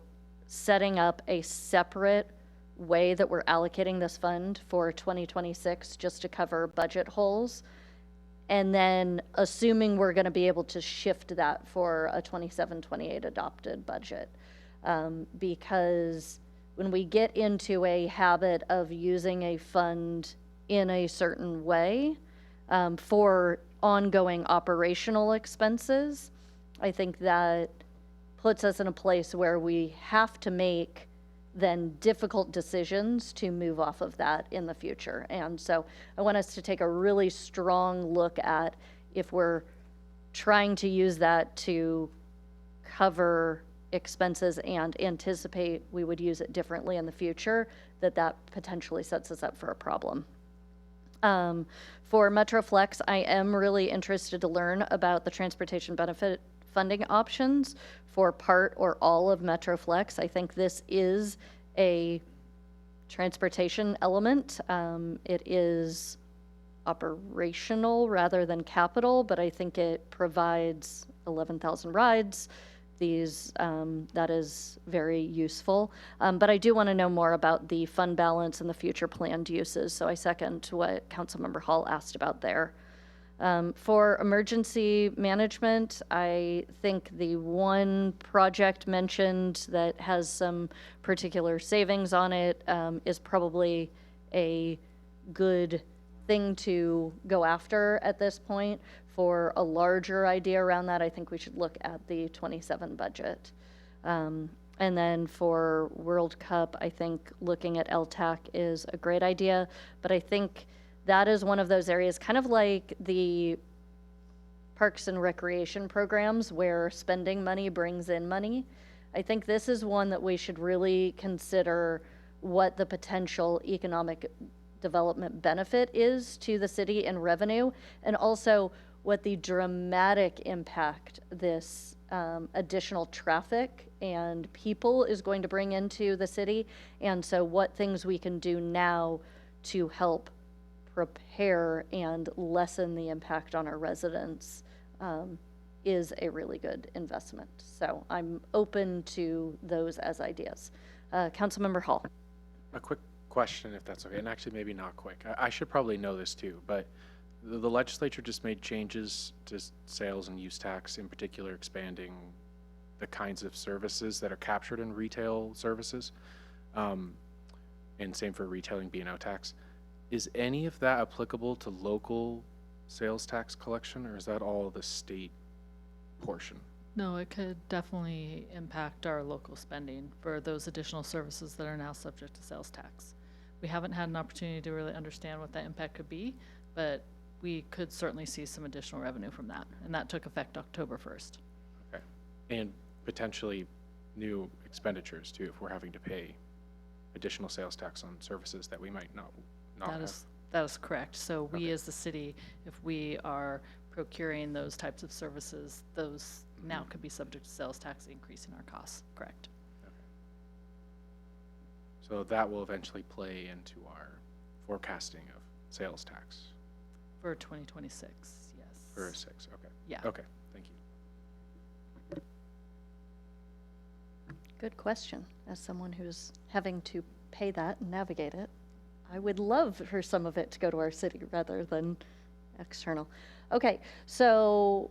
setting up a separate way that we're allocating this fund for 2026 just to cover budget holes, and then assuming we're going to be able to shift that for a 27-28 adopted budget. Because when we get into a habit of using a fund in a certain way for ongoing operational expenses, I think that puts us in a place where we have to make then difficult decisions to move off of that in the future. And so I want us to take a really strong look at if we're trying to use that to cover expenses and anticipate we would use it differently in the future, that potentially sets us up for a problem. For MetroFlex, I am really interested to learn about the transportation benefit funding options for part or all of MetroFlex. I think this is a transportation element. It is operational rather than capital, but I think it provides 11,000 rides. That is very useful. But I do want to know more about the fund balance and the future planned uses. So I second what Councilmember Hall asked about there. For emergency management, I think the one project mentioned that has some particular savings on it is probably a good thing to go after at this point. For a larger idea around that, I think we should look at the 27 budget. And then for World Cup, I think looking at LTAC is a great idea, but I think that is one of those areas, kind of like the parks and recreation programs where spending money brings in money. I think this is one that we should really consider what the potential economic development benefit is to the city and revenue, and also what the dramatic impact this additional traffic and people is going to bring into the city. And so what things we can do now to help prepare and lessen the impact on our residents is a really good investment. So I'm open to those as ideas. Councilmember Hall. A quick question, if that's okay, and actually maybe not quick. I should probably know this too, but the legislature just made changes to sales and use tax, in particular expanding the kinds of services that are captured in retail services, and same for retailing B&O tax. Is any of that applicable to local sales tax collection, or is that all the state portion? No, it could definitely impact our local spending for those additional services that are now subject to sales tax. We haven't had an opportunity to really understand what that impact could be, but we could certainly see some additional revenue from that. And that took effect October 1st. Okay. And potentially new expenditures too, if we're having to pay additional sales tax on services that we might not have. That is correct. So we Okay. as the city, if we are procuring those types of services, those now could be subject to sales tax, increasing our costs, correct? So that will eventually play into our forecasting of sales tax For 2026, yes. for 6. Okay. Yeah. Okay. Thank you. Good question. As someone who's having to pay that and navigate it, I would love for some of it to go to our city rather than external. Okay, so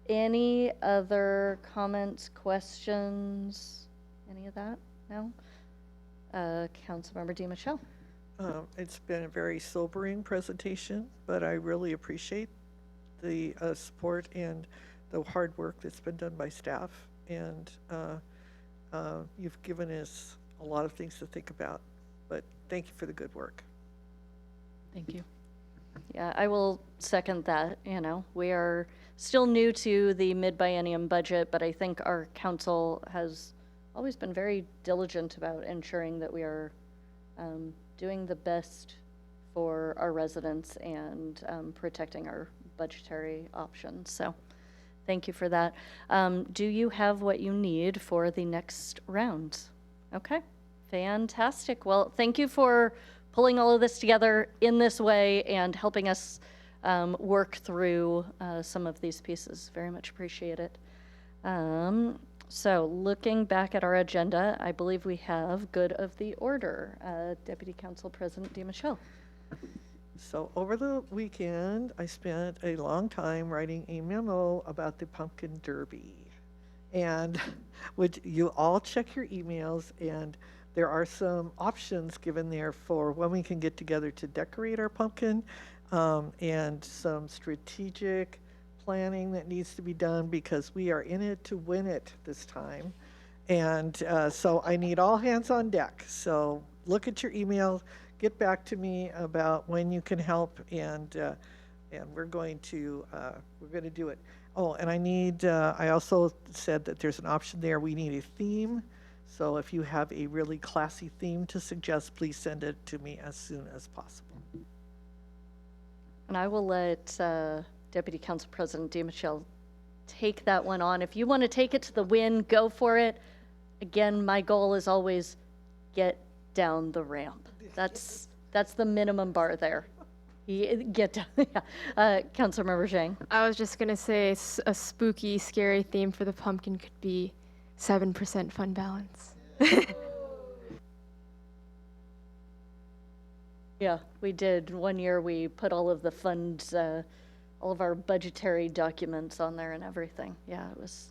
any other comments, questions, any of that? No? Councilmember DiMichele. It's been a very sobering presentation, but I really appreciate the support and the hard work that's been done by staff. And you've given us a lot of things to think about, but thank you for the good work. Thank you. Yeah, I will second that. You know, we are still new to the mid-biennium budget, but I think our council has always been very diligent about ensuring that we are doing the best for our residents and protecting our budgetary options. So thank you for that. Do you have what you need for the next round? Okay, fantastic. Well, thank you for pulling all of this together in this way and helping us work through some of these pieces. Very much appreciate it. So looking back at our agenda, I believe we have good of the order. Deputy Council President DiMichele. So over the weekend, I spent a long time writing a memo about the pumpkin derby. And would you all check your emails, and there are some options given there for when we can get together to decorate our pumpkin, and some strategic planning that needs to be done because we are in it to win it this time. And so I need all hands on deck. So look at your email, get back to me about when you can help, and we're going to do it. Oh, and I also said that there's an option there. We need a theme. So if you have a really classy theme to suggest, please send it to me as soon as possible. And I will let Deputy Council President DiMichele take that one on. If you want to take it to the win, go for it. Again, my goal is always get down the ramp. That's the minimum bar there. Get down. Yeah. Councilmember Zhang. I was just gonna say a spooky, scary theme for the pumpkin could be 7% fund balance. Yeah, we did. One year we put all of the funds, all of our budgetary documents on there and everything. Yeah, it was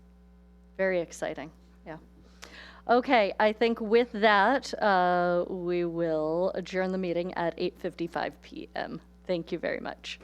very exciting. Yeah. Okay, I think with that, we will adjourn the meeting at 8:55 p.m. Thank you very much.